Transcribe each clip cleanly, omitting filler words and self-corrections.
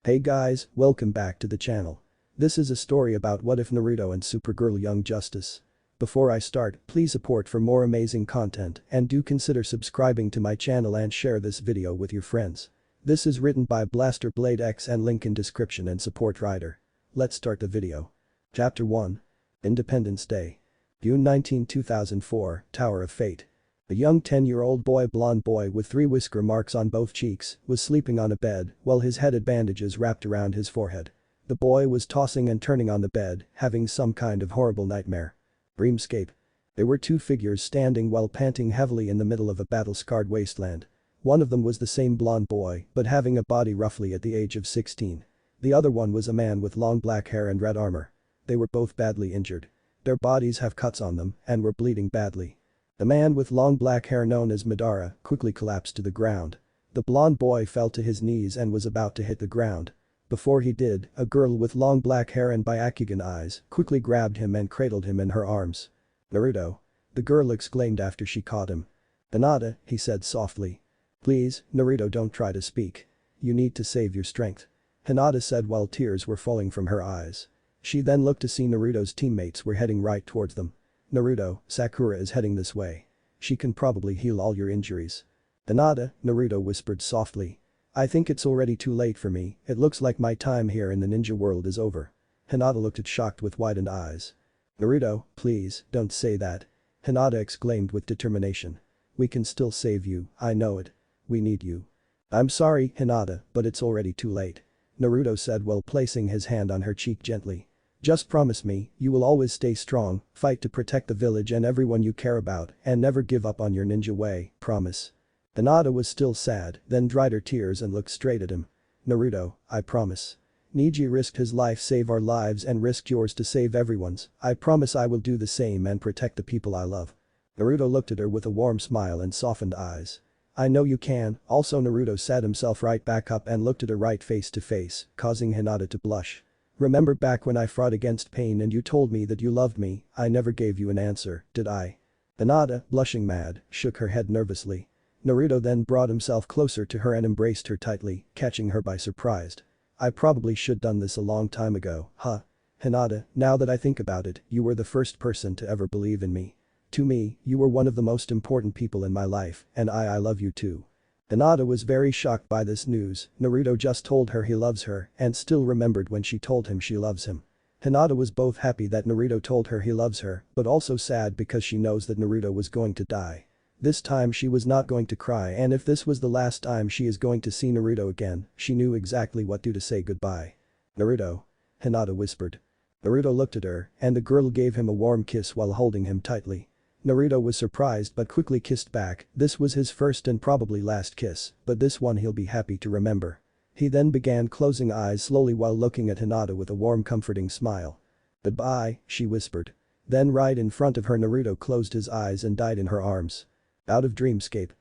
Hey guys, welcome back to the channel. This is a story about what if Naruto and Supergirl Young Justice. Before I start, please support for more amazing content and do consider subscribing to my channel and share this video with your friends. This is written by Blaster Blade X and link in description and support writer. Let's start the video. Chapter 1. Independence Day. June 19, 2004, Tower of Fate. A young 10-year-old blonde boy with 3 whisker marks on both cheeks, was sleeping on a bed while his head had bandages wrapped around his forehead. The boy was tossing and turning on the bed, having some kind of horrible nightmare. Dreamscape. There were 2 figures standing while panting heavily in the middle of a battle-scarred wasteland. One of them was the same blonde boy, but having a body roughly at the age of 16. The other one was a man with long black hair and red armor. They were both badly injured. Their bodies have cuts on them and were bleeding badly. The man with long black hair known as Madara quickly collapsed to the ground. The blonde boy fell to his knees and was about to hit the ground. Before he did, a girl with long black hair and Byakugan eyes quickly grabbed him and cradled him in her arms. "Naruto!" the girl exclaimed after she caught him. "Hinata," he said softly. "Please, Naruto, don't try to speak. You need to save your strength," Hinata said while tears were falling from her eyes. She then looked to see Naruto's teammates were heading right towards them. "Naruto, Sakura is heading this way. She can probably heal all your injuries." "Hinata," Naruto whispered softly. "I think it's already too late for me, it looks like my time here in the ninja world is over." Hinata looked shocked with widened eyes. "Naruto, please, don't say that," Hinata exclaimed with determination. "We can still save you, I know it. We need you." "I'm sorry, Hinata, but it's already too late," Naruto said while placing his hand on her cheek gently. "Just promise me, you will always stay strong, fight to protect the village and everyone you care about, and never give up on your ninja way, promise." Hinata was still sad, then dried her tears and looked straight at him. "Naruto, I promise. Neji risked his life save our lives and risked yours to save everyone's, I promise I will do the same and protect the people I love." Naruto looked at her with a warm smile and softened eyes. "I know you can." Also Naruto sat himself right back up and looked at her right face to face, causing Hinata to blush. "Remember back when I fought against pain and you told me that you loved me, I never gave you an answer, did I?" Hinata, blushing mad, shook her head nervously. Naruto then brought himself closer to her and embraced her tightly, catching her by surprise. "I probably should done this a long time ago, huh? Hinata, now that I think about it, you were the first person to ever believe in me. To me, you were one of the most important people in my life, and I love you too." Hinata was very shocked by this news. Naruto just told her he loves her and still remembered when she told him she loves him. Hinata was both happy that Naruto told her he loves her, but also sad because she knows that Naruto was going to die. This time she was not going to cry, and if this was the last time she is going to see Naruto again, she knew exactly what to say goodbye. "Naruto," Hinata whispered. Naruto looked at her, and the girl gave him a warm kiss while holding him tightly. Naruto was surprised but quickly kissed back. This was his first and probably last kiss, but this one he'll be happy to remember. He then began closing eyes slowly while looking at Hinata with a warm comforting smile. "Goodbye," she whispered. Then right in front of her Naruto closed his eyes and died in her arms. Out of dreamscape.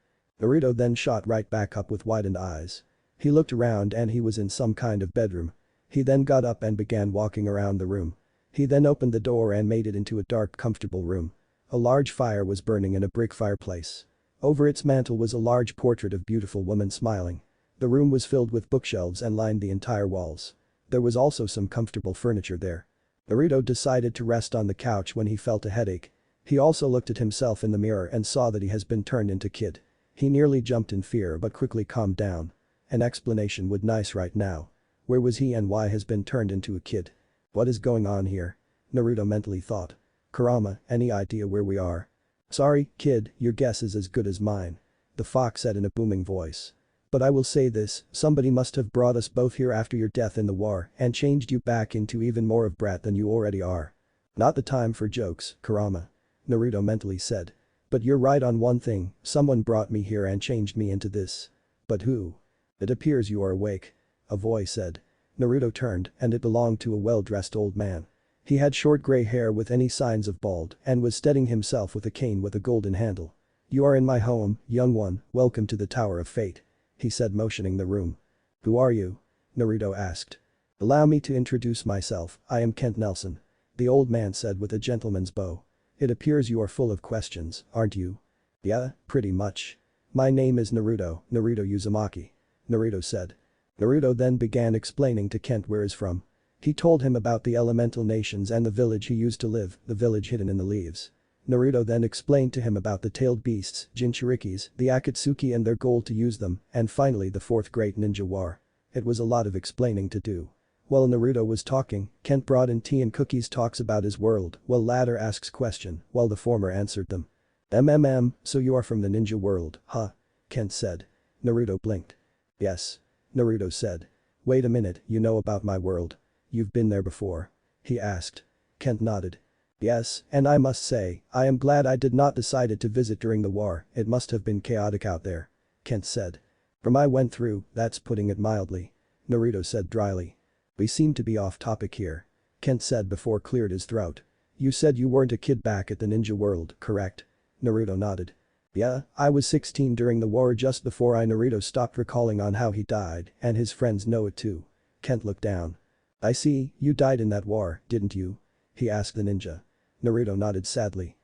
Naruto then shot right back up with widened eyes. He looked around and he was in some kind of bedroom. He then got up and began walking around the room. He then opened the door and made it into a dark comfortable room. A large fire was burning in a brick fireplace. Over its mantel was a large portrait of beautiful woman smiling. The room was filled with bookshelves and lined the entire walls. There was also some comfortable furniture there. Naruto decided to rest on the couch when he felt a headache. He also looked at himself in the mirror and saw that he has been turned into kid. He nearly jumped in fear but quickly calmed down. An explanation would nice right now. Where was he and why has been turned into a kid? What is going on here? Naruto mentally thought. "Kurama, any idea where we are?" "Sorry, kid, your guess is as good as mine," the fox said in a booming voice. "But I will say this, somebody must have brought us both here after your death in the war and changed you back into even more of brat than you already are." "Not the time for jokes, Kurama," Naruto mentally said. "But you're right on one thing, someone brought me here and changed me into this." "But who?" "It appears you are awake," a voice said. Naruto turned and it belonged to a well-dressed old man. He had short gray hair with any signs of bald and was steadying himself with a cane with a golden handle. "You are in my home, young one, welcome to the Tower of Fate," he said motioning the room. "Who are you?" Naruto asked. "Allow me to introduce myself, I am Kent Nelson," the old man said with a gentleman's bow. "It appears you are full of questions, aren't you?" "Yeah, pretty much. My name is Naruto Uzumaki," Naruto said. Naruto then began explaining to Kent where he's from. He told him about the elemental nations and the village he used to live, the village hidden in the leaves. Naruto then explained to him about the tailed beasts, Jinchurikis, the Akatsuki and their goal to use them, and finally the fourth great ninja war. It was a lot of explaining to do. While Naruto was talking, Kent brought in tea and cookies, talks about his world, while latter asks question, while the former answered them. So you are from the ninja world, huh? Kent said. Naruto blinked. Yes. Naruto said. Wait a minute, you know about my world? You've been there before? He asked. Kent nodded. Yes, and I must say, I am glad I did not decided to visit during the war, it must have been chaotic out there. Kent said. From I went through, that's putting it mildly. Naruto said dryly. We seem to be off topic here. Kent said before cleared his throat. You said you weren't a kid back at the ninja world, correct? Naruto nodded. Yeah, I was 16 during the war just before Naruto stopped recalling on how he died, and his friends know it too. Kent looked down. I see, you died in that war, didn't you? He asked the ninja. Naruto nodded sadly.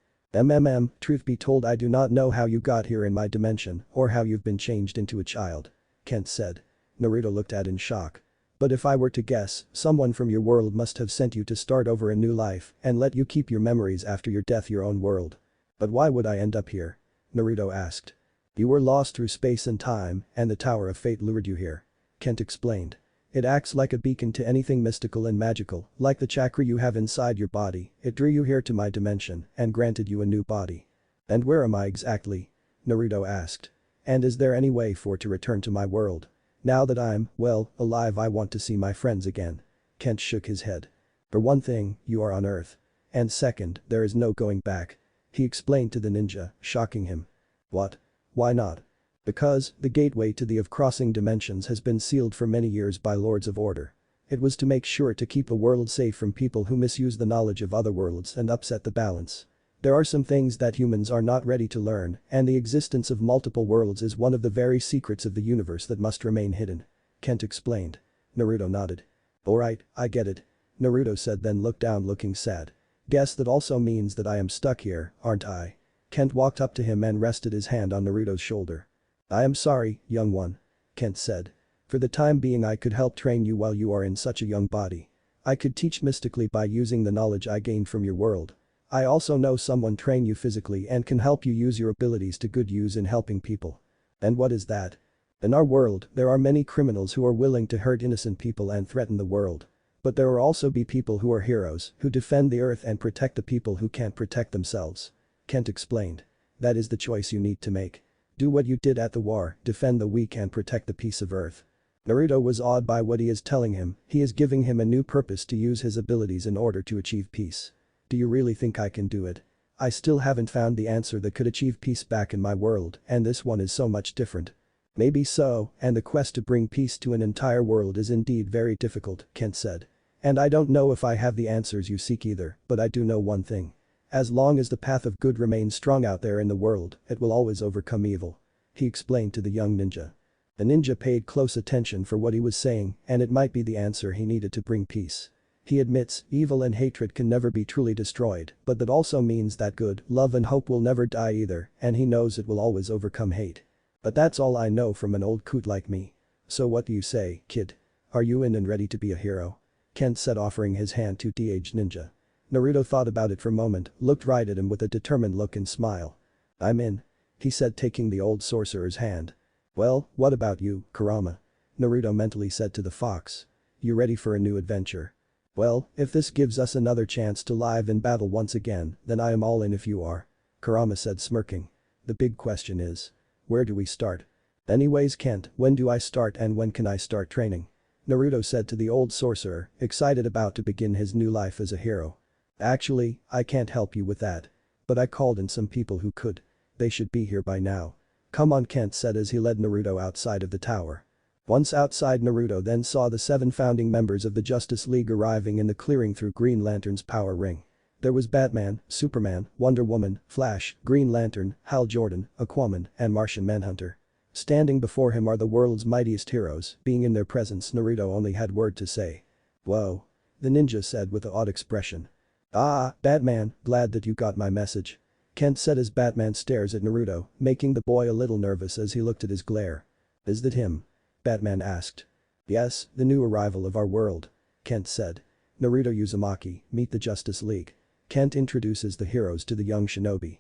Truth be told I do not know how you got here in my dimension or how you've been changed into a child. Kent said. Naruto looked at in shock. But if I were to guess, someone from your world must have sent you to start over a new life and let you keep your memories after your death your own world. But why would I end up here? Naruto asked. You were lost through space and time, and the Tower of Fate lured you here. Kent explained. It acts like a beacon to anything mystical and magical, like the chakra you have inside your body, it drew you here to my dimension and granted you a new body. And where am I exactly? Naruto asked. And is there any way for it to return to my world? Now that I'm, well, alive I want to see my friends again. Kent shook his head. For one thing, you are on Earth. And second, there is no going back. He explained to the ninja, shocking him. What? Why not? Because, the gateway to the of crossing dimensions has been sealed for many years by Lords of Order. It was to make sure to keep a world safe from people who misuse the knowledge of other worlds and upset the balance. There are some things that humans are not ready to learn, and the existence of multiple worlds is one of the very secrets of the universe that must remain hidden. Kent explained. Naruto nodded. Alright, I get it. Naruto said then looked down looking sad. Guess that also means that I am stuck here, aren't I? Kent walked up to him and rested his hand on Naruto's shoulder. I am sorry, young one. Kent said. For the time being I could help train you while you are in such a young body. I could teach mystically by using the knowledge I gained from your world. I also know someone train you physically and can help you use your abilities to good use in helping people. And what is that? In our world, there are many criminals who are willing to hurt innocent people and threaten the world. But there will also be people who are heroes, who defend the earth and protect the people who can't protect themselves. Kent explained. That is the choice you need to make. Do what you did at the war, defend the weak and protect the peace of earth. Naruto was awed by what he is telling him, he is giving him a new purpose to use his abilities in order to achieve peace. Do you really think I can do it? I still haven't found the answer that could achieve peace back in my world, and this one is so much different. Maybe so, and the quest to bring peace to an entire world is indeed very difficult, Kent said. And I don't know if I have the answers you seek either, but I do know one thing. As long as the path of good remains strong out there in the world, it will always overcome evil. He explained to the young ninja. The ninja paid close attention for what he was saying, and it might be the answer he needed to bring peace. He admits, evil and hatred can never be truly destroyed, but that also means that good, love and hope will never die either, and he knows it will always overcome hate. But that's all I know from an old coot like me. So what do you say, kid? Are you in and ready to be a hero? Kent said offering his hand to the aged ninja. Naruto thought about it for a moment, looked right at him with a determined look and smile. I'm in. He said taking the old sorcerer's hand. Well, what about you, Kurama? Naruto mentally said to the fox. You ready for a new adventure? Well, if this gives us another chance to live in battle once again, then I am all in if you are. Kurama said smirking. The big question is. Where do we start? Anyways Kent, when do I start and when can I start training? Naruto said to the old sorcerer, excited about to begin his new life as a hero. Actually, I can't help you with that. But I called in some people who could. They should be here by now. Come on Kent said as he led Naruto outside of the tower. Once outside Naruto then saw the 7 founding members of the Justice League arriving in the clearing through Green Lantern's power ring. There was Batman, Superman, Wonder Woman, Flash, Green Lantern, Hal Jordan, Aquaman, and Martian Manhunter. Standing before him are the world's mightiest heroes, being in their presence Naruto only had word to say. Whoa. The ninja said with an odd expression. Ah, Batman, glad that you got my message. Kent said as Batman stares at Naruto, making the boy a little nervous as he looked at his glare. Is that him? Batman asked. Yes, the new arrival of our world. Kent said. Naruto Uzumaki, meet the Justice League. Kent introduces the heroes to the young shinobi.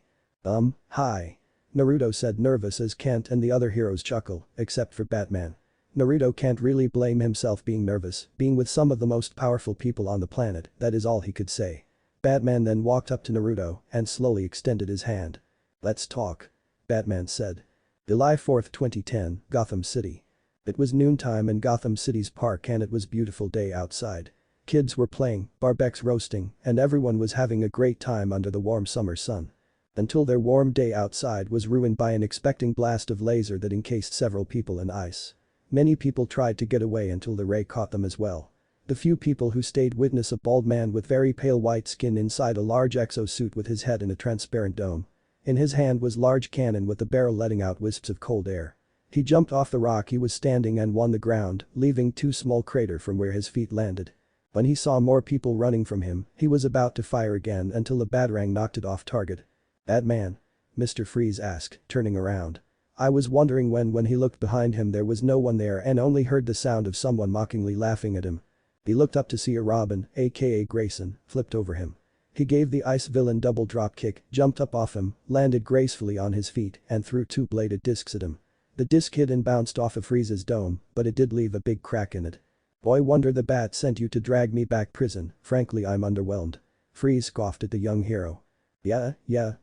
Hi. Naruto said, nervous as Kent and the other heroes chuckle, except for Batman. Naruto can't really blame himself being nervous, being with some of the most powerful people on the planet, that is all he could say. Batman then walked up to Naruto and slowly extended his hand. Let's talk. Batman said. July 4, 2010, Gotham City. It was noontime in Gotham City's park and it was a beautiful day outside. Kids were playing, barbecues roasting, and everyone was having a great time under the warm summer sun. Until their warm day outside was ruined by an unexpected blast of laser that encased several people in ice. Many people tried to get away until the ray caught them as well. The few people who stayed witnessed a bald man with very pale white skin inside a large exosuit with his head in a transparent dome. In his hand was large cannon with the barrel letting out wisps of cold air. He jumped off the rock he was standing and won the ground, leaving 2 small craters from where his feet landed. When he saw more people running from him, he was about to fire again until a batarang knocked it off target. That man? Mr. Freeze asked, turning around. I was wondering when he looked behind him there was no one there and only heard the sound of someone mockingly laughing at him. He looked up to see a Robin, aka Grayson, flipped over him. He gave the ice villain double drop kick, jumped up off him, landed gracefully on his feet and threw 2 bladed discs at him. The disc hit and bounced off of Freeze's dome, but it did leave a big crack in it. Boy wonder the bat sent you to drag me back prison, frankly I'm underwhelmed. Freeze scoffed at the young hero. Yeah,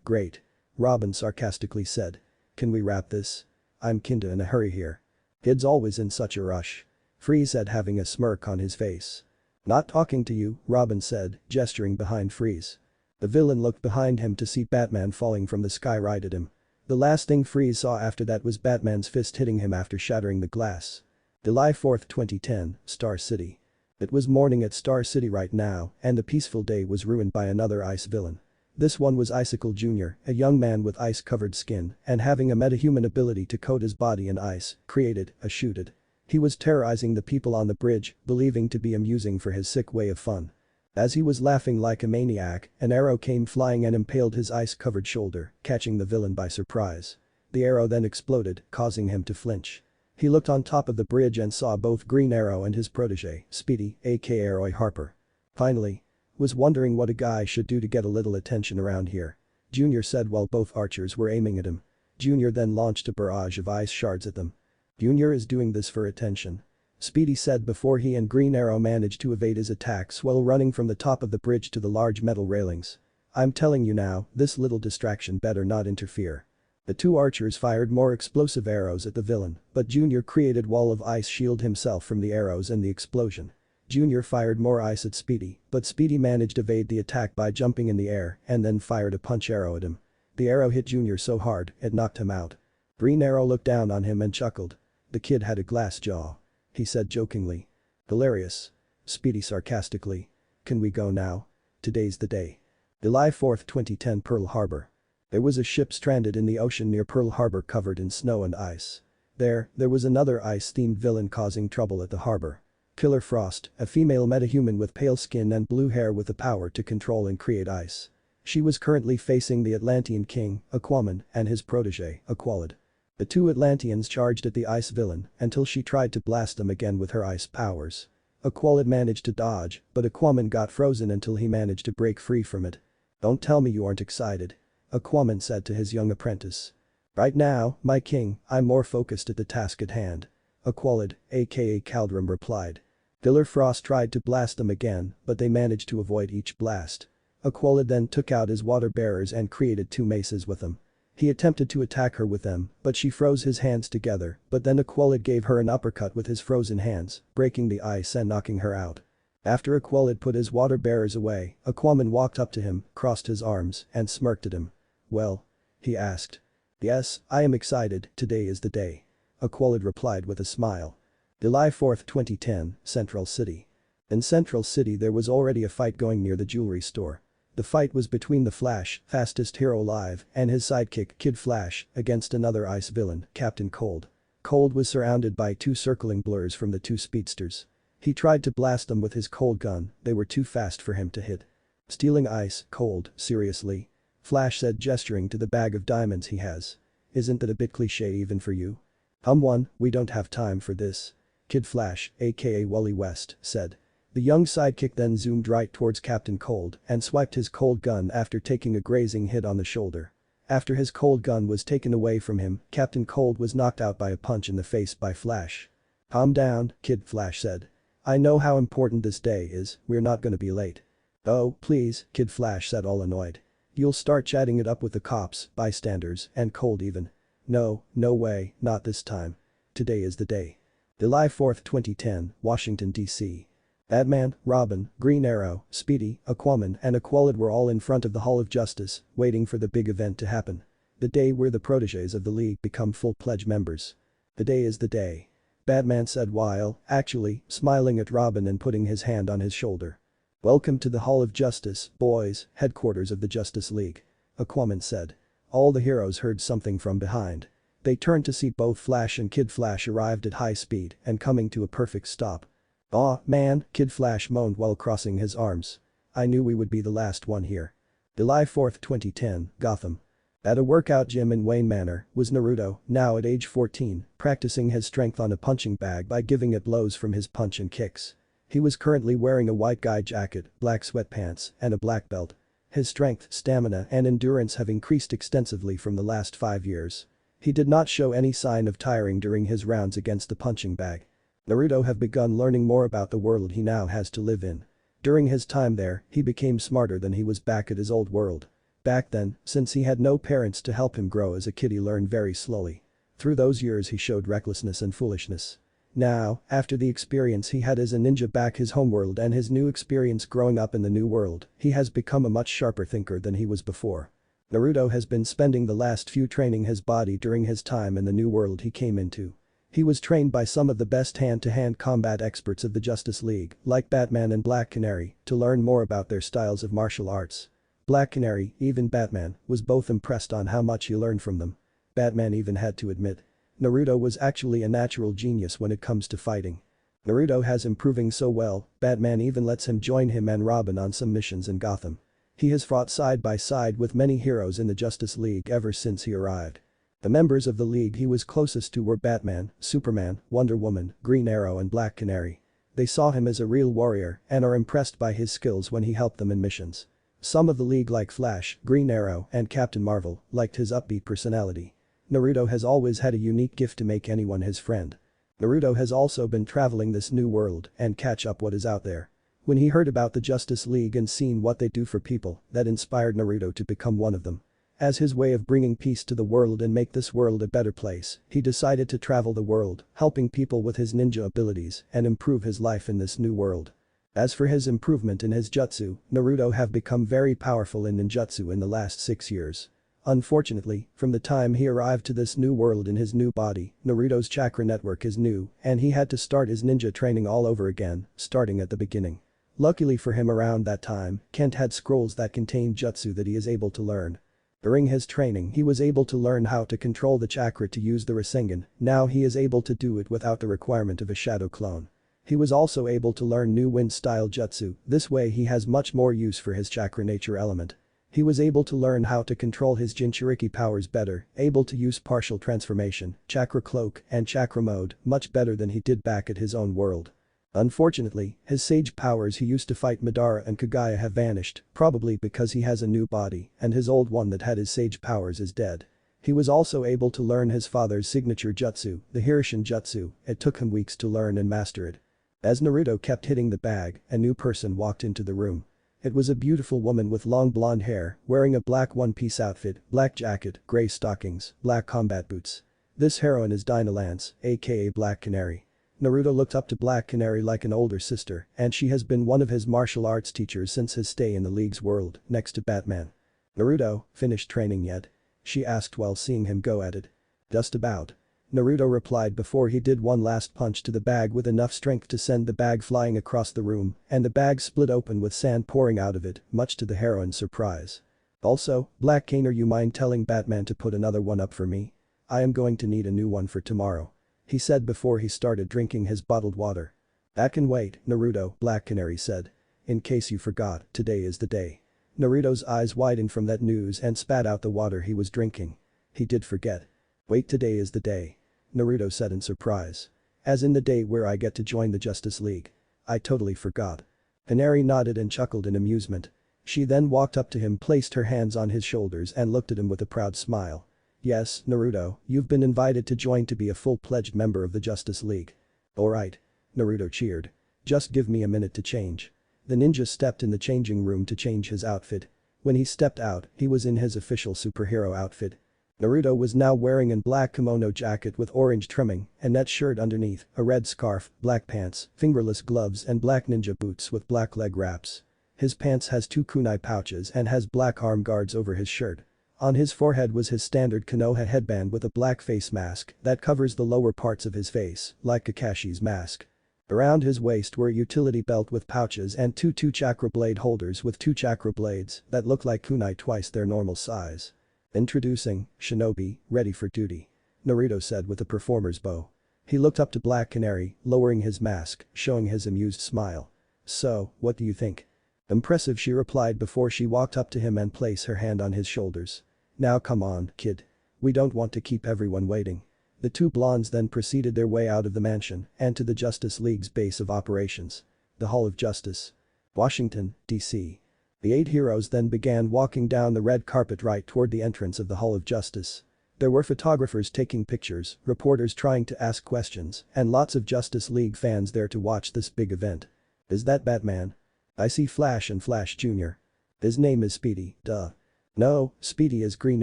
great. Robin sarcastically said. Can we wrap this? I'm kinda in a hurry here. Kid's always in such a rush. Freeze said having a smirk on his face. Not talking to you, Robin said, gesturing behind Freeze. The villain looked behind him to see Batman falling from the sky right at him. The last thing Freeze saw after that was Batman's fist hitting him after shattering the glass. July 4, 2010, Star City. It was morning at Star City right now, and the peaceful day was ruined by another ice villain. This one was Icicle Jr., a young man with ice-covered skin and having a metahuman ability to coat his body in ice, created, shooted. He was terrorizing the people on the bridge, believing to be amusing for his sick way of fun. As he was laughing like a maniac, an arrow came flying and impaled his ice-covered shoulder, catching the villain by surprise. The arrow then exploded, causing him to flinch. He looked on top of the bridge and saw both Green Arrow and his protege, Speedy, aka Roy Harper. Finally. Was wondering what a guy should do to get a little attention around here. Junior said while both archers were aiming at him. Junior then launched a barrage of ice shards at them. Junior is doing this for attention. Speedy said before he and Green Arrow managed to evade his attacks while running from the top of the bridge to the large metal railings. I'm telling you now, this little distraction better not interfere. The 2 archers fired more explosive arrows at the villain, but Junior created wall of ice shield himself from the arrows and the explosion. Junior fired more ice at Speedy, but Speedy managed to evade the attack by jumping in the air and then fired a punch arrow at him. The arrow hit Junior so hard, it knocked him out. Green Arrow looked down on him and chuckled. The kid had a glass jaw. He said jokingly. Hilarious. Speedy sarcastically. Can we go now? Today's the day. July 4, 2010, Pearl Harbor. There was a ship stranded in the ocean near Pearl Harbor covered in snow and ice. There was another ice-themed villain causing trouble at the harbor. Killer Frost, a female metahuman with pale skin and blue hair with the power to control and create ice. She was currently facing the Atlantean king, Aquaman, and his protege, Aqualad. The 2 Atlanteans charged at the ice villain until she tried to blast them again with her ice powers. Aqualad managed to dodge, but Aquaman got frozen until he managed to break free from it. Don't tell me you aren't excited. Aquaman said to his young apprentice. Right now, my king, I'm more focused at the task at hand. Aqualad, aka Caldrum replied. Killer Frost tried to blast them again, but they managed to avoid each blast. Aqualad then took out his water bearers and created 2 maces with them. He attempted to attack her with them, but she froze his hands together, but then Aqualad gave her an uppercut with his frozen hands, breaking the ice and knocking her out. After Aqualad put his water bearers away, Aquaman walked up to him, crossed his arms, and smirked at him. Well? He asked. Yes, I am excited, today is the day. Aqualad replied with a smile. July 4, 2010, Central City. In Central City there was already a fight going near the jewelry store. The fight was between the Flash, fastest hero alive, and his sidekick, Kid Flash, against another ice villain, Captain Cold. Cold was surrounded by 2 circling blurs from the 2 speedsters. He tried to blast them with his cold gun, they were too fast for him to hit. Stealing ice, Cold, seriously? Flash said gesturing to the bag of diamonds he has. Isn't that a bit cliché even for you? One, we don't have time for this. Kid Flash, aka Wally West, said. The young sidekick then zoomed right towards Captain Cold and swiped his cold gun after taking a grazing hit on the shoulder. After his cold gun was taken away from him, Captain Cold was knocked out by a punch in the face by Flash. "Calm down," Kid Flash said. "I know how important this day is, we're not gonna be late." "Oh, please," Kid Flash said, all annoyed. "You'll start chatting it up with the cops, bystanders, and Cold even." "No, no way, not this time. Today is the day." July 4, 2010, Washington, D.C. Batman, Robin, Green Arrow, Speedy, Aquaman and Aqualad were all in front of the Hall of Justice, waiting for the big event to happen. The day where the protégés of the League become full-pledged members. "Today is the day," Batman said while, actually, smiling at Robin and putting his hand on his shoulder. "Welcome to the Hall of Justice, boys, headquarters of the Justice League," Aquaman said. All the heroes heard something from behind. They turned to see both Flash and Kid Flash arrived at high speed and coming to a perfect stop. "Aw, man," Kid Flash moaned while crossing his arms. "I knew we would be the last one here." July 4, 2010, Gotham. At a workout gym in Wayne Manor was Naruto, now at age 14, practicing his strength on a punching bag by giving it blows from his punch and kicks. He was currently wearing a white guy jacket, black sweatpants, and a black belt. His strength, stamina and endurance have increased extensively from the last 5 years. He did not show any sign of tiring during his rounds against the punching bag. Naruto have begun learning more about the world he now has to live in. During his time there, he became smarter than he was back at his old world. Back then, since he had no parents to help him grow as a kid, he learned very slowly. Through those years he showed recklessness and foolishness. Now, after the experience he had as a ninja back his homeworld and his new experience growing up in the new world, he has become a much sharper thinker than he was before. Naruto has been spending the last few training his body during his time in the new world he came into. He was trained by some of the best hand-to-hand combat experts of the Justice League, like Batman and Black Canary, to learn more about their styles of martial arts. Black Canary, even Batman, was both impressed on how much he learned from them. Batman even had to admit, Naruto was actually a natural genius when it comes to fighting. Naruto has improving so well, Batman even lets him join him and Robin on some missions in Gotham. He has fought side by side with many heroes in the Justice League ever since he arrived. The members of the League he was closest to were Batman, Superman, Wonder Woman, Green Arrow and Black Canary. They saw him as a real warrior and are impressed by his skills when he helped them in missions. Some of the League like Flash, Green Arrow and Captain Marvel liked his upbeat personality. Naruto has always had a unique gift to make anyone his friend. Naruto has also been traveling this new world and catch up what is out there. When he heard about the Justice League and seen what they do for people, that inspired Naruto to become one of them. As his way of bringing peace to the world and make this world a better place, he decided to travel the world, helping people with his ninja abilities and improve his life in this new world. As for his improvement in his jutsu, Naruto have become very powerful in ninjutsu in the last 6 years. Unfortunately, from the time he arrived to this new world in his new body, Naruto's chakra network is new and he had to start his ninja training all over again, starting at the beginning. Luckily for him around that time, Kent had scrolls that contain jutsu that he is able to learn. During his training he was able to learn how to control the chakra to use the Rasengan, now he is able to do it without the requirement of a shadow clone. He was also able to learn new wind-style jutsu, this way he has much more use for his chakra nature element. He was able to learn how to control his Jinchuriki powers better, able to use partial transformation, chakra cloak and chakra mode much better than he did back at his own world. Unfortunately, his sage powers he used to fight Madara and Kagaya have vanished, probably because he has a new body and his old one that had his sage powers is dead. He was also able to learn his father's signature jutsu, the Hirishin jutsu, it took him weeks to learn and master it. As Naruto kept hitting the bag, a new person walked into the room. It was a beautiful woman with long blonde hair, wearing a black one-piece outfit, black jacket, gray stockings, black combat boots. This heroine is Dinah Lance, aka Black Canary. Naruto looked up to Black Canary like an older sister and she has been one of his martial arts teachers since his stay in the League's world, next to Batman. "Naruto, finished training yet?" she asked while seeing him go at it. "Just about." Naruto replied before he did one last punch to the bag with enough strength to send the bag flying across the room and the bag split open with sand pouring out of it, much to the heroine's surprise. "Also, Black Cane, are you mind telling Batman to put another one up for me? I am going to need a new one for tomorrow," he said before he started drinking his bottled water. "That can wait, Naruto," Black Canary said. "In case you forgot, today is the day." Naruto's eyes widened from that news and spat out the water he was drinking. He did forget. "Wait, today is the day," Naruto said in surprise. As in the day where I get to join the Justice League. I totally forgot. Canary nodded and chuckled in amusement. She then walked up to him, placed her hands on his shoulders and looked at him with a proud smile. Yes, Naruto, you've been invited to join to be a full-pledged member of the Justice League. Alright. Naruto cheered. Just give me a minute to change. The ninja stepped in the changing room to change his outfit. When he stepped out, he was in his official superhero outfit. Naruto was now wearing a black kimono jacket with orange trimming, a net shirt underneath, a red scarf, black pants, fingerless gloves and black ninja boots with black leg wraps. His pants has 2 kunai pouches and has black arm guards over his shirt. On his forehead was his standard Konoha headband with a black face mask that covers the lower parts of his face, like Kakashi's mask. Around his waist were a utility belt with pouches and 2 chakra blade holders with 2 chakra blades that look like kunai twice their normal size. Introducing, Shinobi, ready for duty. Naruto said with a performer's bow. He looked up to Black Canary, lowering his mask, showing his amused smile. So, what do you think? Impressive, she replied before she walked up to him and placed her hand on his shoulders. Now come on, kid. We don't want to keep everyone waiting. The 2 blondes then proceeded their way out of the mansion and to the Justice League's base of operations. The Hall of Justice. Washington, D.C. The 8 heroes then began walking down the red carpet right toward the entrance of the Hall of Justice. There were photographers taking pictures, reporters trying to ask questions, and lots of Justice League fans there to watch this big event. Is that Batman? I see Flash and Flash Jr. His name is Speedy, duh. No, Speedy is Green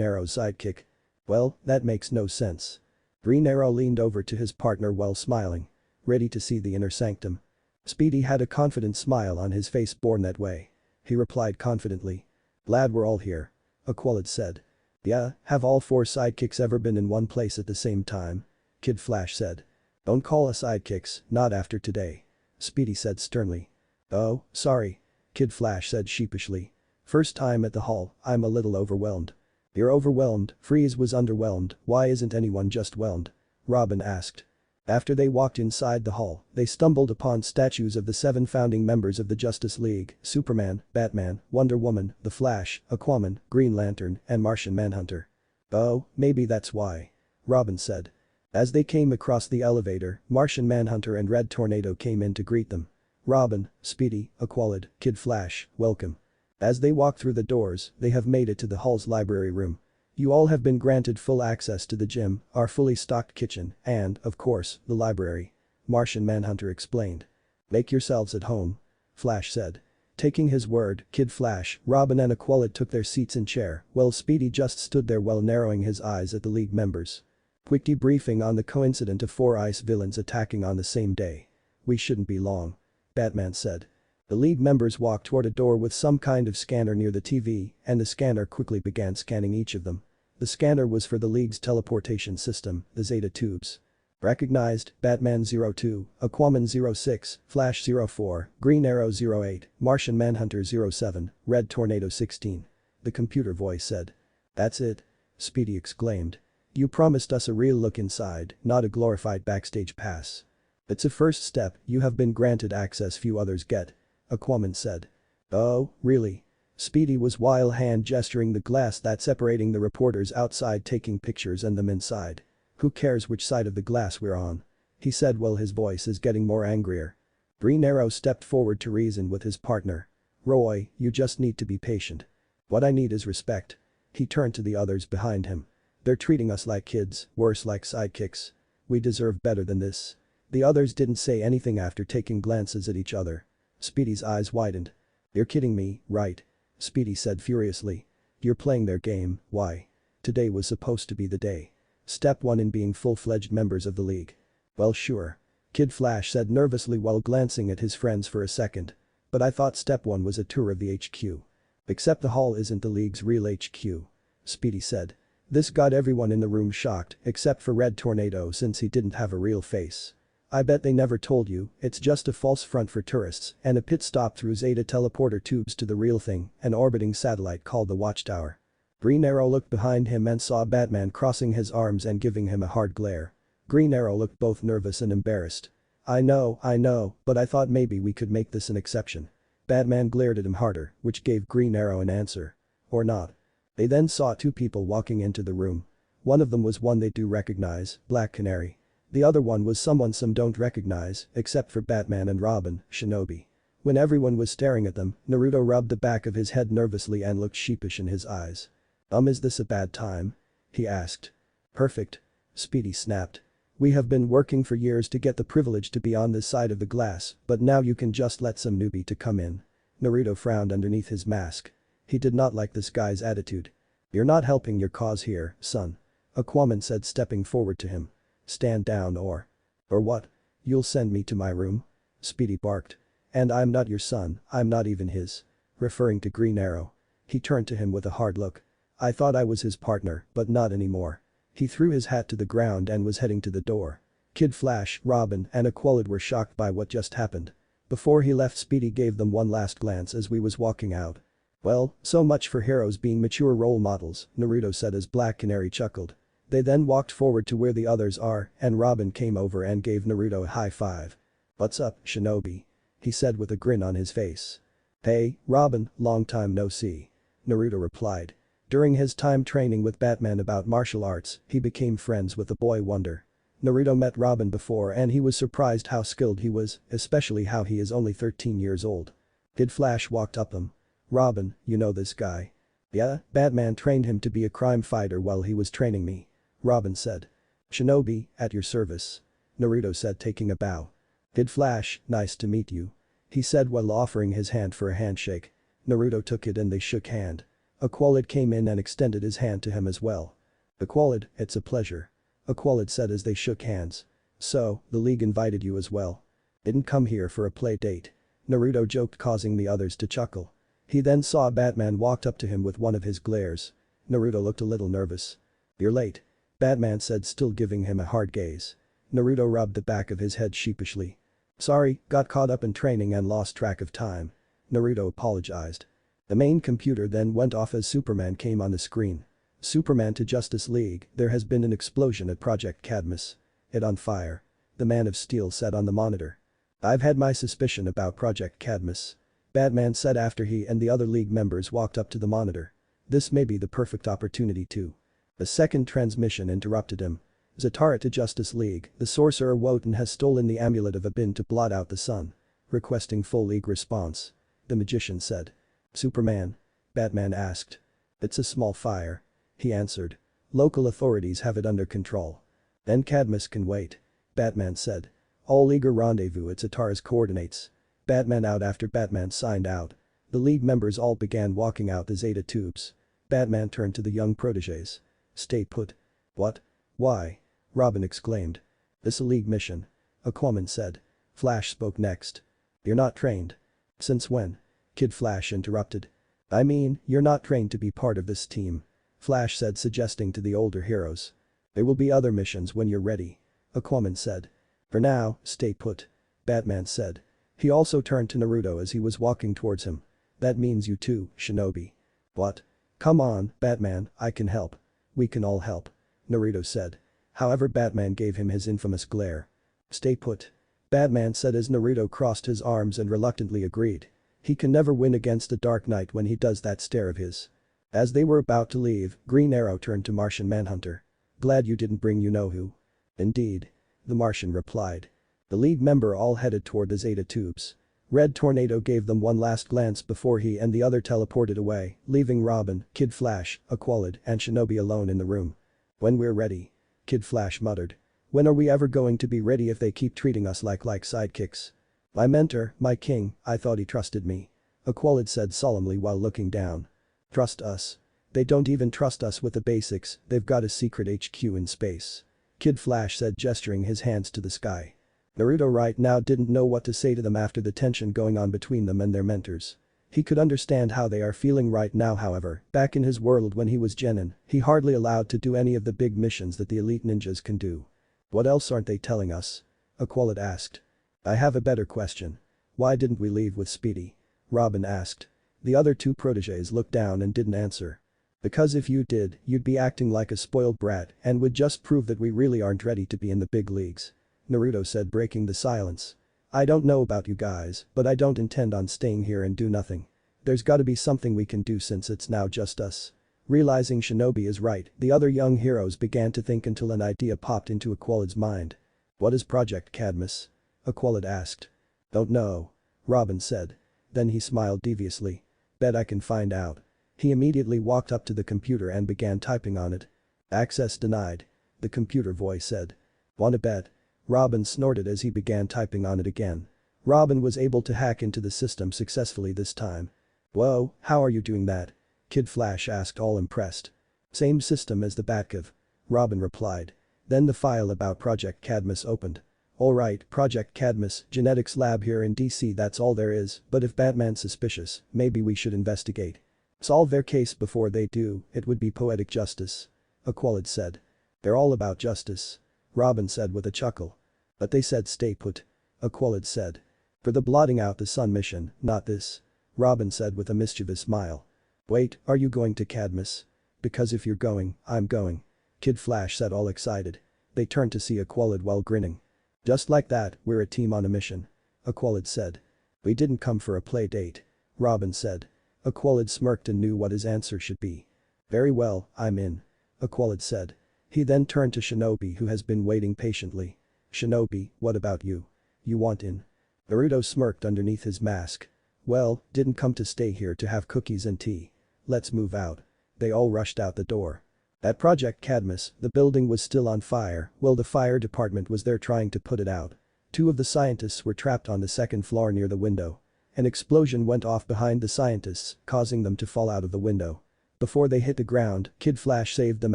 Arrow's sidekick. Well, that makes no sense. Green Arrow leaned over to his partner while smiling. Ready to see the inner sanctum. Speedy had a confident smile on his face, born that way. He replied confidently. Glad we're all here. Aqualid said. Yeah, have all 4 sidekicks ever been in one place at the same time? Kid Flash said. Don't call us sidekicks, not after today. Speedy said sternly. Oh, sorry. Kid Flash said sheepishly. First time at the hall, I'm a little overwhelmed. You're overwhelmed, Freeze was underwhelmed, why isn't anyone just whelmed? Robin asked. After they walked inside the hall, they stumbled upon statues of the 7 founding members of the Justice League, Superman, Batman, Wonder Woman, The Flash, Aquaman, Green Lantern, and Martian Manhunter. Oh, maybe that's why. Robin said. As they came across the elevator, Martian Manhunter and Red Tornado came in to greet them. Robin, Speedy, Aqualid, Kid Flash, welcome. As they walk through the doors, they have made it to the hall's library room. You all have been granted full access to the gym, our fully stocked kitchen, and, of course, the library. Martian Manhunter explained. Make yourselves at home. Flash said. Taking his word, Kid Flash, Robin and Aqualid took their seats in chair, while Speedy just stood there while narrowing his eyes at the League members. Quick debriefing on the coincidence of 4 ice villains attacking on the same day. We shouldn't be long. Batman said. The League members walked toward a door with some kind of scanner near the TV, and the scanner quickly began scanning each of them. The scanner was for the League's teleportation system, the Zeta tubes. Recognized, Batman 02, Aquaman 06, Flash 04, Green Arrow 08, Martian Manhunter 07, Red Tornado 16. The computer voice said. That's it. Speedy exclaimed. You promised us a real look inside, not a glorified backstage pass. It's a first step, you have been granted access few others get. Aquaman said. Oh, really? Speedy was while hand gesturing the glass that separating the reporters outside taking pictures and them inside. Who cares which side of the glass we're on? He said while his voice is getting more angrier. Green Arrow stepped forward to reason with his partner. Roy, you just need to be patient. What I need is respect. He turned to the others behind him. They're treating us like kids, worse like sidekicks. We deserve better than this. The others didn't say anything after taking glances at each other. Speedy's eyes widened. You're kidding me, right? Speedy said furiously. You're playing their game, why? Today was supposed to be the day. Step 1 in being full-fledged members of the League. Well sure. Kid Flash said nervously while glancing at his friends for a second. But I thought step 1 was a tour of the HQ. Except the hall isn't the League's real HQ. Speedy said. This got everyone in the room shocked, except for Red Tornado since he didn't have a real face. I bet they never told you, it's just a false front for tourists and a pit stop through Zeta teleporter tubes to the real thing, an orbiting satellite called the Watchtower. Green Arrow looked behind him and saw Batman crossing his arms and giving him a hard glare. Green Arrow looked both nervous and embarrassed. I know, but I thought maybe we could make this an exception. Batman glared at him harder, which gave Green Arrow an answer. Or not. They then saw 2 people walking into the room. One of them was one they do recognize, Black Canary. The other one was someone some don't recognize, except for Batman and Robin, Shinobi. When everyone was staring at them, Naruto rubbed the back of his head nervously and looked sheepish in his eyes. Is this a bad time?" he asked. "Perfect," Speedy snapped. "We have been working for years to get the privilege to be on this side of the glass, but now you can just let some newbie to come in." Naruto frowned underneath his mask. He did not like this guy's attitude. "You're not helping your cause here, son," Aquaman said, stepping forward to him. "Stand down or what? You'll send me to my room?" Speedy barked. "And I'm not your son, I'm not even his." Referring to Green Arrow. He turned to him with a hard look. "I thought I was his partner, but not anymore." He threw his hat to the ground and was heading to the door. Kid Flash, Robin, and Aqualad were shocked by what just happened. Before he left, Speedy gave them one last glance as we was walking out. "Well, so much for heroes being mature role models," Naruto said as Black Canary chuckled. They then walked forward to where the others are, and Robin came over and gave Naruto a high five. "What's up, Shinobi?" he said with a grin on his face. "Hey, Robin, long time no see," Naruto replied. During his time training with Batman about martial arts, he became friends with the boy Wonder. Naruto met Robin before and he was surprised how skilled he was, especially how he is only 13 years old. Kid Flash walked up him. "Robin, you know this guy?" "Yeah, Batman trained him to be a crime fighter while he was training me," Robin said. "Shinobi, at your service," Naruto said, taking a bow. "Kid Flash, nice to meet you," he said while offering his hand for a handshake. Naruto took it and they shook hand. Aqualad came in and extended his hand to him as well. "Aqualad, it's a pleasure," Aqualad said as they shook hands. "So, the league invited you as well?" "Didn't come here for a play date," Naruto joked, causing the others to chuckle. He then saw Batman walked up to him with one of his glares. Naruto looked a little nervous. "You're late," Batman said, still giving him a hard gaze. Naruto rubbed the back of his head sheepishly. "Sorry, got caught up in training and lost track of time," Naruto apologized. The main computer then went off as Superman came on the screen. "Superman to Justice League, there has been an explosion at Project Cadmus. It on fire," the Man of Steel said on the monitor. "I've had my suspicion about Project Cadmus," Batman said after he and the other League members walked up to the monitor. "This may be the perfect opportunity to." A second transmission interrupted him. "Zatara to Justice League, the sorcerer Wotan has stolen the amulet of Abin to blot out the sun. Requesting full League response," the magician said. "Superman?" Batman asked. "It's a small fire," he answered. "Local authorities have it under control." "Then Cadmus can wait," Batman said. "All eager rendezvous at Zatara's coordinates." Batman out. After Batman signed out, the League members all began walking out the Zeta tubes. Batman turned to the young proteges. "Stay put." "What? Why?" Robin exclaimed. "This a League mission," Aquaman said. Flash spoke next. "You're not trained." "Since when?" Kid Flash interrupted. "I mean, you're not trained to be part of this team," Flash said, suggesting to the older heroes. "There will be other missions when you're ready," Aquaman said. "For now, stay put," Batman said. He also turned to Naruto as he was walking towards him. "That means you too, Shinobi." "What?" "Come on, Batman, I can help. We can all help," Naruto said. However, Batman gave him his infamous glare. "Stay put," Batman said as Naruto crossed his arms and reluctantly agreed. He can never win against the Dark Knight when he does that stare of his. As they were about to leave, Green Arrow turned to Martian Manhunter. "Glad you didn't bring you-know-who." "Indeed," the Martian replied. The League member all headed toward the Zeta tubes. Red Tornado gave them one last glance before he and the other teleported away, leaving Robin, Kid Flash, Aqualad, and Shinobi alone in the room. "When we're ready," Kid Flash muttered. "When are we ever going to be ready if they keep treating us like sidekicks?" "My mentor, my king, I thought he trusted me," Aqualad said solemnly while looking down. "Trust us? They don't even trust us with the basics, they've got a secret HQ in space," Kid Flash said, gesturing his hands to the sky. Naruto right now didn't know what to say to them after the tension going on between them and their mentors. He could understand how they are feeling right now. However, back in his world when he was genin, he hardly allowed to do any of the big missions that the elite ninjas can do. "What else aren't they telling us?" Aqualad asked. "I have a better question. Why didn't we leave with Speedy?" Robin asked. The other two proteges looked down and didn't answer. "Because if you did, you'd be acting like a spoiled brat and would just prove that we really aren't ready to be in the big leagues," Naruto said, breaking the silence. "I don't know about you guys, but I don't intend on staying here and do nothing. There's gotta be something we can do since it's now just us." Realizing Shinobi is right, the other young heroes began to think until an idea popped into Aqualad's mind. What is Project Cadmus? Aqualid asked. Don't know. Robin said. Then he smiled deviously. Bet I can find out. He immediately walked up to the computer and began typing on it. Access denied. The computer voice said. Wanna bet? Robin snorted as he began typing on it again. Robin was able to hack into the system successfully this time. Whoa, how are you doing that? Kid Flash asked, all impressed. Same system as the Batcave. Robin replied. Then the file about Project Cadmus opened. Alright, Project Cadmus, genetics lab here in DC, that's all there is, but if Batman's suspicious, maybe we should investigate. Solve their case before they do, it would be poetic justice. Aqualid said. They're all about justice. Robin said with a chuckle. But they said stay put. Aqualid said. For the blotting out the sun mission, not this. Robin said with a mischievous smile. Wait, are you going to Cadmus? Because if you're going, I'm going. Kid Flash said, all excited. They turned to see Aqualid while grinning. Just like that, we're a team on a mission. Aqualid said. We didn't come for a play date. Robin said. Aqualid smirked and knew what his answer should be. Very well, I'm in. Aqualid said. He then turned to Shinobi, who has been waiting patiently. Shinobi, what about you? You want in? Naruto smirked underneath his mask. Well, didn't come to stay here to have cookies and tea. Let's move out. They all rushed out the door. At Project Cadmus, the building was still on fire, while the fire department was there trying to put it out. Two of the scientists were trapped on the second floor near the window. An explosion went off behind the scientists, causing them to fall out of the window. Before they hit the ground, Kid Flash saved them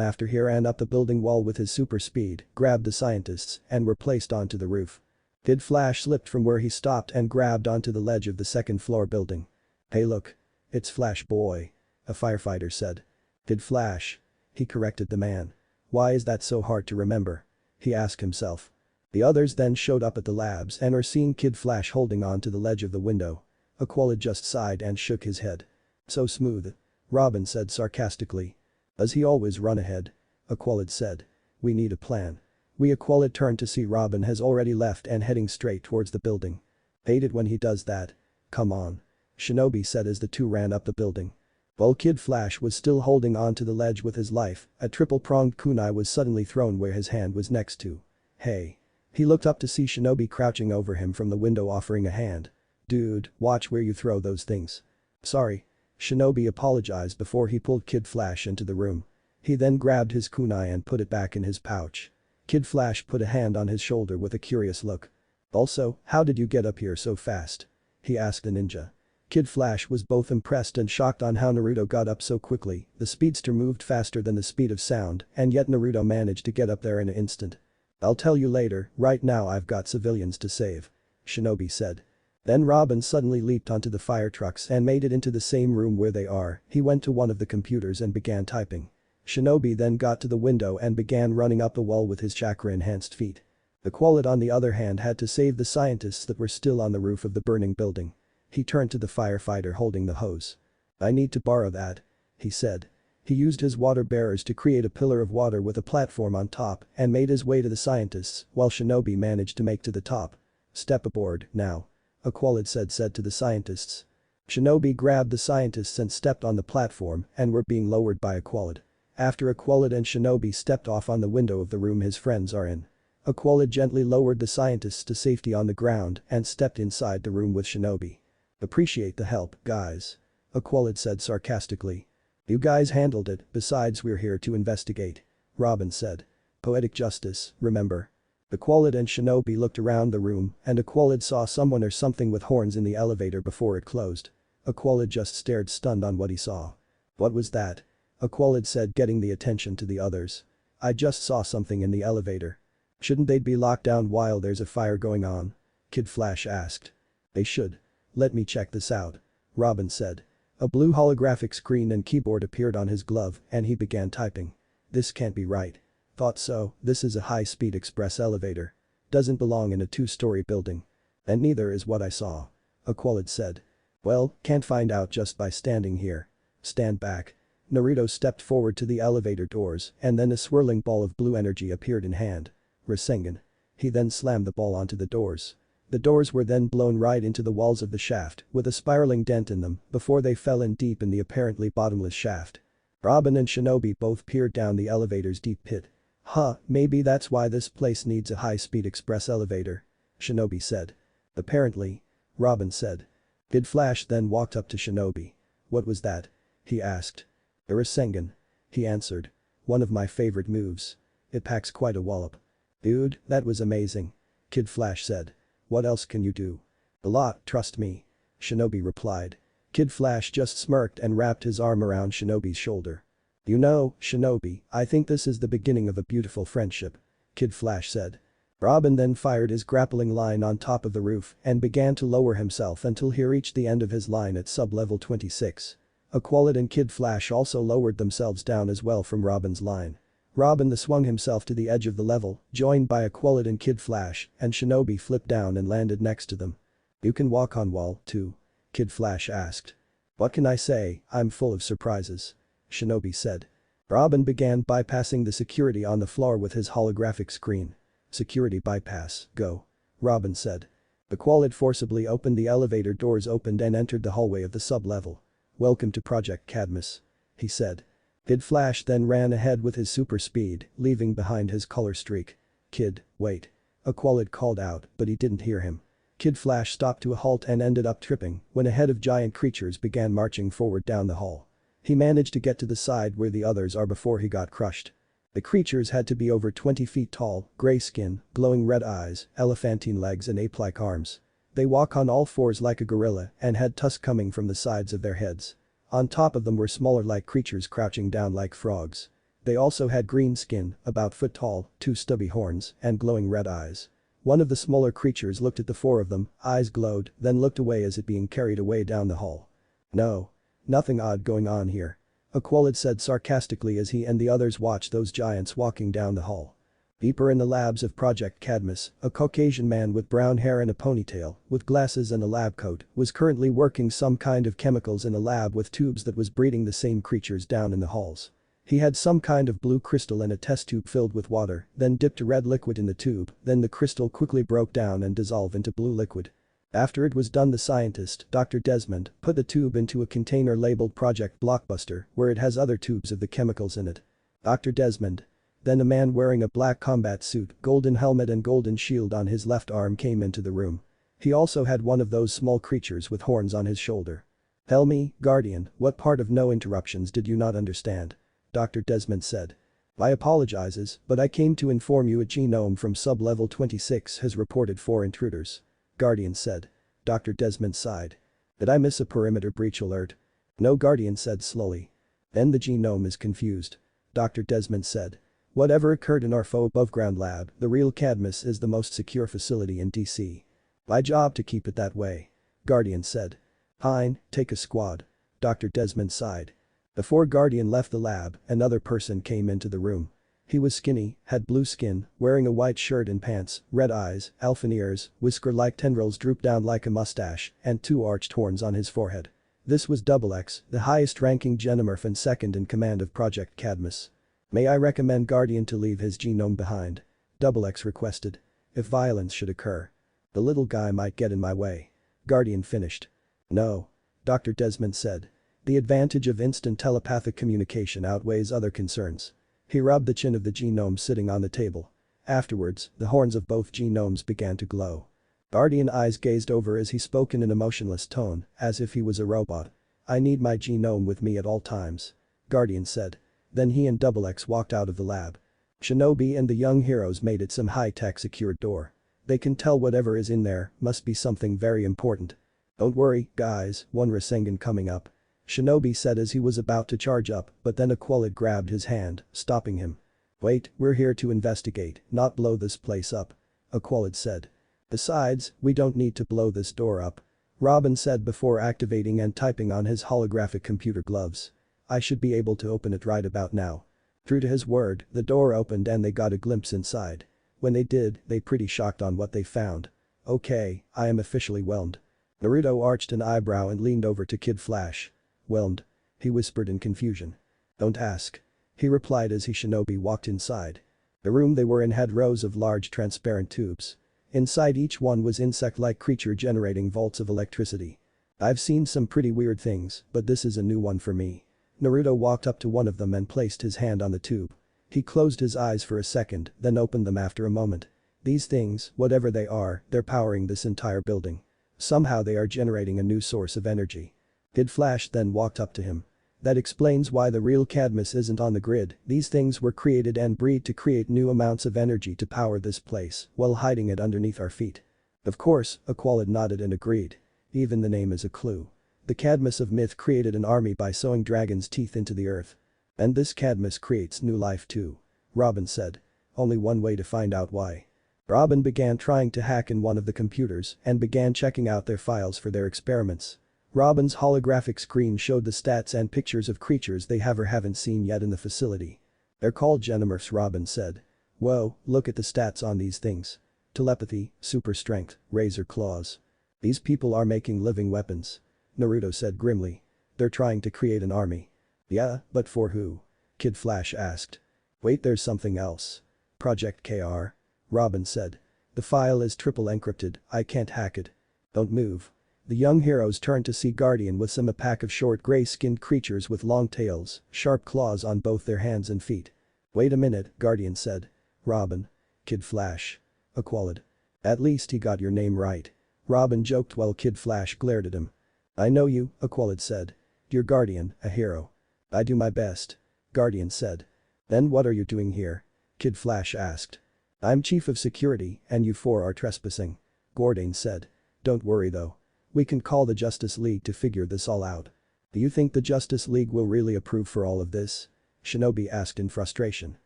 after he ran up the building wall with his super speed, grabbed the scientists, and were placed onto the roof. Kid Flash slipped from where he stopped and grabbed onto the ledge of the second floor building. Hey look. It's Flash Boy. A firefighter said. Kid Flash. He corrected the man. Why is that so hard to remember? He asked himself. The others then showed up at the labs and were seeing Kid Flash holding on to the ledge of the window. Aqualid just sighed and shook his head. So smooth. Robin said sarcastically. Does he always run ahead? Aqualid said. We need a plan. Aqualid turned to see Robin has already left and heading straight towards the building. Hate it when he does that. Come on. Shinobi said as the two ran up the building. While Kid Flash was still holding on to the ledge with his life, a triple-pronged kunai was suddenly thrown where his hand was next to. Hey. He looked up to see Shinobi crouching over him from the window offering a hand. Dude, watch where you throw those things. Sorry. Shinobi apologized before he pulled Kid Flash into the room. He then grabbed his kunai and put it back in his pouch. Kid Flash put a hand on his shoulder with a curious look. Also, how did you get up here so fast? He asked the ninja. Kid Flash was both impressed and shocked on how Naruto got up so quickly. The speedster moved faster than the speed of sound, and yet Naruto managed to get up there in an instant. I'll tell you later, right now I've got civilians to save. Shinobi said. Then Robin suddenly leaped onto the fire trucks and made it into the same room where they are. He went to one of the computers and began typing. Shinobi then got to the window and began running up the wall with his chakra-enhanced feet. Aqualid on the other hand had to save the scientists that were still on the roof of the burning building. He turned to the firefighter holding the hose. I need to borrow that. He said. He used his water bearers to create a pillar of water with a platform on top and made his way to the scientists while Shinobi managed to make to the top. Step aboard, now. Aqualid said to the scientists. Shinobi grabbed the scientists and stepped on the platform and were being lowered by Aqualid. After Aqualid and Shinobi stepped off on the window of the room his friends are in. Aqualid gently lowered the scientists to safety on the ground and stepped inside the room with Shinobi. Appreciate the help, guys. Aqualid said sarcastically. You guys handled it, besides we're here to investigate. Robin said. Poetic justice, remember. Aqualid and Shinobi looked around the room and Aqualid saw someone or something with horns in the elevator before it closed. Aqualid just stared stunned on what he saw. What was that? Aqualid said, getting the attention to the others. I just saw something in the elevator. Shouldn't they be locked down while there's a fire going on? Kid Flash asked. They should. Let me check this out. Robin said. A blue holographic screen and keyboard appeared on his glove and he began typing. This can't be right. Thought so, this is a high-speed express elevator. Doesn't belong in a two-story building. And neither is what I saw. Aqualid said. Well, can't find out just by standing here. Stand back. Naruto stepped forward to the elevator doors and then a swirling ball of blue energy appeared in hand. Rasengan. He then slammed the ball onto the doors. The doors were then blown right into the walls of the shaft with a spiraling dent in them before they fell in deep in the apparently bottomless shaft. Robin and Shinobi both peered down the elevator's deep pit. Huh, maybe that's why this place needs a high-speed express elevator. Shinobi said. Apparently. Robin said. Kid Flash then walked up to Shinobi. What was that? He asked. A Rasengan. He answered. One of my favorite moves. It packs quite a wallop. Dude, that was amazing. Kid Flash said. What else can you do? A lot, trust me. Shinobi replied. Kid Flash just smirked and wrapped his arm around Shinobi's shoulder. You know, Shinobi, I think this is the beginning of a beautiful friendship. Kid Flash said. Robin then fired his grappling line on top of the roof and began to lower himself until he reached the end of his line at sub-level 26. Aqualid and Kid Flash also lowered themselves down as well from Robin's line. Robin swung himself to the edge of the level, joined by Aqualid and Kid Flash, and Shinobi flipped down and landed next to them. You can walk on wall, too? Kid Flash asked. What can I say, I'm full of surprises. Shinobi said. Robin began bypassing the security on the floor with his holographic screen. Security bypass, go. Robin said. Aqualid forcibly opened the elevator doors opened and entered the hallway of the sub-level. Welcome to Project Cadmus. He said. Kid Flash then ran ahead with his super speed, leaving behind his color streak. Kid, wait. Aqualid called out, but he didn't hear him. Kid Flash stopped to a halt and ended up tripping when a head of giant creatures began marching forward down the hall. He managed to get to the side where the others are before he got crushed. The creatures had to be over 20 feet tall, gray skin, glowing red eyes, elephantine legs and ape-like arms. They walk on all fours like a gorilla and had tusks coming from the sides of their heads. On top of them were smaller-like creatures crouching down like frogs. They also had green skin, about foot tall, 2 stubby horns, and glowing red eyes. One of the smaller creatures looked at the 4 of them, eyes glowed, then looked away as it being carried away down the hall. No. Nothing odd going on here. Aqualid said sarcastically as he and the others watched those giants walking down the hall. Deeper in the labs of Project Cadmus, a Caucasian man with brown hair and a ponytail, with glasses and a lab coat, was currently working some kind of chemicals in a lab with tubes that was breeding the same creatures down in the halls. He had some kind of blue crystal in a test tube filled with water, then dipped a red liquid in the tube, then the crystal quickly broke down and dissolved into blue liquid. After it was done, the scientist, Dr. Desmond, put the tube into a container labeled Project Blockbuster where it has other tubes of the chemicals in it. Dr. Desmond. Then a man wearing a black combat suit, golden helmet and golden shield on his left arm came into the room. He also had one of those small creatures with horns on his shoulder. Tell me, Guardian, what part of no interruptions did you not understand? Dr. Desmond said. I apologizes, but I came to inform you a genome from sub-level 26 has reported 4 intruders. Guardian said. Dr. Desmond sighed. Did I miss a perimeter breach alert? No, Guardian said slowly. Then the genome is confused. Dr. Desmond said. Whatever occurred in our faux above-ground lab, the real Cadmus is the most secure facility in DC. My job to keep it that way. Guardian said. Fine, take a squad. Dr. Desmond sighed. Before Guardian left the lab, another person came into the room. He was skinny, had blue skin, wearing a white shirt and pants, red eyes, elfin ears, whisker-like tendrils drooped down like a mustache, and 2 arched horns on his forehead. This was XX, the highest-ranking Genomorph and second in command of Project Cadmus. May I recommend Guardian to leave his genome behind? XX requested. If violence should occur. The little guy might get in my way. Guardian finished. No. Dr. Desmond said. The advantage of instant telepathic communication outweighs other concerns. He rubbed the chin of the genome sitting on the table. Afterwards, the horns of both genomes began to glow. Guardian eyes gazed over as he spoke in an emotionless tone, as if he was a robot. I need my genome with me at all times. Guardian said. Then he and XX walked out of the lab. Shinobi and the young heroes made it some high-tech secured door. They can tell whatever is in there must be something very important. Don't worry, guys, one Rasengan coming up. Shinobi said as he was about to charge up, but then Aqualid grabbed his hand, stopping him. Wait, we're here to investigate, not blow this place up. Aqualid said. Besides, we don't need to blow this door up. Robin said before activating and typing on his holographic computer gloves. I should be able to open it right about now. True to his word, the door opened and they got a glimpse inside. When they did, they pretty shocked on what they found. Okay, I am officially whelmed. Naruto arched an eyebrow and leaned over to Kid Flash. Whelmed? He whispered in confusion. Don't ask. He replied as he Shinobi walked inside. The room they were in had rows of large transparent tubes. Inside each one was insect-like creature generating volts of electricity. I've seen some pretty weird things, but this is a new one for me. Naruto walked up to one of them and placed his hand on the tube. He closed his eyes for a second, then opened them after a moment. These things, whatever they are, they're powering this entire building. Somehow they are generating a new source of energy. Kid Flash then walked up to him. That explains why the real Cadmus isn't on the grid. These things were created and bred to create new amounts of energy to power this place, while hiding it underneath our feet. Of course, Aqualid nodded and agreed. Even the name is a clue. The Cadmus of myth created an army by sewing dragon's teeth into the earth. And this Cadmus creates new life too. Robin said. Only one way to find out why. Robin began trying to hack in one of the computers and began checking out their files for their experiments. Robin's holographic screen showed the stats and pictures of creatures they have or haven't seen yet in the facility. They're called Genomorphs, Robin said. Whoa, look at the stats on these things. Telepathy, super strength, razor claws. These people are making living weapons. Naruto said grimly. They're trying to create an army. Yeah, but for who? Kid Flash asked. Wait, there's something else. Project KR. Robin said. The file is triple encrypted, I can't hack it. Don't move. The young heroes turned to see Guardian with a pack of short gray-skinned creatures with long tails, sharp claws on both their hands and feet. Wait a minute, Guardian said. Robin. Kid Flash. Aqualid. At least he got your name right. Robin joked while Kid Flash glared at him. I know you, Aqualid said. You're Guardian, a hero. I do my best. Guardian said. Then what are you doing here? Kid Flash asked. I'm chief of security and you four are trespassing. Guardian said. Don't worry though. We can call the Justice League to figure this all out. Do you think the Justice League will really approve for all of this? Shinobi asked in frustration.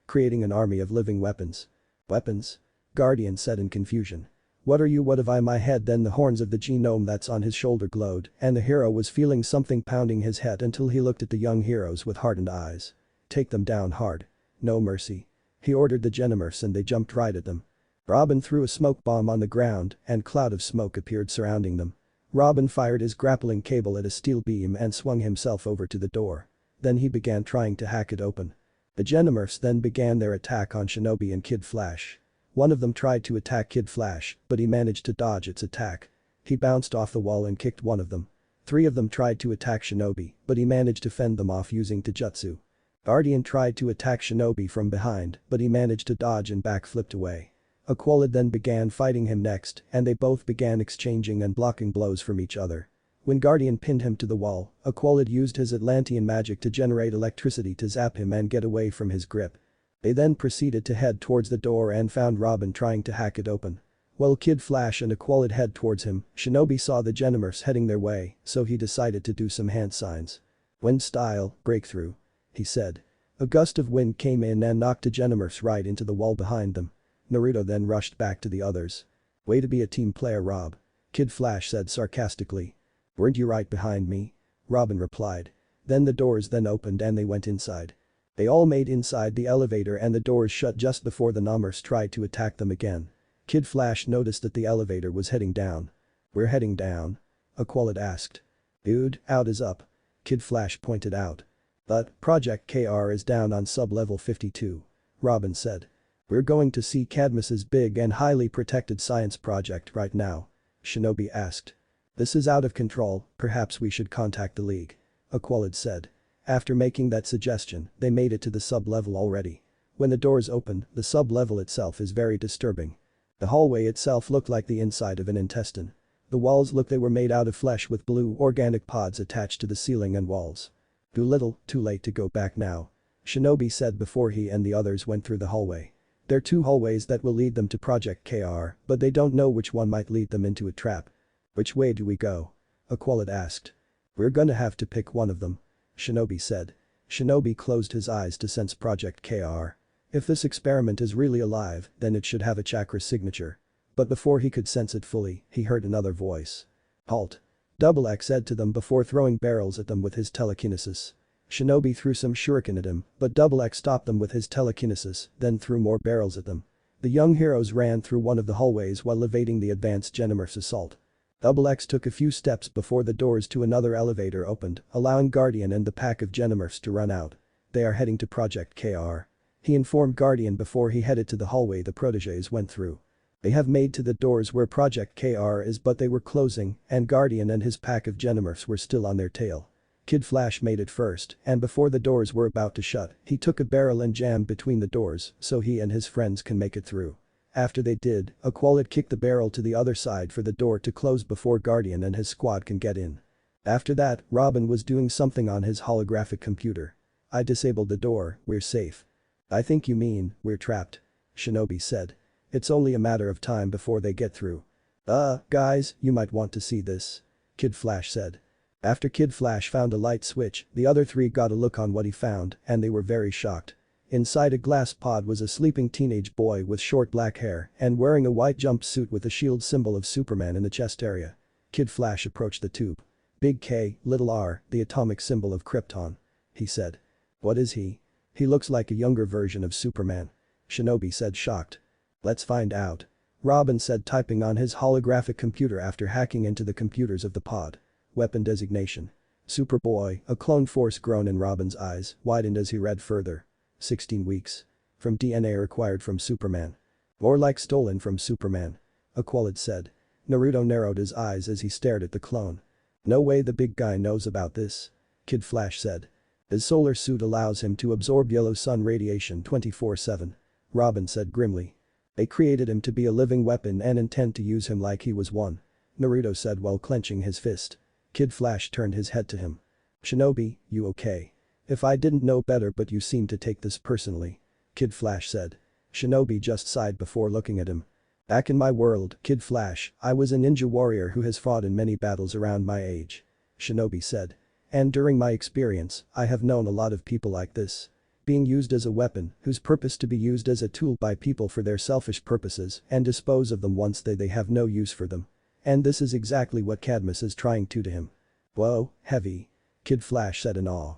Creating an army of living weapons. Weapons? Guardian said in confusion. What are you? What have I? My head? Then the horns of the genome that's on his shoulder glowed and the hero was feeling something pounding his head until he looked at the young heroes with hardened eyes. Take them down hard. No mercy. He ordered the Genomorphs and they jumped right at them. Robin threw a smoke bomb on the ground and cloud of smoke appeared surrounding them. Robin fired his grappling cable at a steel beam and swung himself over to the door. Then he began trying to hack it open. The Genomorphs then began their attack on Shinobi and Kid Flash. One of them tried to attack Kid Flash, but he managed to dodge its attack. He bounced off the wall and kicked one of them. Three of them tried to attack Shinobi, but he managed to fend them off using Taijutsu. Guardian tried to attack Shinobi from behind, but he managed to dodge and backflipped away. Aqualid then began fighting him next, and they both began exchanging and blocking blows from each other. When Guardian pinned him to the wall, Aqualid used his Atlantean magic to generate electricity to zap him and get away from his grip. They then proceeded to head towards the door and found Robin trying to hack it open. While Kid Flash and Aqualid head towards him, Shinobi saw the Genomorphs heading their way, so he decided to do some hand signs. Wind style, breakthrough. He said. A gust of wind came in and knocked the Genomorphs right into the wall behind them. Naruto then rushed back to the others. Way to be a team player, Rob. Kid Flash said sarcastically. Weren't you right behind me? Robin replied. Then the doors then opened and they went inside. They all made inside the elevator and the doors shut just before the Nomorphs tried to attack them again. Kid Flash noticed that the elevator was heading down. We're heading down? Aqualid asked. Dude, out is up. Kid Flash pointed out. But Project KR is down on sub-level 52. Robin said. We're going to see Cadmus's big and highly protected science project right now. Shinobi asked. This is out of control, perhaps we should contact the League. Aqualid said. After making that suggestion, they made it to the sub-level already. When the doors opened, the sub-level itself is very disturbing. The hallway itself looked like the inside of an intestine. The walls looked they were made out of flesh with blue organic pods attached to the ceiling and walls. Too little, too late to go back now. Shinobi said before he and the others went through the hallway. There are two hallways that will lead them to Project KR, but they don't know which one might lead them into a trap. Which way do we go? Aqualid asked. We're gonna have to pick one of them. Shinobi said. Shinobi closed his eyes to sense Project KR. If this experiment is really alive, then it should have a chakra signature. But before he could sense it fully, he heard another voice. Halt. Double X said to them before throwing barrels at them with his telekinesis. Shinobi threw some shuriken at him, but Double X stopped them with his telekinesis, then threw more barrels at them. The young heroes ran through one of the hallways while evading the advanced Genomorph's assault. Double X took a few steps before the doors to another elevator opened, allowing Guardian and the pack of Genomorphs to run out. They are heading to Project KR. He informed Guardian before he headed to the hallway the protégés went through. They have made to the doors where Project KR is, but they were closing and Guardian and his pack of Genomorphs were still on their tail. Kid Flash made it first, and before the doors were about to shut, he took a barrel and jammed between the doors so he and his friends can make it through. After they did, Aqualid kicked the barrel to the other side for the door to close before Guardian and his squad can get in. After that, Robin was doing something on his holographic computer. I disabled the door, we're safe. I think you mean, we're trapped. Shinobi said. It's only a matter of time before they get through. Guys, you might want to see this. Kid Flash said. After Kid Flash found a light switch, the other three got a look on what he found, and they were very shocked. Inside a glass pod was a sleeping teenage boy with short black hair and wearing a white jumpsuit with a shield symbol of Superman in the chest area. Kid Flash approached the tube. Big K, little r, the atomic symbol of Krypton. He said. What is he? He looks like a younger version of Superman. Shinobi said, shocked. Let's find out. Robin said, typing on his holographic computer after hacking into the computers of the pod. Weapon designation. Superboy, a clone force groan in Robin's eyes widened as he read further. 16 weeks. From DNA acquired from Superman. More like stolen from Superman. Aqualid said. Naruto narrowed his eyes as he stared at the clone. No way the big guy knows about this. Kid Flash said. His solar suit allows him to absorb yellow sun radiation 24/7. Robin said grimly. They created him to be a living weapon and intend to use him like he was one. Naruto said while clenching his fist. Kid Flash turned his head to him. Shinobi, you okay? If I didn't know better but you seem to take this personally. Kid Flash said. Shinobi just sighed before looking at him. Back in my world, Kid Flash, I was a ninja warrior who has fought in many battles around my age. Shinobi said. And during my experience, I have known a lot of people like this. Being used as a weapon, whose purpose to be used as a tool by people for their selfish purposes and dispose of them once they have no use for them. And this is exactly what Cadmus is trying to him. Whoa, heavy. Kid Flash said in awe.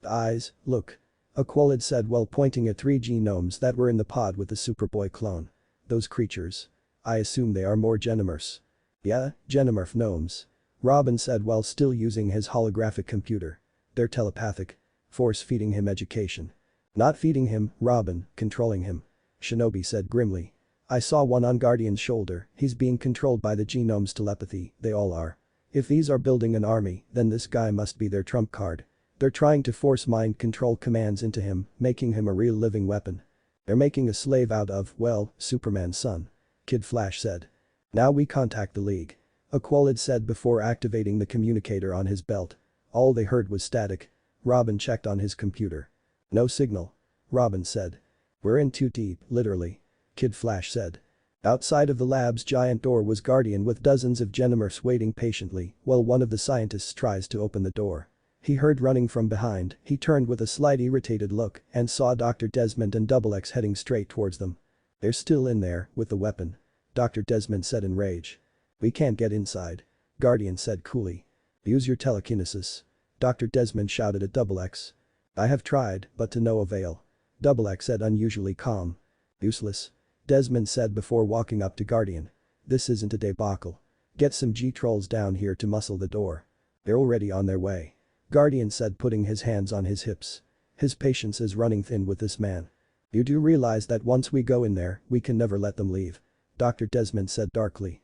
Eyes, look. Aqualid said while pointing at 3 genomes that were in the pod with the Superboy clone. Those creatures. I assume they are more Genomorphs. Yeah, Genomorph gnomes. Robin said while still using his holographic computer. They're telepathic. Force feeding him education. Not feeding him, Robin, controlling him. Shinobi said grimly. I saw one on Guardian's shoulder, he's being controlled by the genome's telepathy, they all are. If these are building an army, then this guy must be their trump card. They're trying to force mind control commands into him, making him a real living weapon. They're making a slave out of, well, Superman's son. Kid Flash said. Now we contact the League. Aqualid said before activating the communicator on his belt. All they heard was static. Robin checked on his computer. No signal. Robin said. We're in too deep, literally. Kid Flash said. Outside of the lab's giant door was Guardian with dozens of Genomorphs waiting patiently while one of the scientists tries to open the door. He heard running from behind, he turned with a slight irritated look and saw Dr. Desmond and Double X heading straight towards them. They're still in there, with the weapon. Dr. Desmond said in rage. We can't get inside. Guardian said coolly. Use your telekinesis. Dr. Desmond shouted at Double X. I have tried, but to no avail. Double X said unusually calm. Useless. Desmond said before walking up to Guardian. This isn't a debacle. Get some G-Trolls down here to muscle the door. They're already on their way. Guardian said putting his hands on his hips. His patience is running thin with this man. You do realize that once we go in there, we can never let them leave. Dr. Desmond said darkly.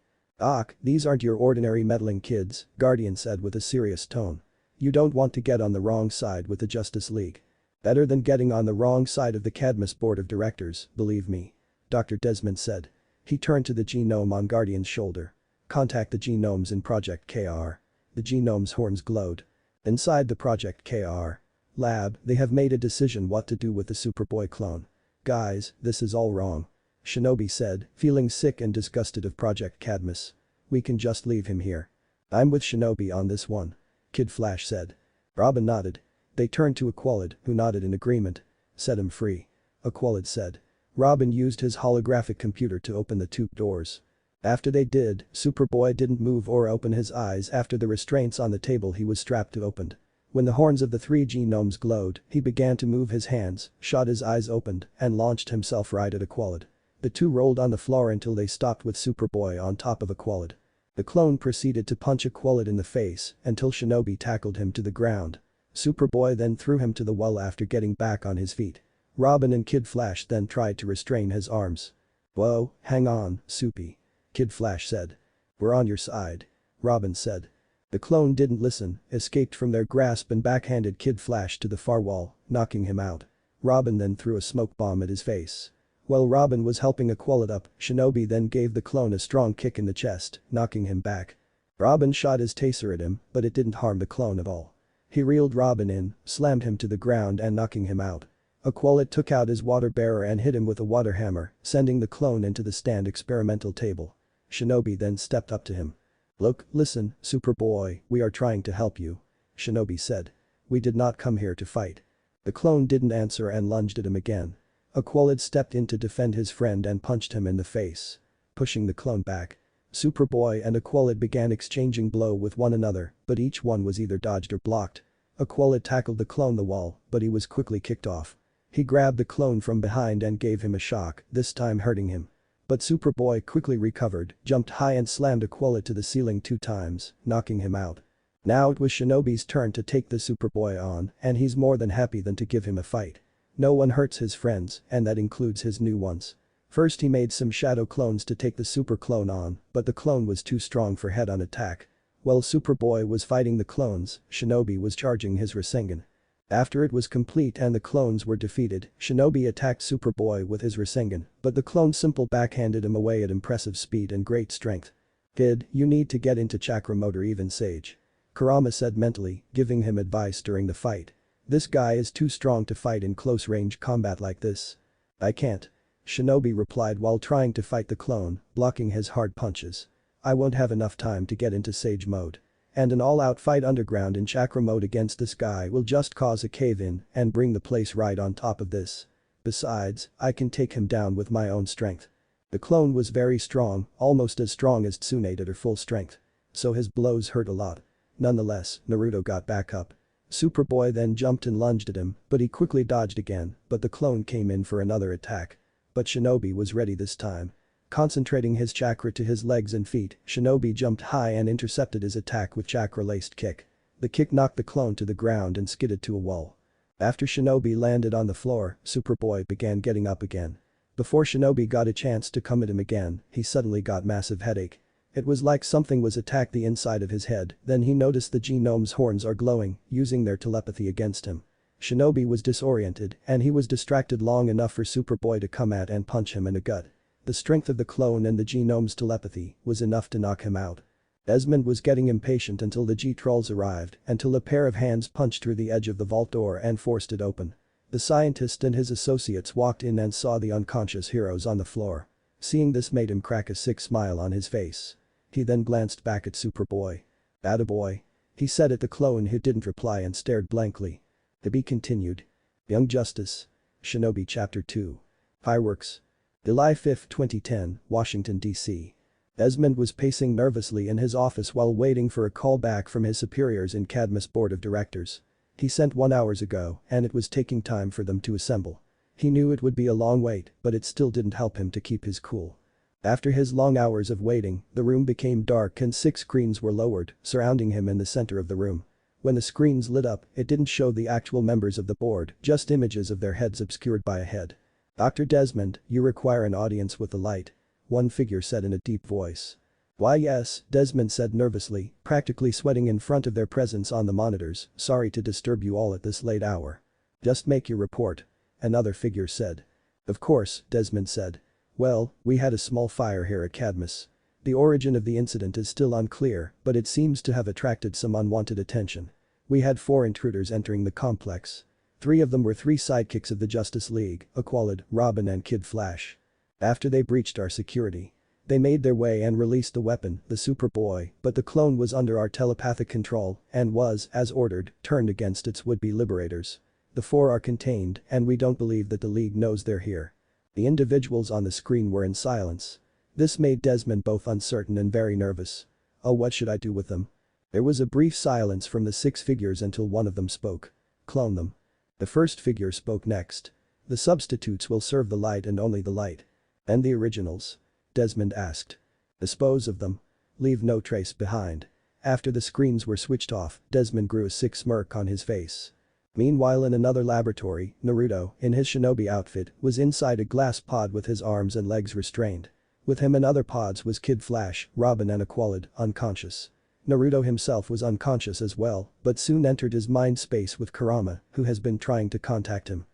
These aren't your ordinary meddling kids, Guardian said with a serious tone. You don't want to get on the wrong side with the Justice League. Better than getting on the wrong side of the Cadmus board of directors, believe me. Dr. Desmond said. He turned to the genome on Guardian's shoulder. Contact the genomes in Project KR. The genome's horns glowed. Inside the Project KR lab, they have made a decision what to do with the Superboy clone. Guys, this is all wrong. Shinobi said, feeling sick and disgusted of Project Cadmus. We can just leave him here. I'm with Shinobi on this one. Kid Flash said. Robin nodded. They turned to Aqualid, who nodded in agreement. Set him free. Aqualid said. Robin used his holographic computer to open the tube doors. After they did, Superboy didn't move or open his eyes after the restraints on the table he was strapped to opened. When the horns of the 3 genomes glowed, he began to move his hands, shot his eyes opened, and launched himself right at Aqualid. The two rolled on the floor until they stopped with Superboy on top of Aqualid. The clone proceeded to punch Aqualid in the face until Shinobi tackled him to the ground. Superboy then threw him to the wall after getting back on his feet. Robin and Kid Flash then tried to restrain his arms. Whoa, hang on, Soupy. Kid Flash said. We're on your side. Robin said. The clone didn't listen, escaped from their grasp and backhanded Kid Flash to the far wall, knocking him out. Robin then threw a smoke bomb at his face. While Robin was helping Aqualad up, Shinobi then gave the clone a strong kick in the chest, knocking him back. Robin shot his taser at him, but it didn't harm the clone at all. He reeled Robin in, slammed him to the ground and knocking him out. Aqualad took out his water bearer and hit him with a water hammer, sending the clone into the stand experimental table. Shinobi then stepped up to him. "Look, listen, Superboy, we are trying to help you," Shinobi said. "We did not come here to fight." The clone didn't answer and lunged at him again. Aqualad stepped in to defend his friend and punched him in the face, pushing the clone back. Superboy and Aqualad began exchanging blow with one another, but each one was either dodged or blocked. Aqualad tackled the clone the wall, but he was quickly kicked off. He grabbed the clone from behind and gave him a shock, this time hurting him. But Superboy quickly recovered, jumped high and slammed Aqualad to the ceiling 2 times, knocking him out. Now it was Shinobi's turn to take the Superboy on, and he's more than happy than to give him a fight. No one hurts his friends, and that includes his new ones. First he made some shadow clones to take the super clone on, but the clone was too strong for head-on attack. While Superboy was fighting the clones, Shinobi was charging his Rasengan. After it was complete and the clones were defeated, Shinobi attacked Superboy with his Rasengan, but the clone simple backhanded him away at impressive speed and great strength. "Kid, you need to get into chakra mode or even Sage," Kurama said mentally, giving him advice during the fight. "This guy is too strong to fight in close-range combat like this." "I can't," Shinobi replied while trying to fight the clone, blocking his hard punches. "I won't have enough time to get into Sage mode. And an all-out fight underground in chakra mode against this guy will just cause a cave-in and bring the place right on top of this. Besides, I can take him down with my own strength." The clone was very strong, almost as strong as Tsunade at her full strength. So his blows hurt a lot. Nonetheless, Naruto got back up. Superboy then jumped and lunged at him, but he quickly dodged again, but the clone came in for another attack. But Shinobi was ready this time. Concentrating his chakra to his legs and feet, Shinobi jumped high and intercepted his attack with chakra-laced kick. The kick knocked the clone to the ground and skidded to a wall. After Shinobi landed on the floor, Superboy began getting up again. Before Shinobi got a chance to come at him again, he suddenly got massive headache. It was like something was attacked the inside of his head, then he noticed the genome's horns are glowing, using their telepathy against him. Shinobi was disoriented and he was distracted long enough for Superboy to come at and punch him in the gut. The strength of the clone and the genome's telepathy was enough to knock him out. Desmond was getting impatient until the G-Trolls arrived, until a pair of hands punched through the edge of the vault door and forced it open. The scientist and his associates walked in and saw the unconscious heroes on the floor. Seeing this made him crack a sick smile on his face. He then glanced back at Superboy. "Attaboy," he said at the clone who didn't reply and stared blankly. To be continued. Young Justice. Shinobi Chapter 2. Fireworks. July 5, 2010, Washington, D.C. Desmond was pacing nervously in his office while waiting for a call back from his superiors in Cadmus board of directors. He sent 1 hour ago and it was taking time for them to assemble. He knew it would be a long wait, but it still didn't help him to keep his cool. After his long hours of waiting, the room became dark and 6 screens were lowered, surrounding him in the center of the room. When the screens lit up, it didn't show the actual members of the board, just images of their heads obscured by a head. "Dr. Desmond, you require an audience with the light," one figure said in a deep voice. "Why yes," Desmond said nervously, practically sweating in front of their presence on the monitors. "Sorry to disturb you all at this late hour." "Just make your report," another figure said. "Of course," Desmond said. "Well, we had a small fire here at Cadmus. The origin of the incident is still unclear, but it seems to have attracted some unwanted attention. We had 4 intruders entering the complex. 3 of them were 3 sidekicks of the Justice League, Aqualad, Robin and Kid Flash. After they breached our security, they made their way and released the weapon, the Superboy, but the clone was under our telepathic control and was, as ordered, turned against its would-be liberators. The 4 are contained and we don't believe that the League knows they're here." The individuals on the screen were in silence. This made Desmond both uncertain and very nervous. "Oh, what should I do with them?" There was a brief silence from the 6 figures until one of them spoke. "Clone them." The first figure spoke next. "The substitutes will serve the light and only the light." "And the originals?" Desmond asked. "Dispose of them. Leave no trace behind." After the screens were switched off, Desmond grew a sick smirk on his face. Meanwhile in another laboratory, Naruto, in his shinobi outfit, was inside a glass pod with his arms and legs restrained. With him in other pods was Kid Flash, Robin and Aqualad, unconscious. Naruto himself was unconscious as well, but soon entered his mind space with Kurama, who has been trying to contact him.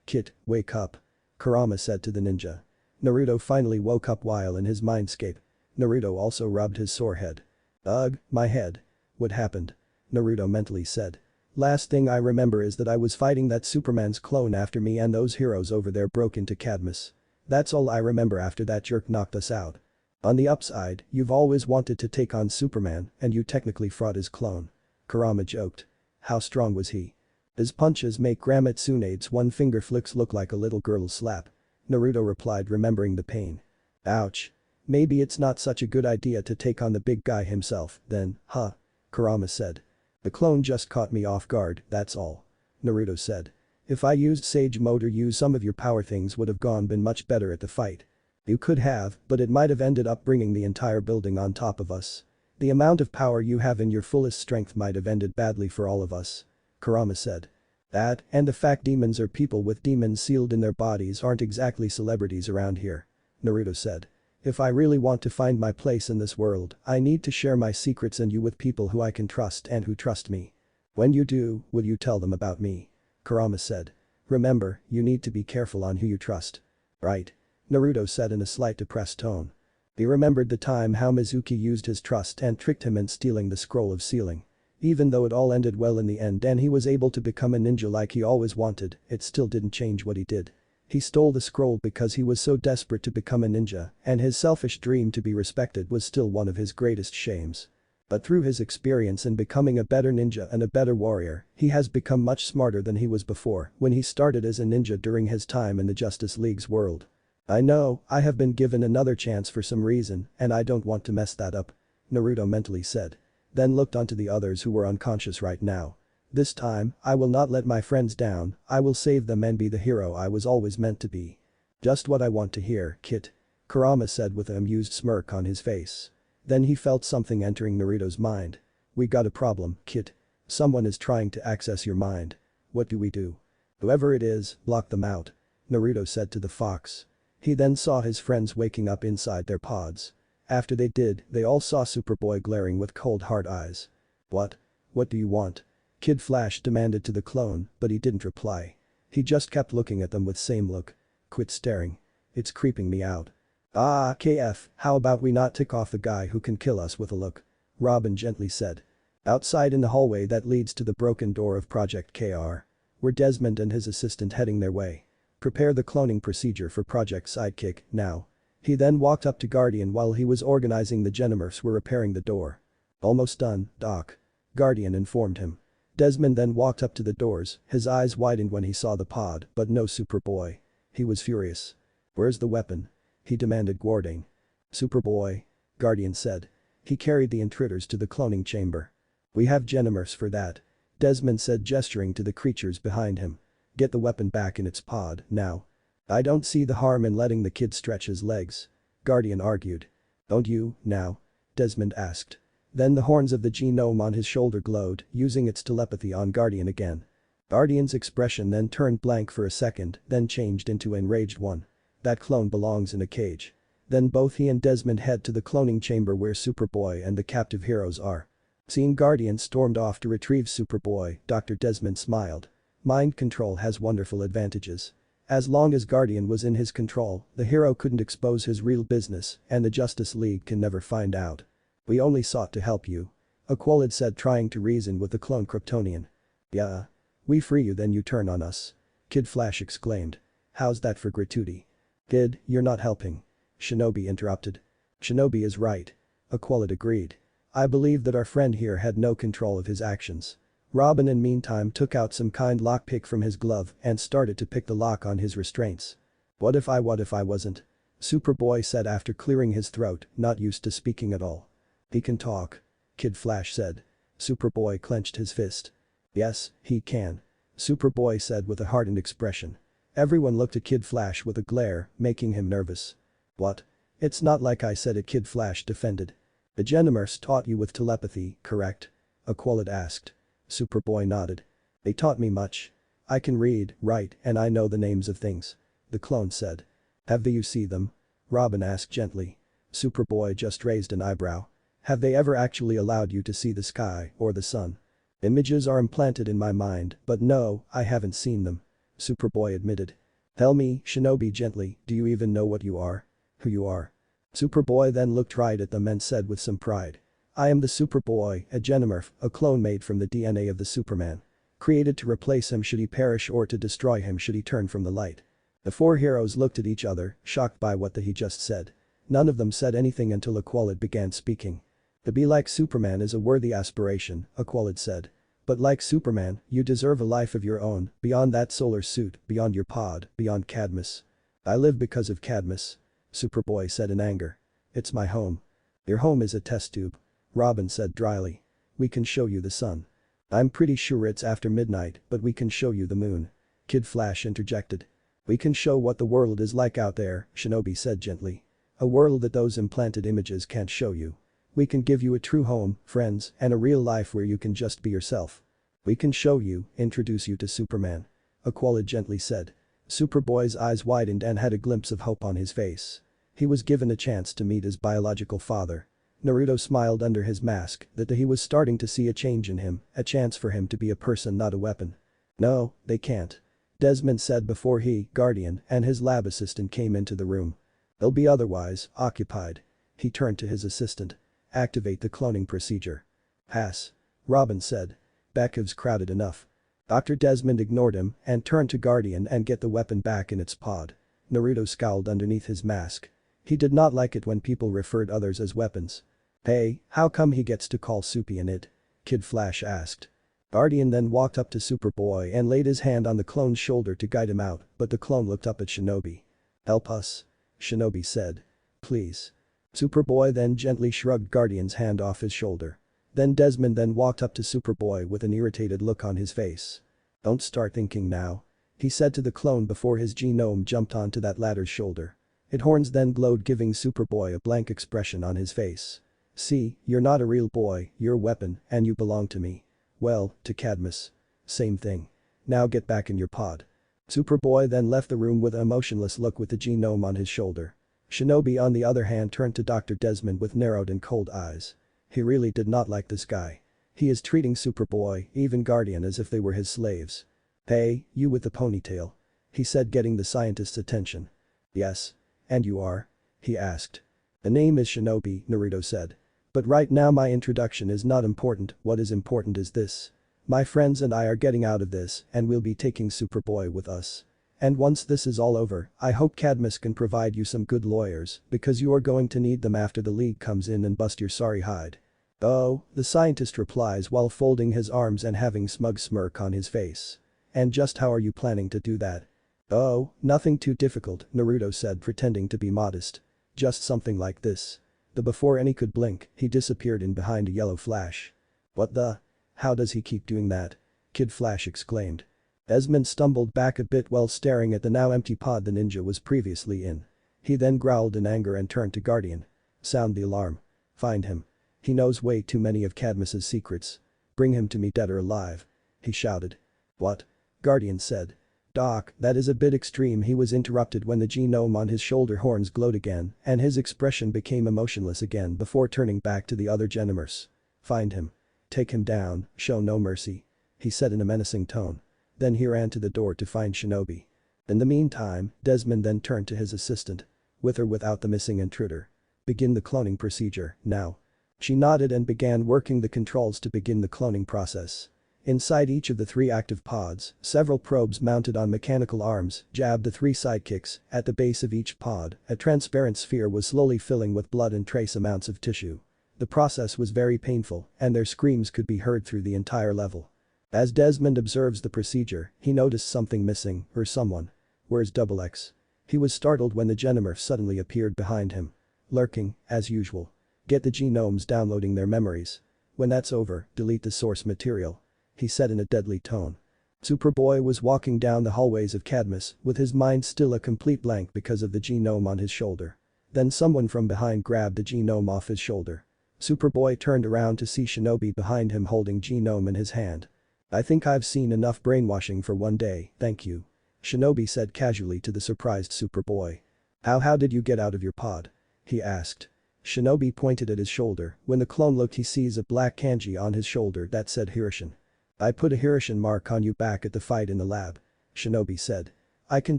Kit, wake up. Kurama said to the ninja. Naruto finally woke up while in his mindscape. Naruto also rubbed his sore head. Ugh, my head. What happened? Naruto mentally said. Last thing I remember is that I was fighting that Superman's clone after me and those heroes over there broke into Cadmus. That's all I remember after that jerk knocked us out. On the upside, you've always wanted to take on Superman and you technically fought his clone. Kurama joked. How strong was he? His punches make Grandma Tsunade's one-finger flicks look like a little girl's slap. Naruto replied, remembering the pain. Ouch. Maybe it's not such a good idea to take on the big guy himself, then, huh? Kurama said. The clone just caught me off guard, that's all. Naruto said. If I used Sage Mode or used some of your power things would have been much better at the fight. You could have, but it might have ended up bringing the entire building on top of us. The amount of power you have in your fullest strength might have ended badly for all of us. Kurama said. That, and the fact demons or people with demons sealed in their bodies aren't exactly celebrities around here. Naruto said. If I really want to find my place in this world, I need to share my secrets and you with people who I can trust and who trust me. When you do, will you tell them about me? Kurama said. Remember, you need to be careful on who you trust. Right. Naruto said in a slight depressed tone. He remembered the time how Mizuki used his trust and tricked him in stealing the scroll of sealing. Even though it all ended well in the end and he was able to become a ninja like he always wanted, it still didn't change what he did. He stole the scroll because he was so desperate to become a ninja, and his selfish dream to be respected was still one of his greatest shames. But through his experience in becoming a better ninja and a better warrior, he has become much smarter than he was before when he started as a ninja during his time in the Justice League's world. I know, I have been given another chance for some reason, and I don't want to mess that up. Naruto mentally said. Then looked onto the others who were unconscious right now. This time, I will not let my friends down, I will save them and be the hero I was always meant to be. Just what I want to hear, Kit. Kurama said with an amused smirk on his face. Then he felt something entering Naruto's mind. We got a problem, Kit. Someone is trying to access your mind. What do we do? Whoever it is, block them out. Naruto said to the fox. He then saw his friends waking up inside their pods. After they did, they all saw Superboy glaring with cold hard eyes. What? What do you want? Kid Flash demanded to the clone, but he didn't reply. He just kept looking at them with same look. Quit staring. It's creeping me out. Ah, KF, how about we not tick off the guy who can kill us with a look? Robin gently said. Outside in the hallway that leads to the broken door of Project KR. Were Desmond and his assistant heading their way. Prepare the cloning procedure for Project Sidekick, now. He then walked up to Guardian while he was organizing the Genomorphs were repairing the door. Almost done, Doc. Guardian informed him. Desmond then walked up to the doors, his eyes widened when he saw the pod, but no Superboy. He was furious. Where's the weapon? He demanded Guardian. Superboy. Guardian said. He carried the intruders to the cloning chamber. We have Genomorphs for that. Desmond said gesturing to the creatures behind him. Get the weapon back in its pod, now. I don't see the harm in letting the kid stretch his legs. Guardian argued. Don't you, now? Desmond asked. Then the horns of the genome on his shoulder glowed, using its telepathy on Guardian again. Guardian's expression then turned blank for a second, then changed into an enraged one. That clone belongs in a cage. Then both he and Desmond head to the cloning chamber where Superboy and the captive heroes are. Seeing Guardian stormed off to retrieve Superboy, Dr. Desmond smiled. Mind control has wonderful advantages. As long as Guardian was in his control, the hero couldn't expose his real business, and the Justice League can never find out. We only sought to help you. Aqualid said, trying to reason with the clone Kryptonian. Yeah. We free you then you turn on us. Kid Flash exclaimed. How's that for gratuity? Kid, you're not helping. Shinobi interrupted. Shinobi is right. Aqualid agreed. I believe that our friend here had no control of his actions. Robin in meantime took out some kind lockpick from his glove and started to pick the lock on his restraints. What if I wasn't? Superboy said after clearing his throat, not used to speaking at all. He can talk. Kid Flash said. Superboy clenched his fist. Yes, he can. Superboy said with a hardened expression. Everyone looked at Kid Flash with a glare, making him nervous. What? It's not like I said it, Kid Flash defended. The Genomorphs taught you with telepathy, correct? Aqualid asked. Superboy nodded. They taught me much. I can read, write, and I know the names of things. The clone said. Have you seen them? Robin asked gently. Superboy just raised an eyebrow. Have they ever actually allowed you to see the sky or the sun? Images are implanted in my mind, but no, I haven't seen them. Superboy admitted. Tell me, Shinobi gently, do you even know what you are? Who you are? Superboy then looked right at them and said with some pride. I am the Superboy, a genomorph, a clone made from the DNA of the Superman. Created to replace him should he perish or to destroy him should he turn from the light. The four heroes looked at each other, shocked by what he just said. None of them said anything until Aqualid began speaking. To be like Superman is a worthy aspiration, Aqualid said. But like Superman, you deserve a life of your own, beyond that solar suit, beyond your pod, beyond Cadmus. I live because of Cadmus. Superboy said in anger. It's my home. Your home is a test tube. Robin said dryly. We can show you the sun. I'm pretty sure it's after midnight, but we can show you the moon. Kid Flash interjected. We can show what the world is like out there, Shinobi said gently. A world that those implanted images can't show you. We can give you a true home, friends, and a real life where you can just be yourself. We can show you, introduce you to Superman. Aqualid gently said. Superboy's eyes widened and had a glimpse of hope on his face. He was given a chance to meet his biological father. Naruto smiled under his mask that he was starting to see a change in him, a chance for him to be a person not a weapon. No, they can't. Desmond said before he, Guardian, and his lab assistant came into the room. They'll be otherwise occupied. He turned to his assistant. Activate the cloning procedure. Pass. Robin said. Bekiv's crowded enough. Dr. Desmond ignored him and turned to Guardian and get the weapon back in its pod. Naruto scowled underneath his mask. He did not like it when people referred others as weapons. Hey, how come he gets to call Soupy an it? Kid Flash asked. Guardian then walked up to Superboy and laid his hand on the clone's shoulder to guide him out, but the clone looked up at Shinobi. Help us. Shinobi said. Please. Superboy then gently shrugged Guardian's hand off his shoulder. Then Desmond then walked up to Superboy with an irritated look on his face. Don't start thinking now. He said to the clone before his genome jumped onto that latter's shoulder. Its horns then glowed giving Superboy a blank expression on his face. See, you're not a real boy, you're a weapon, and you belong to me. Well, to Cadmus. Same thing. Now get back in your pod. Superboy then left the room with an emotionless look with the genome on his shoulder. Shinobi on the other hand turned to Dr. Desmond with narrowed and cold eyes. He really did not like this guy. He is treating Superboy, even Guardian as if they were his slaves. Hey, you with the ponytail. He said getting the scientist's attention. Yes. And you are? He asked. The name is Shinobi, Naruto said. But right now my introduction is not important, what is important is this. My friends and I are getting out of this and we'll be taking Superboy with us. And once this is all over, I hope Cadmus can provide you some good lawyers because you are going to need them after the League comes in and bust your sorry hide. Oh, the scientist replies while folding his arms and having smug smirk on his face. And just how are you planning to do that? Oh, nothing too difficult, Naruto said pretending to be modest. Just something like this. Before any could blink, he disappeared in behind a yellow flash. What the? How does he keep doing that? Kid Flash exclaimed. Desmond stumbled back a bit while staring at the now empty pod the ninja was previously in. He then growled in anger and turned to Guardian. Sound the alarm. Find him. He knows way too many of Cadmus's secrets. Bring him to me dead or alive. He shouted. What? Guardian said. Doc, that is a bit extreme. He was interrupted when the genome on his shoulder horns glowed again and his expression became emotionless again before turning back to the other genomorphs. Find him. Take him down, show no mercy. He said in a menacing tone. Then he ran to the door to find Shinobi. In the meantime, Desmond then turned to his assistant. With or without the missing intruder. Begin the cloning procedure, now. She nodded and began working the controls to begin the cloning process. Inside each of the 3 active pods, several probes mounted on mechanical arms jabbed the 3 sidekicks. At the base of each pod, a transparent sphere was slowly filling with blood and trace amounts of tissue. The process was very painful and their screams could be heard through the entire level. As Desmond observes the procedure, he noticed something missing, or someone. Where's XX? He was startled when the genomorph suddenly appeared behind him. Lurking, as usual. Get the genomes downloading their memories. When that's over, delete the source material. He said in a deadly tone. Superboy was walking down the hallways of Cadmus with his mind still a complete blank because of the genome on his shoulder. Then someone from behind grabbed the genome off his shoulder. Superboy turned around to see Shinobi behind him holding genome in his hand. I think I've seen enough brainwashing for one day, thank you. Shinobi said casually to the surprised Superboy. How did you get out of your pod? He asked. Shinobi pointed at his shoulder. When the clone looked, he sees a black kanji on his shoulder that said Hirishin. I put a Hirishin mark on you back at the fight in the lab. Shinobi said. I can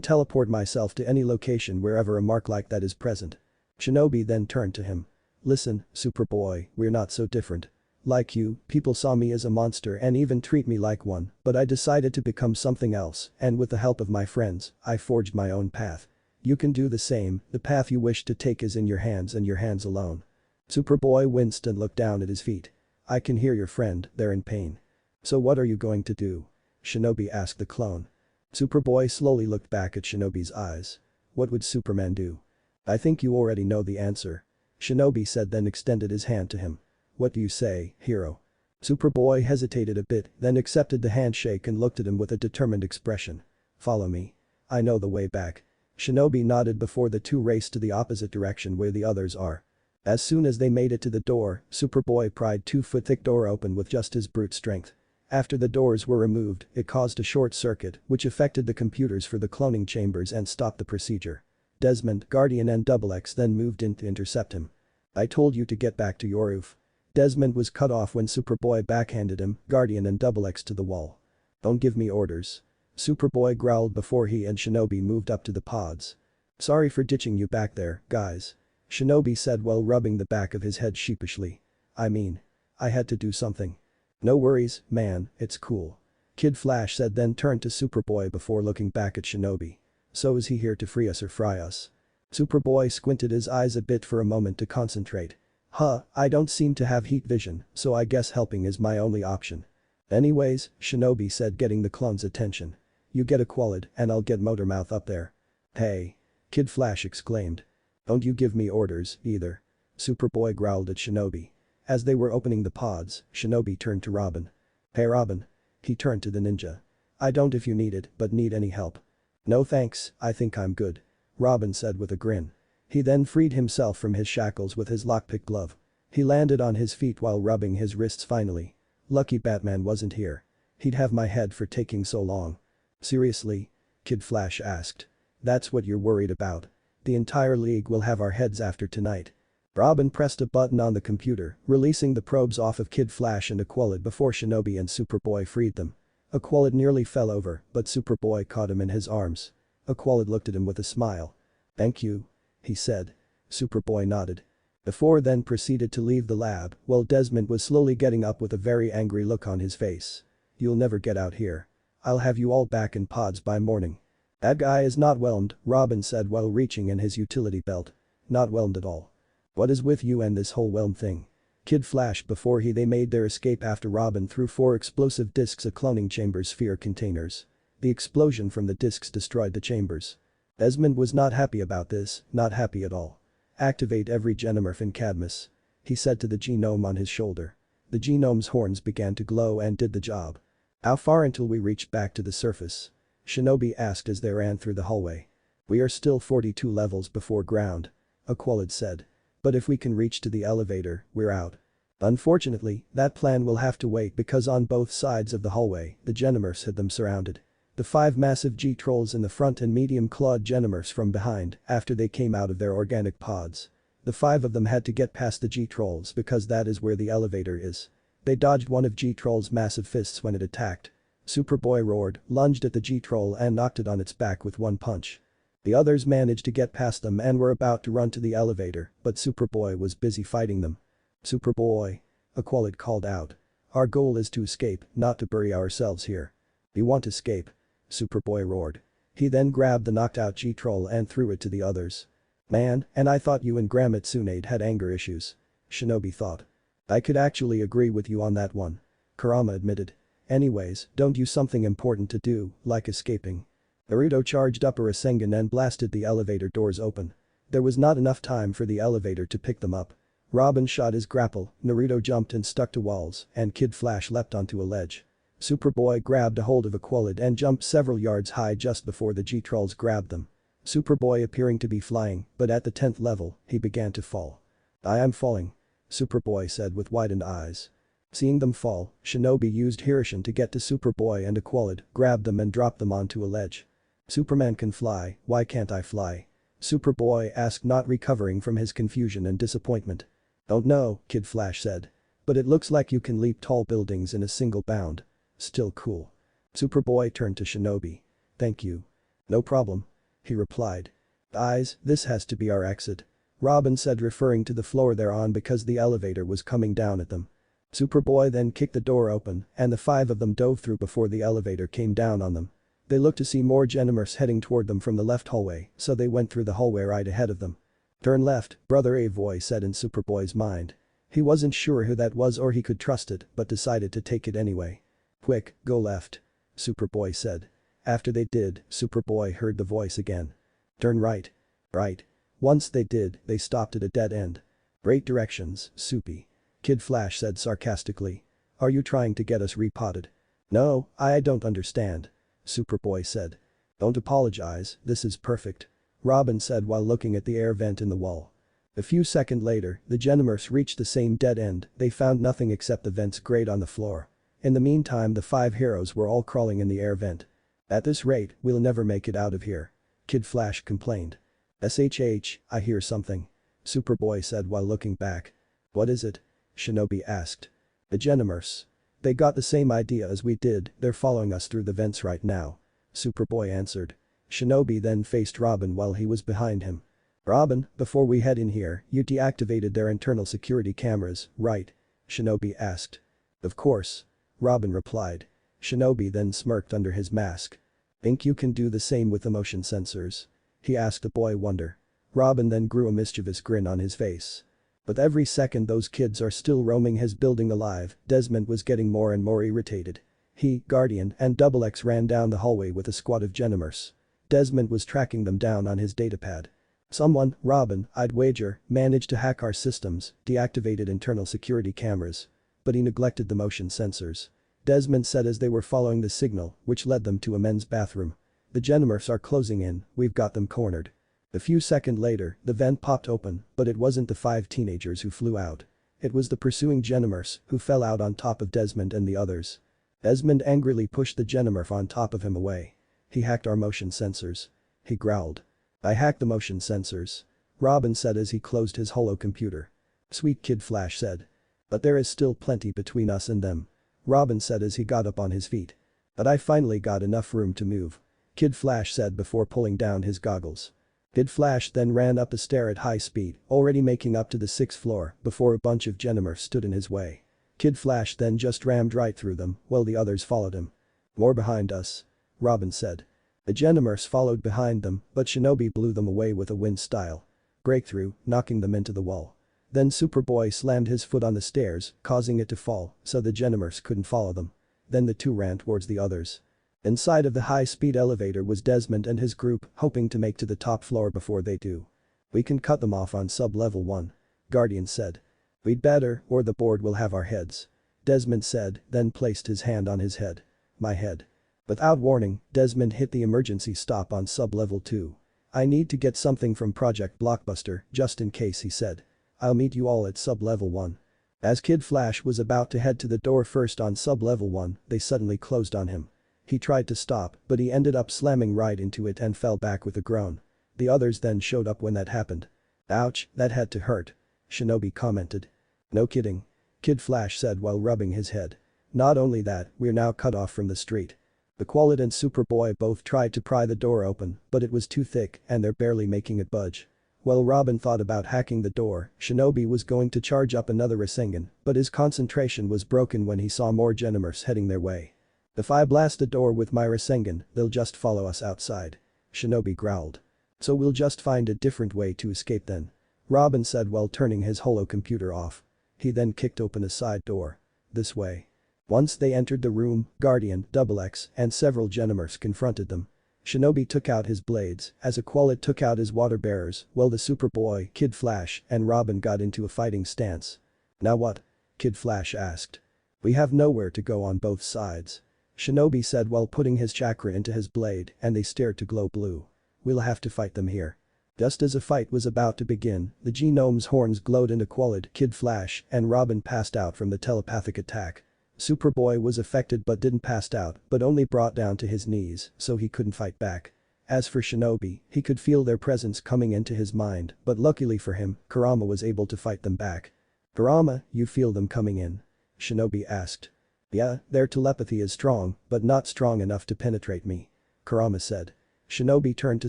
teleport myself to any location wherever a mark like that is present. Shinobi then turned to him. Listen, Superboy, we're not so different. Like you, people saw me as a monster and even treat me like one, but I decided to become something else, and with the help of my friends, I forged my own path. You can do the same, the path you wish to take is in your hands and your hands alone. Superboy winced and looked down at his feet. I can hear your friend, they're in pain. So what are you going to do? Shinobi asked the clone. Superboy slowly looked back at Shinobi's eyes. What would Superman do? I think you already know the answer. Shinobi said, then extended his hand to him. What do you say, hero? Superboy hesitated a bit, then accepted the handshake and looked at him with a determined expression. Follow me. I know the way back. Shinobi nodded before the two raced to the opposite direction where the others are. As soon as they made it to the door, Superboy pried 2-foot-thick door open with just his brute strength. After the doors were removed, it caused a short circuit, which affected the computers for the cloning chambers and stopped the procedure. Desmond, Guardian and XX then moved in to intercept him. I told you to get back to your roof. Desmond was cut off when Superboy backhanded him, Guardian and XX to the wall. Don't give me orders. Superboy growled before he and Shinobi moved up to the pods. Sorry for ditching you back there, guys. Shinobi said while rubbing the back of his head sheepishly. I mean, I had to do something. No worries, man, it's cool. Kid Flash said, then turned to Superboy before looking back at Shinobi. So is he here to free us or fry us? Superboy squinted his eyes a bit for a moment to concentrate. I don't seem to have heat vision, so I guess helping is my only option. Anyways, Shinobi said, getting the clone's attention. You get a qualid and I'll get Motormouth up there. Hey. Kid Flash exclaimed. Don't you give me orders, either. Superboy growled at Shinobi. As they were opening the pods, Shinobi turned to Robin. Hey Robin. He turned to the ninja. I don't if you need it, but need any help. No thanks, I think I'm good. Robin said with a grin. He then freed himself from his shackles with his lockpick glove. He landed on his feet while rubbing his wrists finally. Lucky Batman wasn't here. He'd have my head for taking so long. Seriously? Kid Flash asked. That's what you're worried about. The entire league will have our heads after tonight. Robin pressed a button on the computer, releasing the probes off of Kid Flash and Aqualid before Shinobi and Superboy freed them. Aqualid nearly fell over, but Superboy caught him in his arms. Aqualid looked at him with a smile. Thank you. He said. Superboy nodded. Before then proceeded to leave the lab, while Desmond was slowly getting up with a very angry look on his face. You'll never get out here. I'll have you all back in pods by morning. That guy is not whelmed, Robin said while reaching in his utility belt. Not whelmed at all. What is with you and this whole whelm thing? Kid Flash before they made their escape after Robin threw 4 explosive discs at cloning chamber sphere containers. The explosion from the discs destroyed the chambers. Desmond was not happy about this, not happy at all. Activate every Genomorph in Cadmus. He said to the genome on his shoulder. The genome's horns began to glow and did the job. How far until we reach back to the surface? Shinobi asked as they ran through the hallway. We are still 42 levels before ground. Aqualid said. But if we can reach to the elevator, we're out. Unfortunately, that plan will have to wait because on both sides of the hallway, the Genomorphs had them surrounded. The 5 massive G-Trolls in the front and medium-clawed Genomorphs from behind after they came out of their organic pods. The 5 of them had to get past the G-Trolls because that is where the elevator is. They dodged one of G-Troll's massive fists when it attacked. Superboy roared, lunged at the G-Troll and knocked it on its back with one punch. The others managed to get past them and were about to run to the elevator, but Superboy was busy fighting them. Superboy. Aqualid called out. Our goal is to escape, not to bury ourselves here. We want to escape. Superboy roared. He then grabbed the knocked out G-Troll and threw it to the others. Man, and I thought you and Grandma Tsunade had anger issues. Shinobi thought. I could actually agree with you on that one. Kurama admitted. Anyways, don't you something important to do, like escaping. Naruto charged up a Rasengan and blasted the elevator doors open. There was not enough time for the elevator to pick them up. Robin shot his grapple, Naruto jumped and stuck to walls, and Kid Flash leapt onto a ledge. Superboy grabbed a hold of Aqualid and jumped several yards high just before the G-Trolls grabbed them. Superboy appearing to be flying, but at the 10th level, he began to fall. I am falling. Superboy said with widened eyes. Seeing them fall, Shinobi used Hirishin to get to Superboy and Aqualid, grabbed them and dropped them onto a ledge. Superman can fly, why can't I fly? Superboy asked, not recovering from his confusion and disappointment. Don't know, Kid Flash said. But it looks like you can leap tall buildings in a single bound. Still cool. Superboy turned to Shinobi. Thank you. No problem. He replied. Eyes, this has to be our exit. Robin said, referring to the floor they're on because the elevator was coming down at them. Superboy then kicked the door open and the five of them dove through before the elevator came down on them. They looked to see more Genomers heading toward them from the left hallway, so they went through the hallway right ahead of them. Turn left, Brother Avoy said in Superboy's mind. He wasn't sure who that was or he could trust it, but decided to take it anyway. Quick, go left. Superboy said. After they did, Superboy heard the voice again. Turn right. Right. Once they did, they stopped at a dead end. Great directions, Soupy. Kid Flash said sarcastically. Are you trying to get us repotted? No, I don't understand. Superboy said. Don't apologize, this is perfect. Robin said while looking at the air vent in the wall. A few seconds later, the Genomers reached the same dead end. They found nothing except the vent's grate on the floor. In the meantime, the five heroes were all crawling in the air vent. At this rate, we'll never make it out of here. Kid Flash complained. SHH, I hear something. Superboy said while looking back. What is it? Shinobi asked. The Genomers. They got the same idea as we did, they're following us through the vents right now. Superboy answered. Shinobi then faced Robin while he was behind him. Robin, before we head in here, you deactivated their internal security cameras, right? Shinobi asked. Of course. Robin replied. Shinobi then smirked under his mask. Think you can do the same with the motion sensors? He asked the boy wonder. Robin then grew a mischievous grin on his face. But every second those kids are still roaming his building alive, Desmond was getting more and more irritated. He, Guardian, and Double X ran down the hallway with a squad of Genomers. Desmond was tracking them down on his datapad. Someone, Robin, I'd wager, managed to hack our systems, deactivated internal security cameras. But he neglected the motion sensors. Desmond said as they were following the signal, which led them to a men's bathroom. The Genomers are closing in, we've got them cornered. A few seconds later, the vent popped open, but it wasn't the five teenagers who flew out. It was the pursuing Genomers who fell out on top of Desmond and the others. Desmond angrily pushed the Genomer on top of him away. He hacked our motion sensors. He growled. I hacked the motion sensors. Robin said as he closed his holo computer. Sweet, Kid Flash said. But there is still plenty between us and them. Robin said as he got up on his feet. But I finally got enough room to move. Kid Flash said before pulling down his goggles. Kid Flash then ran up the stair at high speed, already making up to the 6th floor, before a bunch of Genomers stood in his way. Kid Flash then just rammed right through them, while the others followed him. More behind us. Robin said. The Genomers followed behind them, but Shinobi blew them away with a wind style. Breakthrough, knocking them into the wall. Then Superboy slammed his foot on the stairs, causing it to fall, so the Genomers couldn't follow them. Then the two ran towards the others. Inside of the high-speed elevator was Desmond and his group, hoping to make to the top floor before they do. We can cut them off on sub-level 1. Guardian said. We'd better, or the board will have our heads. Desmond said, then placed his hand on his head. My head. Without warning, Desmond hit the emergency stop on sub-level 2. I need to get something from Project Blockbuster, just in case, he said. I'll meet you all at sub-level 1. As Kid Flash was about to head to the door first on sub-level 1, they suddenly closed on him. He tried to stop, but he ended up slamming right into it and fell back with a groan. The others then showed up when that happened. Ouch, that had to hurt. Shinobi commented. No kidding. Kid Flash said while rubbing his head. Not only that, we're now cut off from the street. The Qualid and Superboy both tried to pry the door open, but it was too thick and they're barely making it budge. While Robin thought about hacking the door, Shinobi was going to charge up another Rasengan, but his concentration was broken when he saw more Genomers heading their way. If I blast the door with my Rasengan, they'll just follow us outside. Shinobi growled. So we'll just find a different way to escape then. Robin said while turning his holo computer off. He then kicked open a side door. This way. Once they entered the room, Guardian, Double X, and several Genomers confronted them. Shinobi took out his blades, as a Qualid took out his water bearers, while the Superboy, Kid Flash, and Robin got into a fighting stance. Now what? Kid Flash asked. We have nowhere to go on both sides. Shinobi said while putting his chakra into his blade, and they stared to glow blue. We'll have to fight them here. Just as a fight was about to begin, the Genome's horns glowed into Qualid, Kid Flash, and Robin passed out from the telepathic attack. Superboy was affected but didn't pass out, but only brought down to his knees, so he couldn't fight back. As for Shinobi, he could feel their presence coming into his mind, but luckily for him, Kurama was able to fight them back. "Kurama, you feel them coming in?" Shinobi asked. "Yeah, their telepathy is strong, but not strong enough to penetrate me," Kurama said. Shinobi turned to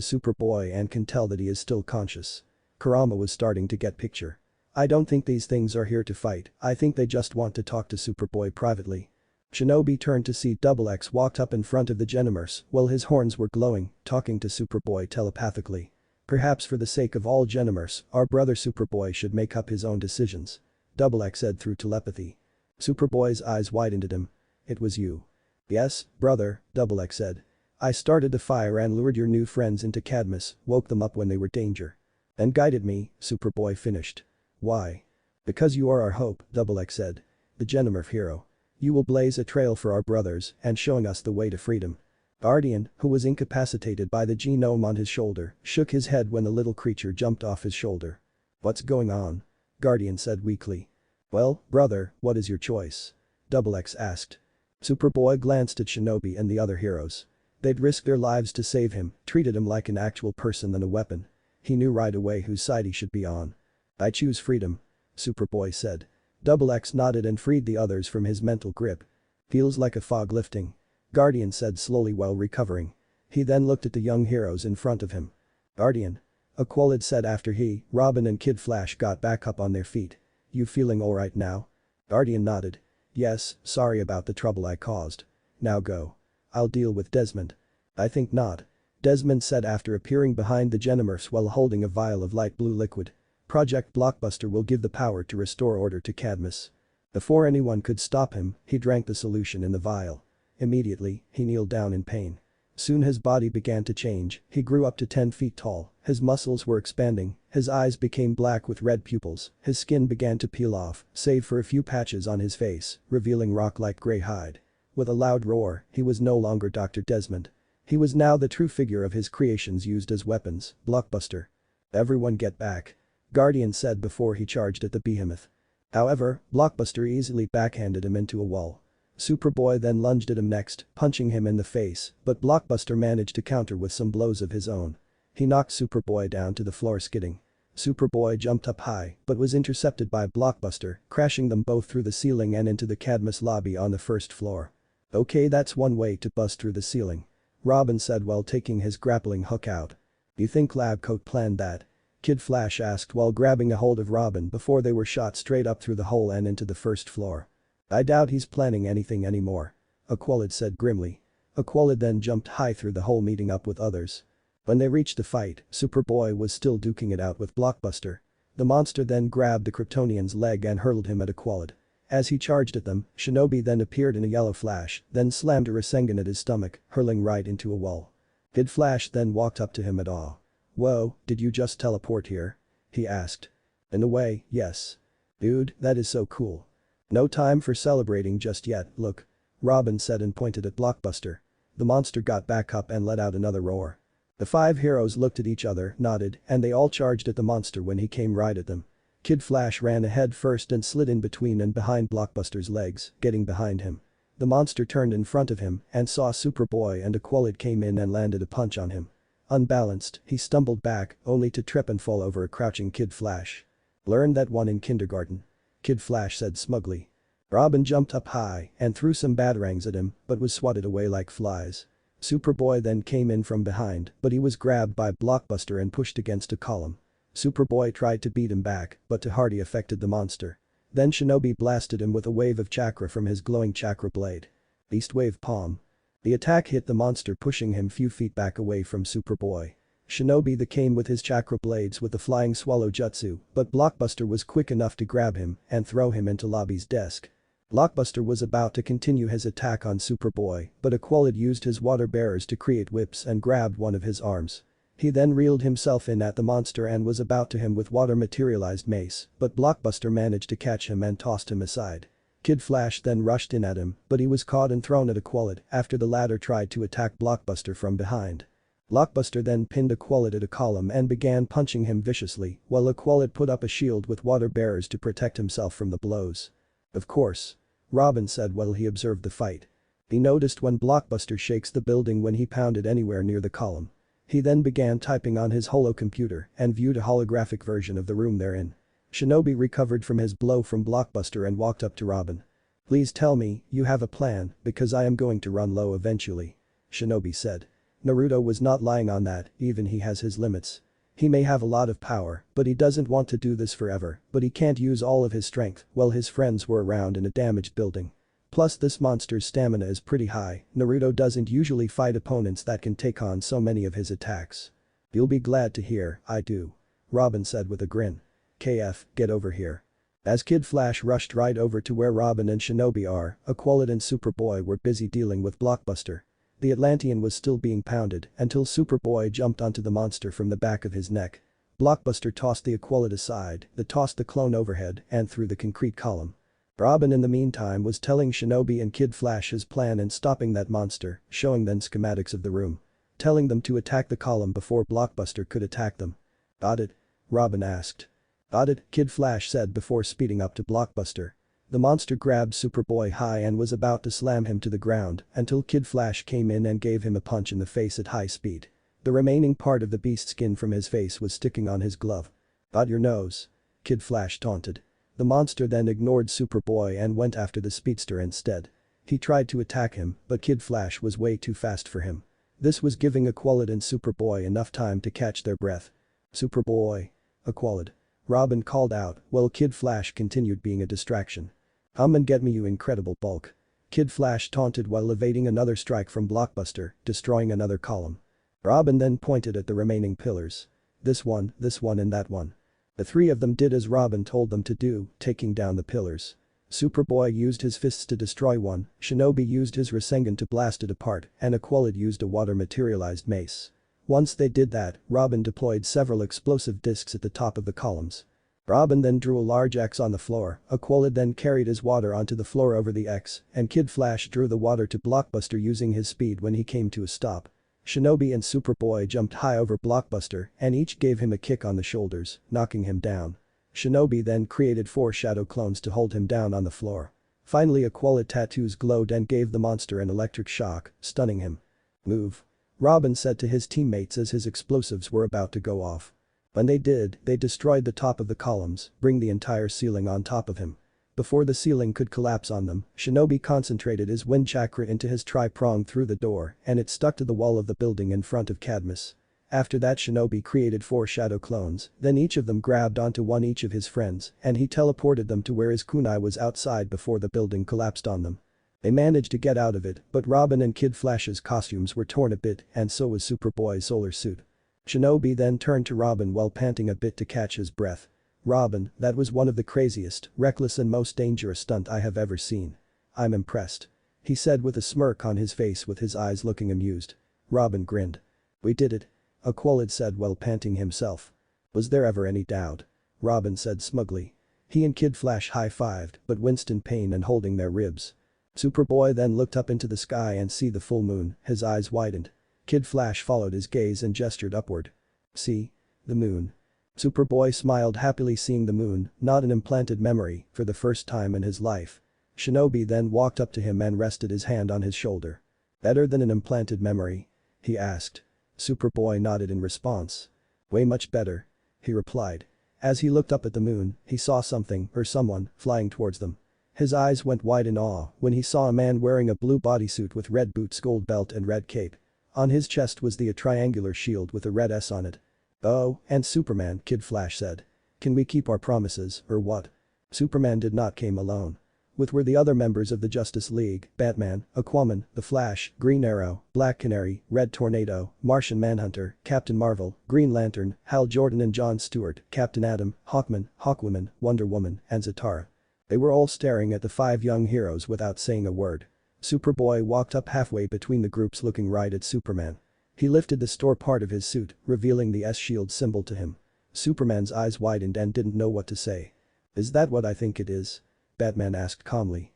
Superboy and can tell that he is still conscious. Kurama was starting to get picture. "I don't think these things are here to fight, I think they just want to talk to Superboy privately." Shinobi turned to see XX walked up in front of the Genomers while his horns were glowing, talking to Superboy telepathically. "Perhaps for the sake of all Genomers, our brother Superboy should make up his own decisions," XX said through telepathy. Superboy's eyes widened at him. "It was you." "Yes, brother," XX said. "I started a fire and lured your new friends into Cadmus, woke them up when they were danger. And guided me," Superboy finished. "Why?" "Because you are our hope," XX said. "The Genomorph hero. You will blaze a trail for our brothers and showing us the way to freedom." Guardian, who was incapacitated by the genome on his shoulder, shook his head when the little creature jumped off his shoulder. "What's going on?" Guardian said weakly. "Well, brother, what is your choice?" XX asked. Superboy glanced at Shinobi and the other heroes. They'd risked their lives to save him, treated him like an actual person than a weapon. He knew right away whose side he should be on. "I choose freedom," Superboy said. XX nodded and freed the others from his mental grip. "Feels like a fog lifting," Guardian said slowly while recovering. He then looked at the young heroes in front of him. "Guardian," Aqualid said after he, Robin and Kid Flash got back up on their feet. "You feeling alright now?" Guardian nodded. "Yes, sorry about the trouble I caused. Now go. I'll deal with Desmond." "I think not," Desmond said after appearing behind the Genomorphs while holding a vial of light blue liquid. "Project Blockbuster will give the power to restore order to Cadmus." Before anyone could stop him, he drank the solution in the vial. Immediately, he kneeled down in pain. Soon his body began to change, he grew up to 10 feet tall, his muscles were expanding, his eyes became black with red pupils, his skin began to peel off, save for a few patches on his face, revealing rock-like gray hide. With a loud roar, he was no longer Dr. Desmond. He was now the true figure of his creations used as weapons, Blockbuster. "Everyone get back," Guardian said before he charged at the behemoth. However, Blockbuster easily backhanded him into a wall. Superboy then lunged at him next, punching him in the face, but Blockbuster managed to counter with some blows of his own. He knocked Superboy down to the floor skidding. Superboy jumped up high, but was intercepted by Blockbuster, crashing them both through the ceiling and into the Cadmus lobby on the first floor. "Okay, that's one way to bust through the ceiling," Robin said while taking his grappling hook out. "You think Labcoat planned that?" Kid Flash asked while grabbing a hold of Robin before they were shot straight up through the hole and into the first floor. "I doubt he's planning anything anymore," Aqualid said grimly. Aqualid then jumped high through the hole meeting up with others. When they reached the fight, Superboy was still duking it out with Blockbuster. The monster then grabbed the Kryptonian's leg and hurled him at Aqualid. As he charged at them, Shinobi then appeared in a yellow flash, then slammed a Rasengan at his stomach, hurling right into a wall. Kid Flash then walked up to him at awe. "Whoa, did you just teleport here?" he asked. "In a way, yes. Dude, that is so cool." "No time for celebrating just yet, look," Robin said and pointed at Blockbuster. The monster got back up and let out another roar. The 5 heroes looked at each other, nodded, and they all charged at the monster when he came right at them. Kid Flash ran ahead first and slid in between and behind Blockbuster's legs, getting behind him. The monster turned in front of him and saw Superboy and Aqualid came in and landed a punch on him. Unbalanced, he stumbled back, only to trip and fall over a crouching Kid Flash. "Learned that one in kindergarten," Kid Flash said smugly. Robin jumped up high and threw some batarangs at him, but was swatted away like flies. Superboy then came in from behind, but he was grabbed by Blockbuster and pushed against a column. Superboy tried to beat him back, but too hard he affected the monster. Then Shinobi blasted him with a wave of chakra from his glowing chakra blade. Beast Wave Palm. The attack hit the monster, pushing him few feet back away from Superboy. Shinobi the came with his chakra blades with the flying swallow jutsu, but Blockbuster was quick enough to grab him and throw him into Lobby's desk. Blockbuster was about to continue his attack on Superboy, but Aqualid used his water bearers to create whips and grabbed one of his arms. He then reeled himself in at the monster and was about to him with water materialized mace, but Blockbuster managed to catch him and tossed him aside. Kid Flash then rushed in at him, but he was caught and thrown at Aqualid after the latter tried to attack Blockbuster from behind. Blockbuster then pinned Aqualid at a column and began punching him viciously, while Aqualid put up a shield with water bearers to protect himself from the blows. "Of course," Robin said while he observed the fight. He noticed when Blockbuster shakes the building when he pounded anywhere near the column. He then began typing on his holocomputer and viewed a holographic version of the room they're in. Shinobi recovered from his blow from Blockbuster and walked up to Robin. "Please tell me you have a plan because I am going to run low eventually," Shinobi said. Naruto was not lying on that, even he has his limits. He may have a lot of power, but he doesn't want to do this forever, but he can't use all of his strength while his friends were around in a damaged building. Plus this monster's stamina is pretty high, Naruto doesn't usually fight opponents that can take on so many of his attacks. "You'll be glad to hear, I do," Robin said with a grin. "KF, get over here." As Kid Flash rushed right over to where Robin and Shinobi are, Aqualid and Superboy were busy dealing with Blockbuster. The Atlantean was still being pounded until Superboy jumped onto the monster from the back of his neck. Blockbuster tossed the Aqualid aside, tossed the clone overhead and through the concrete column. Robin in the meantime was telling Shinobi and Kid Flash his plan in stopping that monster, showing them schematics of the room. Telling them to attack the column before Blockbuster could attack them. "Got it?" Robin asked. "Got it," Kid Flash said before speeding up to Blockbuster. The monster grabbed Superboy high and was about to slam him to the ground until Kid Flash came in and gave him a punch in the face at high speed. The remaining part of the beast skin from his face was sticking on his glove. "Got your nose," Kid Flash taunted. The monster then ignored Superboy and went after the speedster instead. He tried to attack him, but Kid Flash was way too fast for him. This was giving Aqualid and Superboy enough time to catch their breath. "Superboy." "Aqualid," Robin called out while Kid Flash continued being a distraction. "Come and get me, you incredible bulk." Kid Flash taunted while evading another strike from Blockbuster, destroying another column. Robin then pointed at the remaining pillars. This one, and that one." The three of them did as Robin told them to do, taking down the pillars. Superboy used his fists to destroy one, Shinobi used his Rasengan to blast it apart, and Aqualid used a water-materialized mace. Once they did that, Robin deployed several explosive discs at the top of the columns. Robin then drew a large X on the floor, Aqualid then carried his water onto the floor over the X, and Kid Flash drew the water to Blockbuster using his speed when he came to a stop. Shinobi and Superboy jumped high over Blockbuster and each gave him a kick on the shoulders, knocking him down. Shinobi then created 4 shadow clones to hold him down on the floor. Finally Aqualid tattoos glowed and gave the monster an electric shock, stunning him. "Move," Robin said to his teammates as his explosives were about to go off. When they did, they destroyed the top of the columns, bring the entire ceiling on top of him. Before the ceiling could collapse on them, Shinobi concentrated his wind chakra into his tri-prong through the door and it stuck to the wall of the building in front of Cadmus. After that Shinobi created 4 shadow clones, then each of them grabbed onto one each of his friends and he teleported them to where his kunai was outside before the building collapsed on them. They managed to get out of it, but Robin and Kid Flash's costumes were torn a bit and so was Superboy's solar suit. Shinobi then turned to Robin while panting a bit to catch his breath. "Robin, that was one of the craziest, reckless and most dangerous stunt I have ever seen. I'm impressed," he said with a smirk on his face with his eyes looking amused. Robin grinned. "We did it," Aqualid said while panting himself. "Was there ever any doubt?" Robin said smugly. He and Kid Flash high-fived but winced in pain and holding their ribs. Superboy then looked up into the sky and see the full moon, his eyes widened. Kid Flash followed his gaze and gestured upward. "See? The moon." Superboy smiled happily seeing the moon, not an implanted memory, for the first time in his life. Shinobi then walked up to him and rested his hand on his shoulder. "Better than an implanted memory?" he asked. Superboy nodded in response. "Way much better," he replied. As he looked up at the moon, he saw something, or someone, flying towards them. His eyes went wide in awe when he saw a man wearing a blue bodysuit with red boots, gold belt and red cape. On his chest was a triangular shield with a red S on it. "Oh, and Superman," Kid Flash said. "Can we keep our promises, or what?" Superman did not came alone. With were the other members of the Justice League, Batman, Aquaman, The Flash, Green Arrow, Black Canary, Red Tornado, Martian Manhunter, Captain Marvel, Green Lantern, Hal Jordan and John Stewart, Captain Atom, Hawkman, Hawkwoman, Wonder Woman, and Zatara. They were all staring at the 5 young heroes without saying a word. Superboy walked up halfway between the groups looking right at Superman. He lifted the store part of his suit, revealing the S-shield symbol to him. Superman's eyes widened and didn't know what to say. "Is that what I think it is?" Batman asked calmly.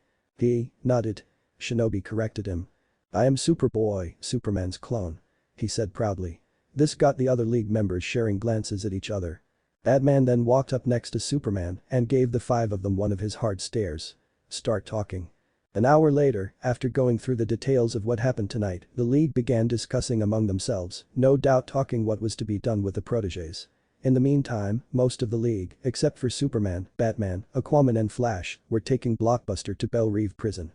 "Not it," Shinobi corrected him. "I am Superboy, Superman's clone," he said proudly. This got the other League members sharing glances at each other. Batman then walked up next to Superman and gave the 5 of them one of his hard stares. "Start talking." An hour later, after going through the details of what happened tonight, the League began discussing among themselves, no doubt talking what was to be done with the protégés. In the meantime, most of the League, except for Superman, Batman, Aquaman and Flash, were taking Blockbuster to Belle Reve prison.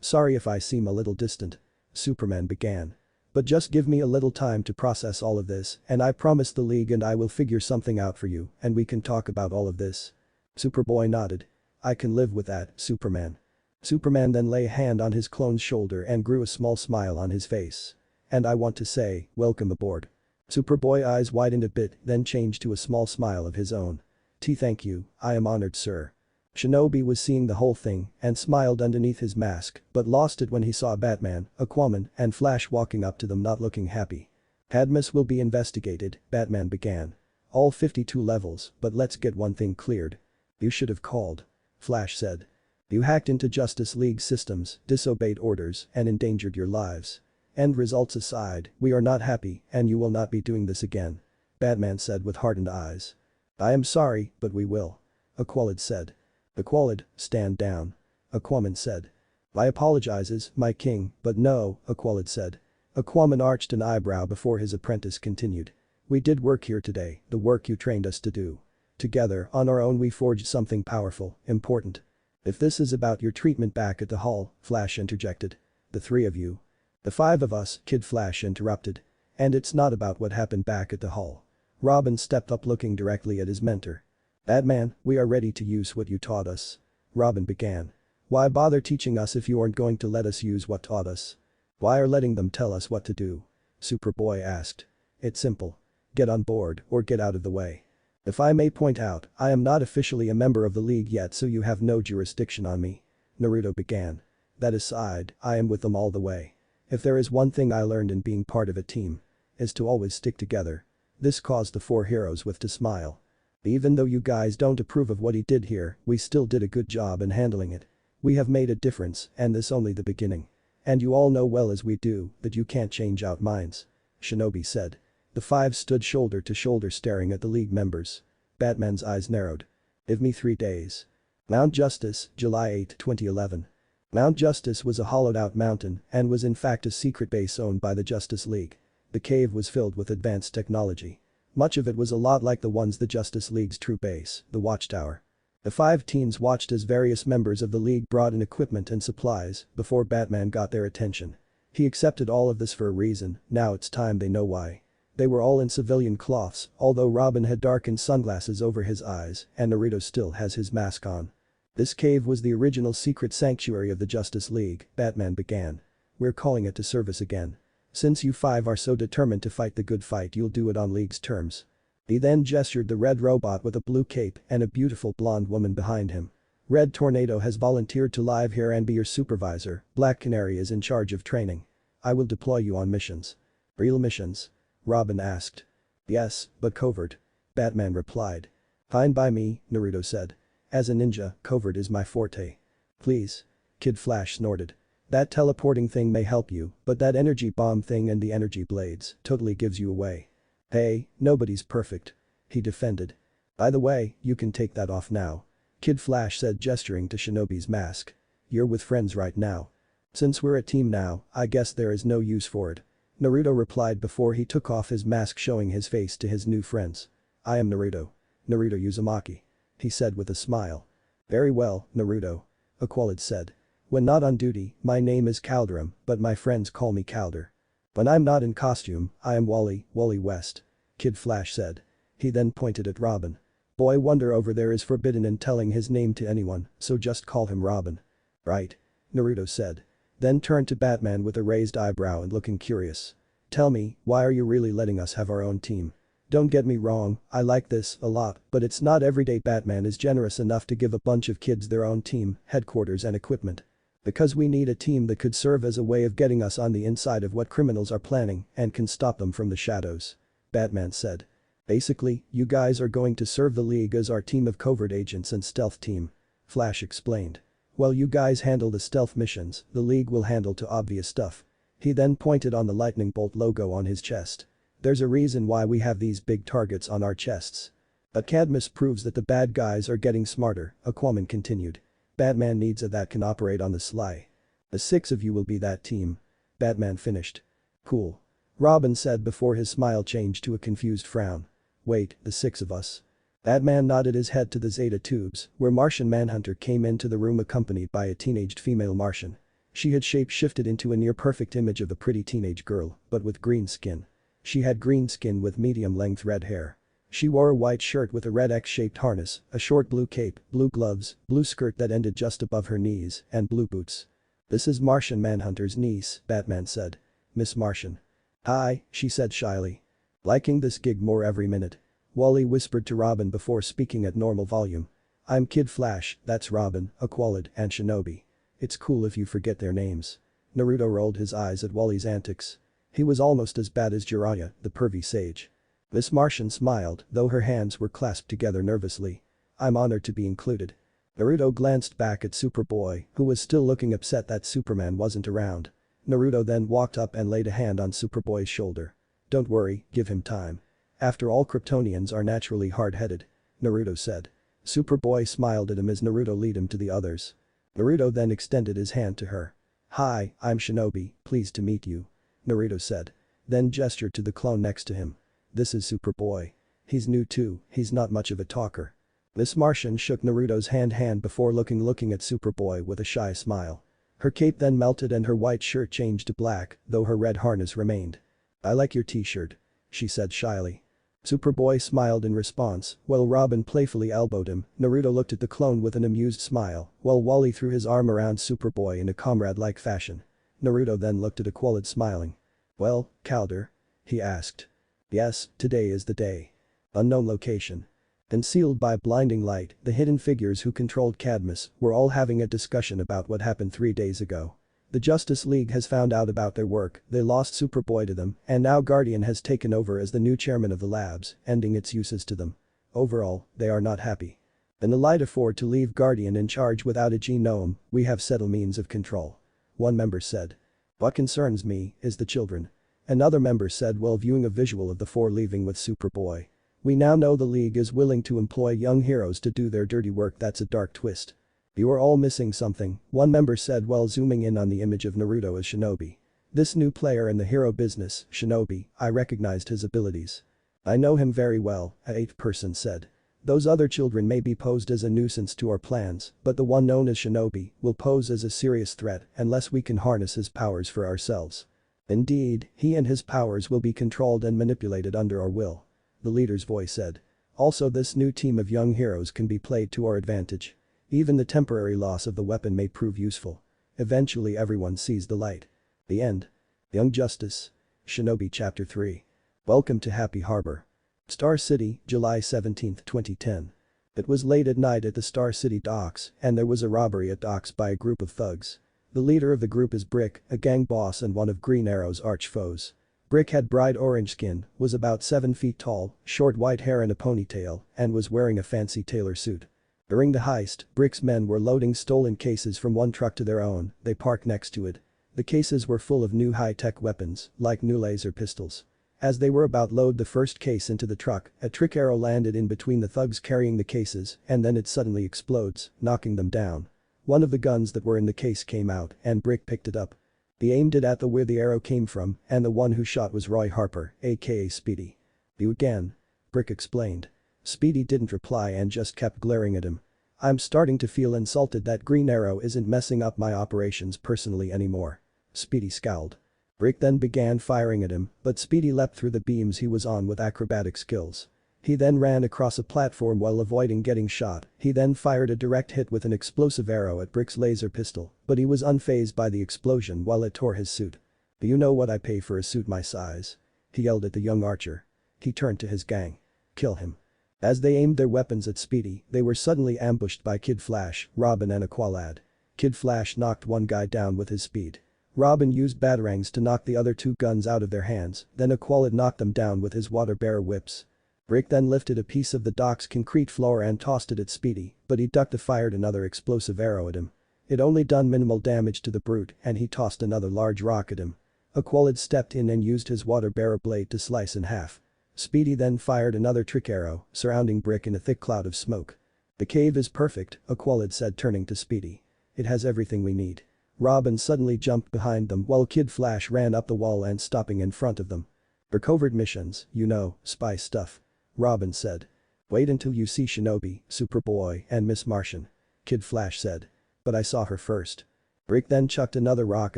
Sorry if I seem a little distant. Superman began. But just give me a little time to process all of this, and I promise the League and I will figure something out for you, and we can talk about all of this. Superboy nodded. I can live with that, Superman. Superman then lay a hand on his clone's shoulder and grew a small smile on his face. And I want to say, welcome aboard. Superboy's eyes widened a bit, then changed to a small smile of his own. Thank you, I am honored, sir. Shinobi was seeing the whole thing and smiled underneath his mask, but lost it when he saw Batman, Aquaman, and Flash walking up to them not looking happy. Cadmus will be investigated, Batman began. All 52 levels, but let's get one thing cleared. You should have called. Flash said. You hacked into Justice League systems, disobeyed orders, and endangered your lives. End results aside, we are not happy, and you will not be doing this again. Batman said with hardened eyes. I am sorry, but we will. Aqualad said. Aqualad, stand down. Aquaman said. I apologizes, my king, but no, Aqualad said. Aquaman arched an eyebrow before his apprentice continued. We did work here today, the work you trained us to do. Together, on our own we forged something powerful, important. If this is about your treatment back at the hall, Flash interjected. The three of you. The five of us, Kid Flash interrupted. And it's not about what happened back at the hall. Robin stepped up looking directly at his mentor. Batman, we are ready to use what you taught us. Robin began. Why bother teaching us if you aren't going to let us use what taught us? Why are letting them tell us what to do? Superboy asked. It's simple. Get on board or get out of the way. If I may point out, I am not officially a member of the League yet, so you have no jurisdiction on me. Naruto began. That aside, I am with them all the way. If there is one thing I learned in being part of a team, is to always stick together. This caused the four heroes with to smile. Even though you guys don't approve of what he did here, we still did a good job in handling it. We have made a difference, and this only the beginning. And you all know well as we do that you can't change out minds. Shinobi said. The five stood shoulder to shoulder staring at the League members. Batman's eyes narrowed. Give me 3 days. Mount Justice, July 8, 2011. Mount Justice was a hollowed-out mountain and was in fact a secret base owned by the Justice League. The cave was filled with advanced technology. Much of it was a lot like the ones the Justice League's true base, the Watchtower. The 5 teens watched as various members of the League brought in equipment and supplies before Batman got their attention. He accepted all of this for a reason, now it's time they know why. They were all in civilian cloths, although Robin had darkened sunglasses over his eyes and Naruto still has his mask on. This cave was the original secret sanctuary of the Justice League, Batman began. We're calling it to service again. Since you 5 are so determined to fight the good fight, you'll do it on League's terms. He then gestured the red robot with a blue cape and a beautiful blonde woman behind him. Red Tornado has volunteered to live here and be your supervisor, Black Canary is in charge of training. I will deploy you on missions. Real missions? Robin asked. Yes, but covert. Batman replied. Fine by me, Naruto said. As a ninja, covert is my forte. Please. Kid Flash snorted. That teleporting thing may help you, but that energy bomb thing and the energy blades totally gives you away. Hey, nobody's perfect. He defended. By the way, you can take that off now. Kid Flash said, gesturing to Shinobi's mask. You're with friends right now. Since we're a team now, I guess there is no use for it. Naruto replied before he took off his mask, showing his face to his new friends. I am Naruto. Naruto Uzumaki. He said with a smile. Very well, Naruto. Aqualad said. When not on duty, my name is Calderum, but my friends call me Calder. When I'm not in costume, I am Wally West. Kid Flash said. He then pointed at Robin. Boy Wonder over there is forbidden in telling his name to anyone, so just call him Robin. Right. Naruto said. Then turned to Batman with a raised eyebrow and looking curious. Tell me, why are you really letting us have our own team? Don't get me wrong, I like this a lot, but it's not every day Batman is generous enough to give a bunch of kids their own team, headquarters and equipment. Because we need a team that could serve as a way of getting us on the inside of what criminals are planning and can stop them from the shadows. Batman said. Basically, you guys are going to serve the League as our team of covert agents and stealth team. Flash explained. While you guys handle the stealth missions, the League will handle to obvious stuff. He then pointed on the lightning bolt logo on his chest. There's a reason why we have these big targets on our chests. But Cadmus proves that the bad guys are getting smarter, Aquaman continued. Batman needs a that can operate on the sly. The 6 of you will be that team. Batman finished. Cool. Robin said before his smile changed to a confused frown. Wait, the 6 of us? Batman nodded his head to the Zeta tubes, where Martian Manhunter came into the room accompanied by a teenaged female Martian. She had shape-shifted into a near-perfect image of a pretty teenage girl, but with green skin. She had green skin with medium-length red hair. She wore a white shirt with a red X-shaped harness, a short blue cape, blue gloves, blue skirt that ended just above her knees, and blue boots. This is Martian Manhunter's niece, Batman said. Miss Martian. Hi, she said shyly. Liking this gig more every minute. Wally whispered to Robin before speaking at normal volume. I'm Kid Flash, that's Robin, Aqualad, and Shinobi. It's cool if you forget their names. Naruto rolled his eyes at Wally's antics. He was almost as bad as Jiraiya, the pervy sage. Miss Martian smiled, though her hands were clasped together nervously. I'm honored to be included. Naruto glanced back at Superboy, who was still looking upset that Superman wasn't around. Naruto then walked up and laid a hand on Superboy's shoulder. Don't worry, give him time. After all, Kryptonians are naturally hard-headed. Naruto said. Superboy smiled at him as Naruto led him to the others. Naruto then extended his hand to her. Hi, I'm Shinobi, pleased to meet you. Naruto said. Then gestured to the clone next to him. This is Superboy. He's new too, he's not much of a talker. Miss Martian shook Naruto's hand before looking at Superboy with a shy smile. Her cape then melted and her white shirt changed to black, though her red harness remained. I like your t-shirt. She said shyly. Superboy smiled in response, while Robin playfully elbowed him. Naruto looked at the clone with an amused smile, while Wally threw his arm around Superboy in a comrade-like fashion. Naruto then looked at Aqualad smiling. Well, Calder? He asked. Yes, today is the day. Unknown location. Concealed by blinding light, the hidden figures who controlled Cadmus were all having a discussion about what happened 3 days ago. The Justice League has found out about their work, they lost Superboy to them, and now Guardian has taken over as the new chairman of the labs, ending its uses to them. Overall, they are not happy. In the light afford to leave Guardian in charge without a genome, we have settled means of control. One member said. What concerns me is the children. Another member said while viewing a visual of the 4 leaving with Superboy. We now know the League is willing to employ young heroes to do their dirty work. That's a dark twist. You are all missing something, one member said while zooming in on the image of Naruto as Shinobi. This new player in the hero business, Shinobi, I recognized his abilities. I know him very well, a 8th person said. Those other children may be posed as a nuisance to our plans, but the one known as Shinobi will pose as a serious threat unless we can harness his powers for ourselves. Indeed, he and his powers will be controlled and manipulated under our will. The leader's voice said. Also, this new team of young heroes can be played to our advantage. Even the temporary loss of the weapon may prove useful. Eventually everyone sees the light. The end. Young Justice. Shinobi Chapter 3. Welcome to Happy Harbor. Star City, July 17, 2010. It was late at night at the Star City docks, and there was a robbery at docks by a group of thugs. The leader of the group is Brick, a gang boss and one of Green Arrow's arch foes. Brick had bright orange skin, was about 7 feet tall, short white hair and a ponytail, and was wearing a fancy tailor suit. During the heist, Brick's men were loading stolen cases from one truck to their own, they parked next to it. The cases were full of new high-tech weapons, like new laser pistols. As they were about to load the first case into the truck, a trick arrow landed in between the thugs carrying the cases, and then it suddenly explodes, knocking them down. One of the guns that were in the case came out, and Brick picked it up. He aimed it at where the arrow came from, and the one who shot was Roy Harper, aka Speedy. You again? Brick explained. Speedy didn't reply and just kept glaring at him. I'm starting to feel insulted that Green Arrow isn't messing up my operations personally anymore. Speedy scowled. Brick then began firing at him, but Speedy leapt through the beams he was on with acrobatic skills. He then ran across a platform while avoiding getting shot. He then fired a direct hit with an explosive arrow at Brick's laser pistol, but he was unfazed by the explosion while it tore his suit. Do you know what I pay for a suit my size? He yelled at the young archer. He turned to his gang. Kill him. As they aimed their weapons at Speedy, they were suddenly ambushed by Kid Flash, Robin and Aqualad. Kid Flash knocked one guy down with his speed. Robin used batarangs to knock the other 2 guns out of their hands, then Aqualad knocked them down with his water-bearer whips. Brick then lifted a piece of the dock's concrete floor and tossed it at Speedy, but he ducked and fired another explosive arrow at him. It only done minimal damage to the brute and he tossed another large rock at him. Aqualad stepped in and used his water-bearer blade to slice in half. Speedy then fired another trick arrow, surrounding Brick in a thick cloud of smoke. The cave is perfect, Aqualid said turning to Speedy. It has everything we need. Robin suddenly jumped behind them while Kid Flash ran up the wall and stopping in front of them. For covert missions, you know, spy stuff. Robin said. Wait until you see Shinobi, Superboy and Miss Martian. Kid Flash said. But I saw her first. Brick then chucked another rock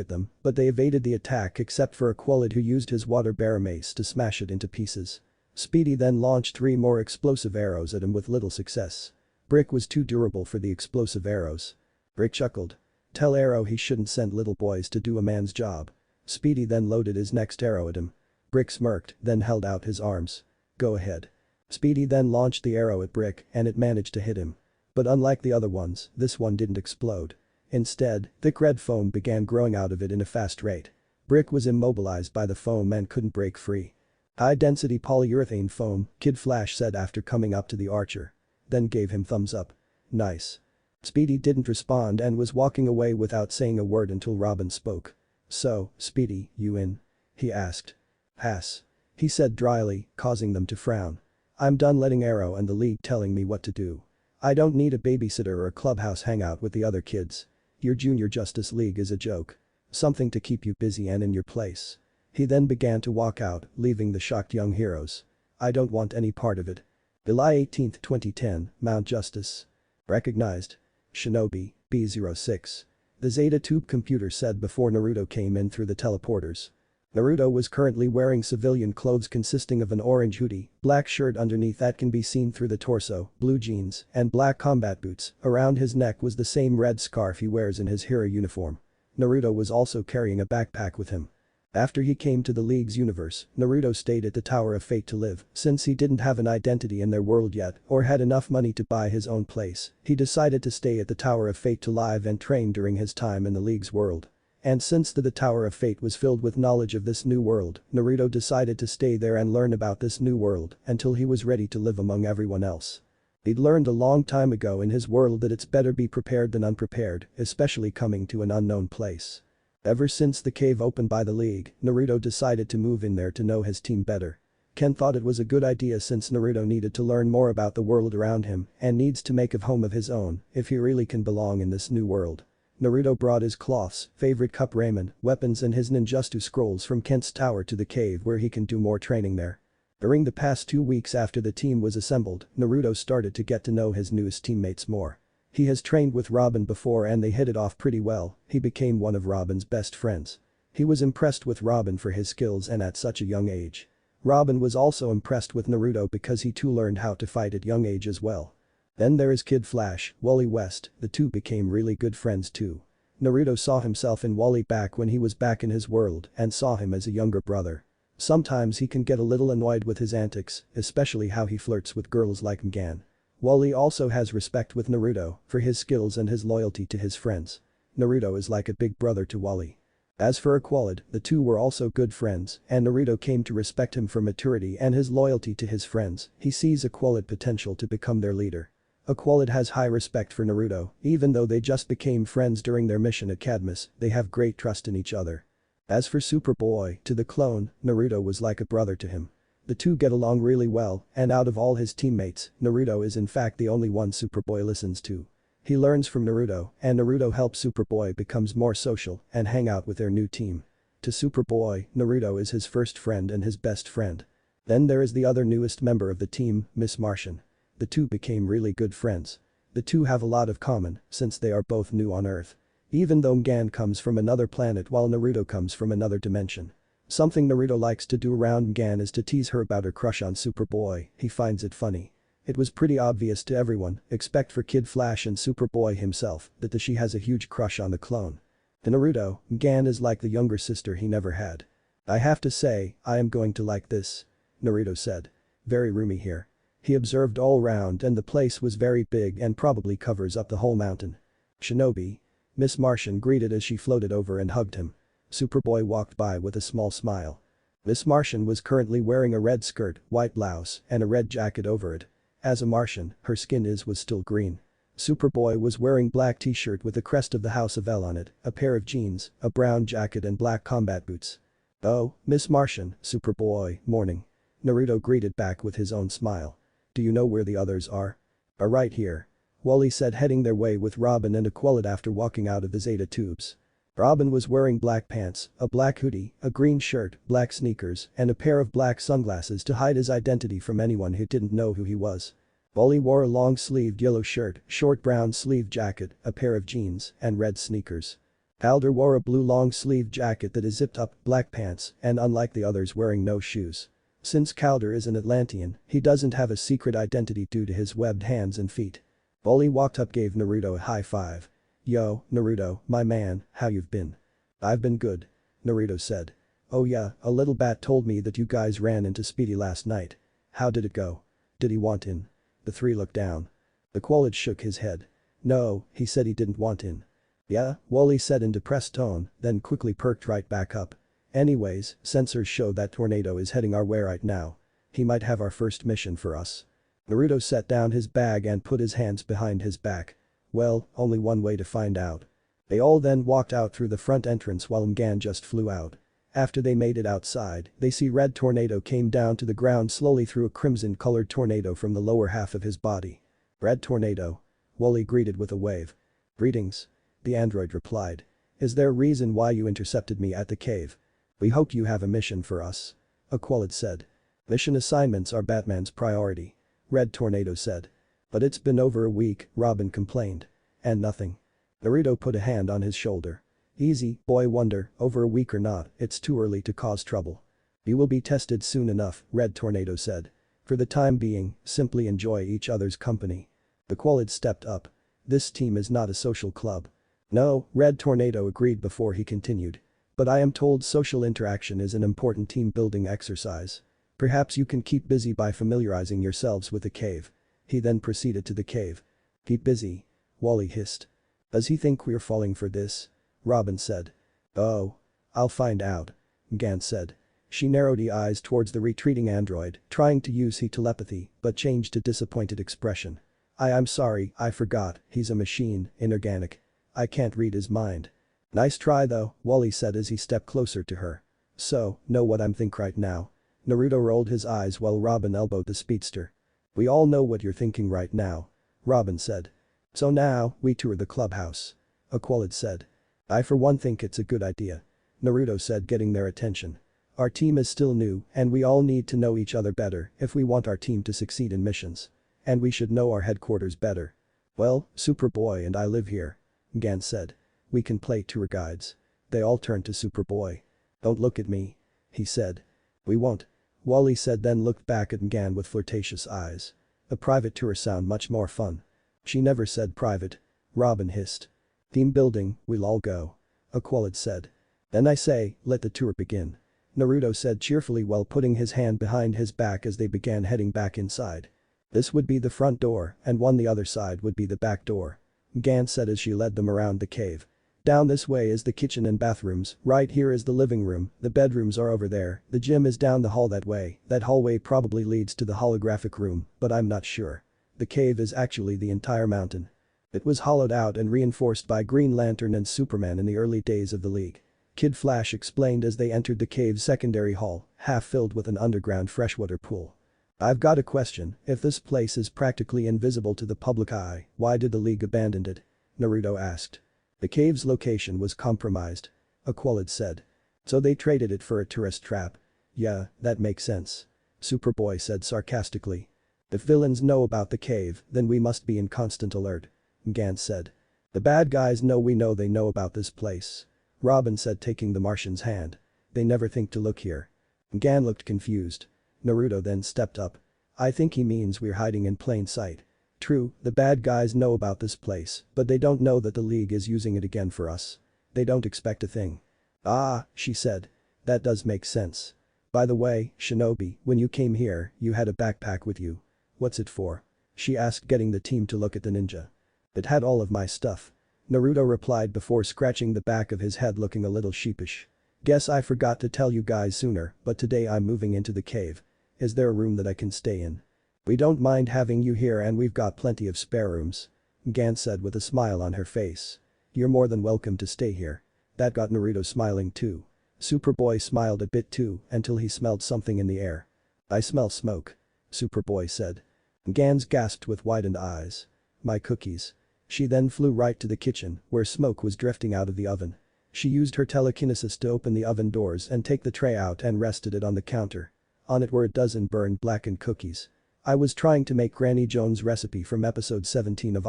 at them, but they evaded the attack except for Aqualid who used his water bear mace to smash it into pieces. Speedy then launched 3 more explosive arrows at him with little success. Brick was too durable for the explosive arrows. Brick chuckled. Tell Arrow he shouldn't send little boys to do a man's job. Speedy then loaded his next arrow at him. Brick smirked, then held out his arms. Go ahead. Speedy then launched the arrow at Brick and it managed to hit him. But unlike the other ones, this one didn't explode. Instead, thick red foam began growing out of it in a fast rate. Brick was immobilized by the foam and couldn't break free. High-density polyurethane foam, Kid Flash said after coming up to the archer. Then gave him thumbs up. Nice. Speedy didn't respond and was walking away without saying a word until Robin spoke. So, Speedy, you in? He asked. Pass. He said dryly, causing them to frown. I'm done letting Arrow and the League telling me what to do. I don't need a babysitter or a clubhouse hangout with the other kids. Your Junior Justice League is a joke. Something to keep you busy and in your place. He then began to walk out, leaving the shocked young heroes. I don't want any part of it. July 18, 2010, Mount Justice. Recognized. Shinobi, B06. The Zeta Tube computer said before Naruto came in through the teleporters. Naruto was currently wearing civilian clothes consisting of an orange hoodie, black shirt underneath that can be seen through the torso, blue jeans, and black combat boots. Around his neck was the same red scarf he wears in his hero uniform. Naruto was also carrying a backpack with him. After he came to the League's universe, Naruto stayed at the Tower of Fate to live since he didn't have an identity in their world yet or had enough money to buy his own place. He decided to stay at the Tower of Fate to live and train during his time in the League's world. And since the Tower of Fate was filled with knowledge of this new world, Naruto decided to stay there and learn about this new world until he was ready to live among everyone else. He'd learned a long time ago in his world that it's better be prepared than unprepared, especially coming to an unknown place. Ever since the cave opened by the League, Naruto decided to move in there to know his team better. Ken thought it was a good idea since Naruto needed to learn more about the world around him and needs to make a home of his own if he really can belong in this new world. Naruto brought his cloths, favorite cup ramen, weapons and his ninjutsu scrolls from Kent's tower to the cave where he can do more training there. During the past 2 weeks after the team was assembled, Naruto started to get to know his newest teammates more. He has trained with Robin before and they hit it off pretty well. He became one of Robin's best friends. He was impressed with Robin for his skills and at such a young age. Robin was also impressed with Naruto because he too learned how to fight at young age as well. Then there is Kid Flash, Wally West, the two became really good friends too. Naruto saw himself in Wally back when he was back in his world and saw him as a younger brother. Sometimes he can get a little annoyed with his antics, especially how he flirts with girls like Mgan. Wally also has respect with Naruto for his skills and his loyalty to his friends. Naruto is like a big brother to Wally. As for Aqualid, the two were also good friends and Naruto came to respect him for maturity and his loyalty to his friends. He sees Aqualid potential to become their leader. Aqualid has high respect for Naruto, even though they just became friends during their mission at Cadmus, they have great trust in each other. As for Superboy, to the clone, Naruto was like a brother to him. The two get along really well and out of all his teammates, Naruto is in fact the only one Superboy listens to. He learns from Naruto and Naruto helps Superboy becomes more social and hang out with their new team. To Superboy, Naruto is his first friend and his best friend. Then there is the other newest member of the team, Miss Martian. The two became really good friends. The two have a lot of common since they are both new on Earth. Even though Mgan comes from another planet while Naruto comes from another dimension. Something Naruto likes to do around Mgan is to tease her about her crush on Superboy, he finds it funny. It was pretty obvious to everyone, except for Kid Flash and Superboy himself, that she has a huge crush on the clone. To Naruto, Mgan is like the younger sister he never had. I have to say, I am going to like this. Naruto said. Very roomy here. He observed all round and the place was very big and probably covers up the whole mountain. Shinobi. Miss Martian greeted as she floated over and hugged him. Superboy walked by with a small smile. Miss Martian was currently wearing a red skirt, white blouse, and a red jacket over it. As a Martian, her skin was still green. Superboy was wearing black t-shirt with the crest of the House of L on it, a pair of jeans, a brown jacket and black combat boots. Oh, Miss Martian, Superboy, morning. Naruto greeted back with his own smile. Do you know where the others are? Are right here. Wally said, heading their way with Robin and Aqualid after walking out of the Zeta tubes. Robin was wearing black pants, a black hoodie, a green shirt, black sneakers, and a pair of black sunglasses to hide his identity from anyone who didn't know who he was. Wally wore a long-sleeved yellow shirt, short brown-sleeved jacket, a pair of jeans, and red sneakers. Calder wore a blue long-sleeved jacket that is zipped up, black pants, and unlike the others wearing no shoes. Since Calder is an Atlantean, he doesn't have a secret identity due to his webbed hands and feet. Wally walked up, gave Naruto a high five. "Yo, Naruto, my man, how you've been?" "I've been good," Naruto said. "Oh yeah, a little bat told me that you guys ran into Speedy last night. How did it go? Did he want in?" The three looked down. The Qualid shook his head. "No, he said he didn't want in." "Yeah," Wally said in depressed tone, then quickly perked right back up. "Anyways, sensors show that tornado is heading our way right now. He might have our first mission for us." Naruto set down his bag and put his hands behind his back. "Well, only one way to find out." They all then walked out through the front entrance while Mgan just flew out. After they made it outside, they see Red Tornado came down to the ground slowly through a crimson-colored tornado from the lower half of his body. "Red Tornado," Wally greeted with a wave. "Greetings," the android replied. "Is there a reason why you intercepted me at the cave?" "We hope you have a mission for us," Aqualid said. "Mission assignments are Batman's priority," Red Tornado said. "But it's been over a week," Robin complained. "And nothing." Naruto put a hand on his shoulder. "Easy, boy wonder, over a week or not, it's too early to cause trouble." "You will be tested soon enough," Red Tornado said. "For the time being, simply enjoy each other's company." The Qualid stepped up. "This team is not a social club." "No," Red Tornado agreed before he continued. "But I am told social interaction is an important team-building exercise. Perhaps you can keep busy by familiarizing yourselves with the cave." He then proceeded to the cave. "Keep busy," Wally hissed. "Does he think we're falling for this?" Robin said. "Oh. I'll find out," Mgan said. She narrowed her eyes towards the retreating android, trying to use telepathy, but changed to disappointed expression. I'm sorry, I forgot, he's a machine, inorganic. I can't read his mind." "Nice try though," Wally said as he stepped closer to her. "So, know what I'm think right now?" Naruto rolled his eyes while Robin elbowed the speedster. "We all know what you're thinking right now," Robin said. "So now, we tour the clubhouse," Aqualid said. "I for one think it's a good idea," Naruto said, getting their attention. "Our team is still new and we all need to know each other better if we want our team to succeed in missions. And we should know our headquarters better." "Well, Superboy and I live here," Mgan said. "We can play tour guides." They all turned to Superboy. "Don't look at me," he said. "We won't," Wally said, then looked back at Mgan with flirtatious eyes. "A private tour sound much more fun." "She never said private," Robin hissed. "Team building, we'll all go," Aqualid said. "Then I say, let the tour begin," Naruto said cheerfully while putting his hand behind his back as they began heading back inside. "This would be the front door and on the other side would be the back door," Mgan said as she led them around the cave. "Down this way is the kitchen and bathrooms, right here is the living room, the bedrooms are over there, the gym is down the hall that way, that hallway probably leads to the holographic room, but I'm not sure. The cave is actually the entire mountain. It was hollowed out and reinforced by Green Lantern and Superman in the early days of the League," Kid Flash explained as they entered the cave's secondary hall, half filled with an underground freshwater pool. "I've got a question, if this place is practically invisible to the public eye, why did the League abandon it?" Naruto asked. "The cave's location was compromised," Aqualid said. "So they traded it for a tourist trap." "Yeah, that makes sense," Superboy said sarcastically. "If villains know about the cave, then we must be in constant alert," Mgan said. "The bad guys know they know about this place," Robin said, taking the Martian's hand. "They never think to look here." Mgan looked confused. Naruto then stepped up. "I think he means we're hiding in plain sight. True, the bad guys know about this place, but they don't know that the League is using it again for us. They don't expect a thing." "Ah," she said. "That does make sense. By the way, Shinobi, when you came here, you had a backpack with you. What's it for?" she asked, getting the team to look at the ninja. "It had all of my stuff," Naruto replied before scratching the back of his head, looking a little sheepish. "Guess I forgot to tell you guys sooner, but today I'm moving into the cave. Is there a room that I can stay in?" "We don't mind having you here and we've got plenty of spare rooms," Mgan said with a smile on her face. "You're more than welcome to stay here." That got Naruto smiling too. Superboy smiled a bit too until he smelled something in the air. "I smell smoke," Superboy said. Mgan gasped with widened eyes. My cookies. She then flew right to the kitchen, where smoke was drifting out of the oven. She used her telekinesis to open the oven doors and take the tray out and rested it on the counter. On it were a dozen burned blackened cookies. I was trying to make Granny Jones' recipe from episode 17 of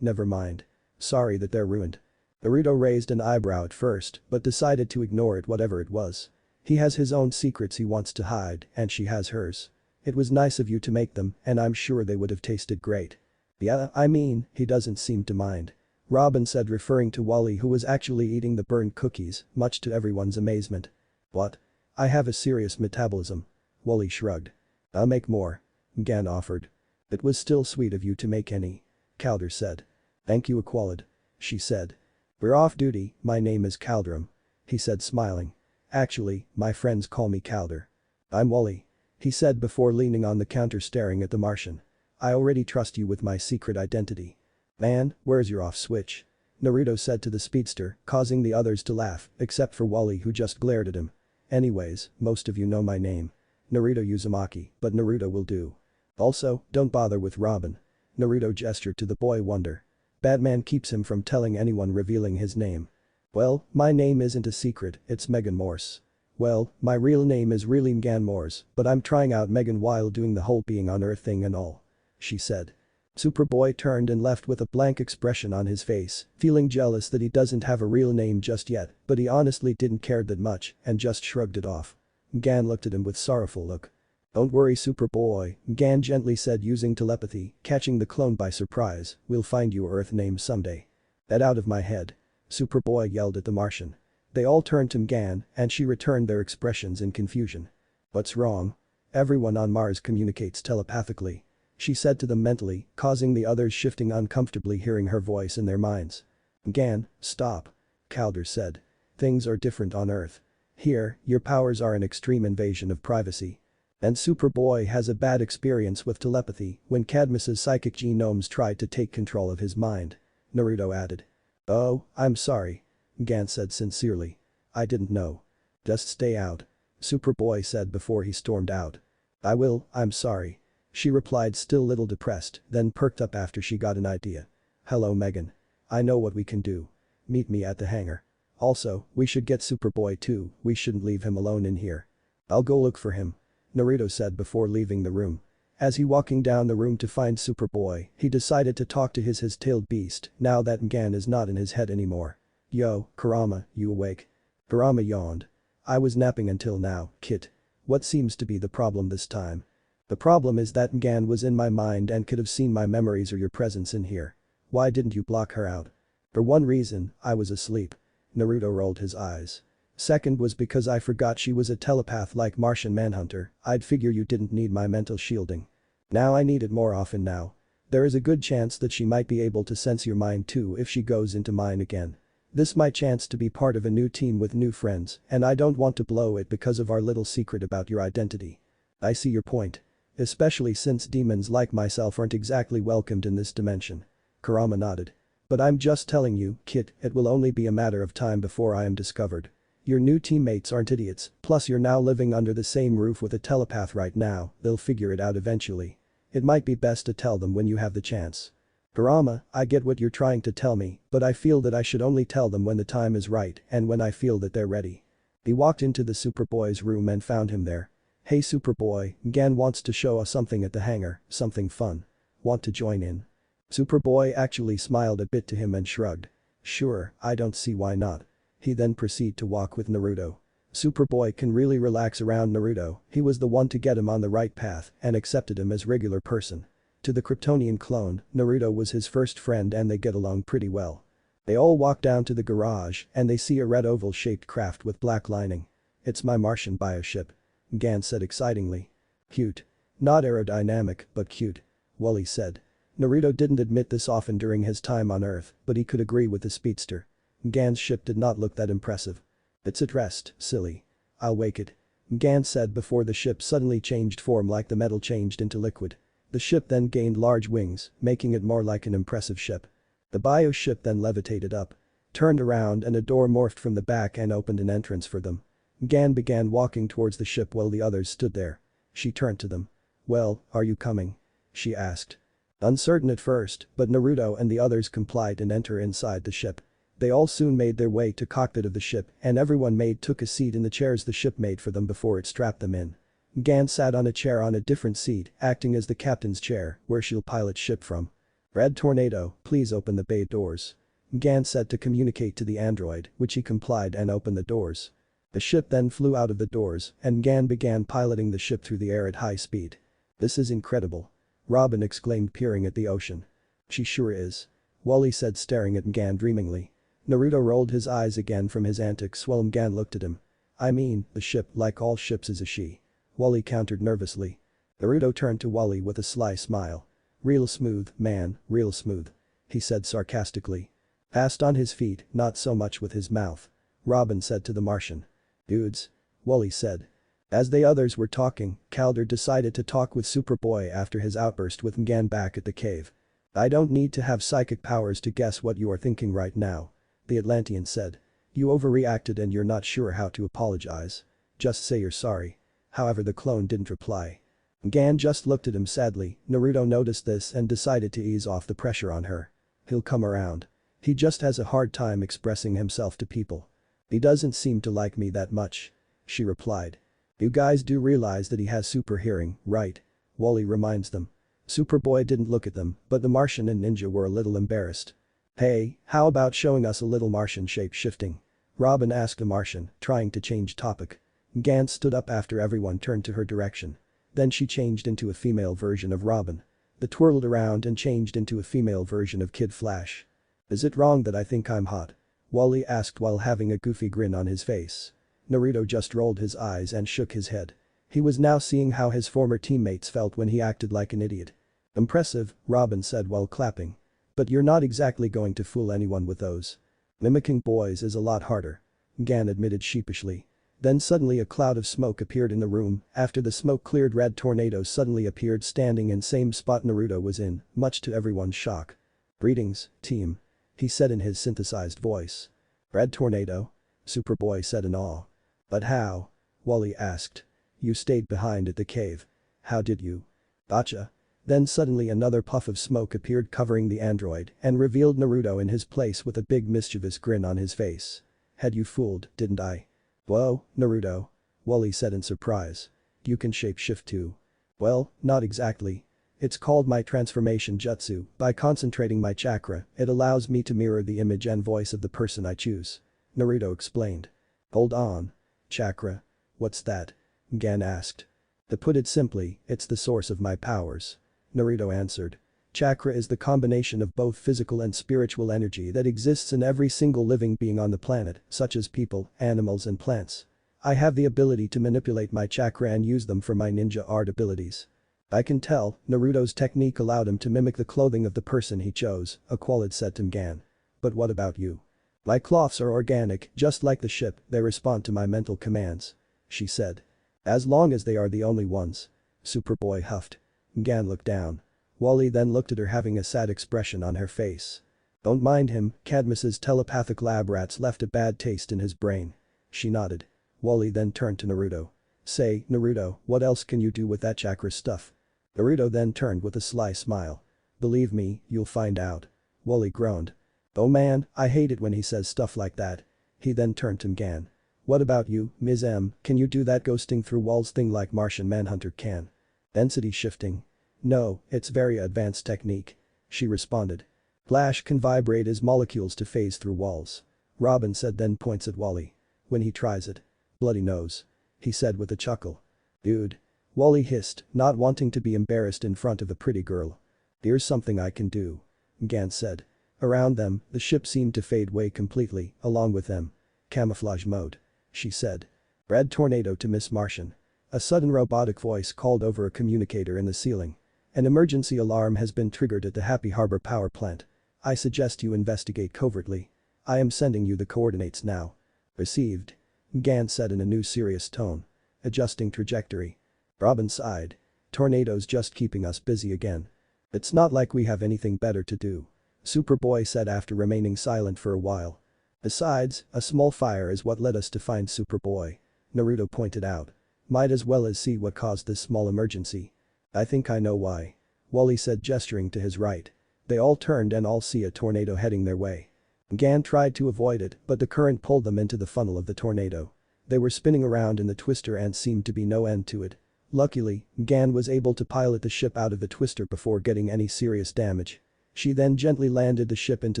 never mind. Sorry that they're ruined. Naruto raised an eyebrow at first, but decided to ignore it whatever it was. He has his own secrets he wants to hide, and she has hers. It was nice of you to make them, and I'm sure they would have tasted great. Yeah, I mean, he doesn't seem to mind. Robin said, referring to Wally, who was actually eating the burned cookies, much to everyone's amazement. What? I have a serious metabolism. Wally shrugged. I'll make more. Gan offered. It was still sweet of you to make any. Calder said. Thank you, Aqualid. She said. We're off duty, my name is Calderum. He said, smiling. Actually, my friends call me Calder. I'm Wally. He said before leaning on the counter staring at the Martian. I already trust you with my secret identity. Man, where's your off switch? Naruto said to the speedster, causing the others to laugh, except for Wally, who just glared at him. Anyways, most of you know my name. Naruto Uzumaki, but Naruto will do. Also, don't bother with Robin. Naruto gestured to the boy wonder. Batman keeps him from telling anyone, revealing his name. Well, my name isn't a secret, it's Megan Morse. Well, my real name is really Megan Morse, but I'm trying out Megan while doing the whole being on Earth thing and all. She said. Superboy turned and left with a blank expression on his face, feeling jealous that he doesn't have a real name just yet, but he honestly didn't care that much and just shrugged it off. Gan looked at him with sorrowful look. Don't worry, Superboy, Gan gently said, using telepathy, catching the clone by surprise, we'll find your Earth name someday. That out of my head. Superboy yelled at the Martian. They all turned to Gan, and she returned their expressions in confusion. What's wrong? Everyone on Mars communicates telepathically. She said to them mentally, causing the others shifting uncomfortably, hearing her voice in their minds. Gan, stop. Calder said. Things are different on Earth. Here, your powers are an extreme invasion of privacy. And Superboy has a bad experience with telepathy when Cadmus's psychic genomes tried to take control of his mind. Naruto added. Oh, I'm sorry. Gan said sincerely. I didn't know. Just stay out. Superboy said before he stormed out. I will, I'm sorry. She replied, still little depressed, then perked up after she got an idea. Hello, Megan. I know what we can do. Meet me at the hangar. Also, we should get Superboy too, we shouldn't leave him alone in here. I'll go look for him. Naruto said before leaving the room. As he walking down the room to find Superboy, he decided to talk to his tailed beast now that Gan is not in his head anymore. Yo, Kurama, you awake? Kurama yawned. I was napping until now, Kit. What seems to be the problem this time? The problem is that Gan was in my mind and could have seen my memories or your presence in here. Why didn't you block her out? For one reason, I was asleep. Naruto rolled his eyes. Second was because I forgot she was a telepath like Martian Manhunter, I'd figure you didn't need my mental shielding. Now I need it more often now. There is a good chance that she might be able to sense your mind too if she goes into mine again. This my chance to be part of a new team with new friends, and I don't want to blow it because of our little secret about your identity. I see your point. Especially since demons like myself aren't exactly welcomed in this dimension. Kurama nodded. But I'm just telling you, Kit, it will only be a matter of time before I am discovered. Your new teammates aren't idiots, plus you're now living under the same roof with a telepath right now, they'll figure it out eventually. It might be best to tell them when you have the chance. Kurama, I get what you're trying to tell me, but I feel that I should only tell them when the time is right and when I feel that they're ready. He walked into the Superboy's room and found him there. Hey Superboy, Gan wants to show us something at the hangar, something fun. Want to join in? Superboy actually smiled a bit to him and shrugged. Sure, I don't see why not. He then proceeded to walk with Naruto. Superboy can really relax around Naruto, he was the one to get him on the right path and accepted him as regular person. To the Kryptonian clone, Naruto was his first friend and they get along pretty well. They all walk down to the garage and they see a red oval-shaped craft with black lining. It's my Martian bioship. Gan said excitingly. Cute. Not aerodynamic, but cute. Wally said. Naruto didn't admit this often during his time on Earth, but he could agree with the speedster. Gan's ship did not look that impressive. It's at rest, silly. I'll wake it. Gan said before the ship suddenly changed form like the metal changed into liquid. The ship then gained large wings, making it more like an impressive ship. The bioship then levitated up. Turned around and a door morphed from the back and opened an entrance for them. Gan began walking towards the ship while the others stood there. She turned to them. Well, are you coming? She asked. Uncertain at first, but Naruto and the others complied and enter inside the ship. They all soon made their way to cockpit of the ship and everyone took a seat in the chairs the ship made for them before it strapped them in. Gan sat on a chair on a different seat, acting as the captain's chair, where she'll pilot ship from. Red Tornado, please open the bay doors. Gan said to communicate to the android, which he complied and opened the doors. The ship then flew out of the doors and Gan began piloting the ship through the air at high speed. This is incredible. Robin exclaimed peering at the ocean. She sure is. Wally said staring at Gan dreamingly. Naruto rolled his eyes again from his antics while Gan looked at him. I mean, the ship, like all ships, is a she. Wally countered nervously. Naruto turned to Wally with a sly smile. Real smooth, man, real smooth. He said sarcastically. Passed on his feet, not so much with his mouth. Robin said to the Martian. Dudes. Wally said. As the others were talking, Calder decided to talk with Superboy after his outburst with Gan back at the cave. I don't need to have psychic powers to guess what you are thinking right now. The Atlantean said. You overreacted and you're not sure how to apologize. Just say you're sorry. However, the clone didn't reply. Gan just looked at him sadly. Naruto noticed this and decided to ease off the pressure on her. He'll come around. He just has a hard time expressing himself to people. He doesn't seem to like me that much. She replied. You guys do realize that he has super hearing, right? Wally reminds them. Superboy didn't look at them, but the Martian and Ninja were a little embarrassed. Hey, how about showing us a little Martian shape-shifting? Robin asked the Martian, trying to change topic. Gan stood up after everyone turned to her direction. Then she changed into a female version of Robin. They twirled around and changed into a female version of Kid Flash. Is it wrong that I think I'm hot? Wally asked while having a goofy grin on his face. Naruto just rolled his eyes and shook his head. He was now seeing how his former teammates felt when he acted like an idiot. Impressive, Robin said while clapping. But you're not exactly going to fool anyone with those. Mimicking boys is a lot harder. Gan admitted sheepishly. Then suddenly a cloud of smoke appeared in the room. After the smoke cleared, Red Tornado suddenly appeared standing in same spot Naruto was in, much to everyone's shock. Greetings, team. He said in his synthesized voice. Red Tornado? Superboy said in awe. But how? Wally asked. You stayed behind at the cave. How did you? Gotcha. Then suddenly another puff of smoke appeared covering the android and revealed Naruto in his place with a big mischievous grin on his face. Had you fooled, didn't I? Whoa, Naruto. Wally said in surprise. You can shapeshift too. Well, not exactly. It's called my transformation jutsu. By concentrating my chakra, it allows me to mirror the image and voice of the person I choose. Naruto explained. Hold on. Chakra? What's that? Gan asked. To put it simply, it's the source of my powers. Naruto answered. Chakra is the combination of both physical and spiritual energy that exists in every single living being on the planet, such as people, animals and plants. I have the ability to manipulate my chakra and use them for my ninja art abilities. I can tell, Naruto's technique allowed him to mimic the clothing of the person he chose, a quality said to Gan. But what about you? My cloths are organic, just like the ship, they respond to my mental commands. She said. As long as they are the only ones. Superboy huffed. Gan looked down. Wally then looked at her having a sad expression on her face. Don't mind him, Cadmus's telepathic lab rats left a bad taste in his brain. She nodded. Wally then turned to Naruto. Say, Naruto, what else can you do with that chakra stuff? Naruto then turned with a sly smile. Believe me, you'll find out. Wally groaned. Oh man, I hate it when he says stuff like that. He then turned to Gan. What about you, Ms. M, can you do that ghosting through walls thing like Martian Manhunter can? Density shifting. No, it's very advanced technique. She responded. Flash can vibrate his molecules to phase through walls. Robin said then points at Wally. When he tries it. Bloody nose. He said with a chuckle. Dude. Wally hissed, not wanting to be embarrassed in front of a pretty girl. Here's something I can do. Gan said. Around them, the ship seemed to fade away completely, along with them. Camouflage mode. She said. Red Tornado to Miss Martian. A sudden robotic voice called over a communicator in the ceiling. An emergency alarm has been triggered at the Happy Harbor power plant. I suggest you investigate covertly. I am sending you the coordinates now. Received. Gan said in a new serious tone. Adjusting trajectory. Robin sighed. Tornado's just keeping us busy again. It's not like we have anything better to do. Superboy said after remaining silent for a while. Besides, a small fire is what led us to find Superboy. Naruto pointed out. Might as well as see what caused this small emergency. I think I know why. Wally said, gesturing to his right. They all turned and all see a tornado heading their way. Gan tried to avoid it, but the current pulled them into the funnel of the tornado. They were spinning around in the twister and seemed to be no end to it. Luckily, Gan was able to pilot the ship out of the twister before getting any serious damage. She then gently landed the ship into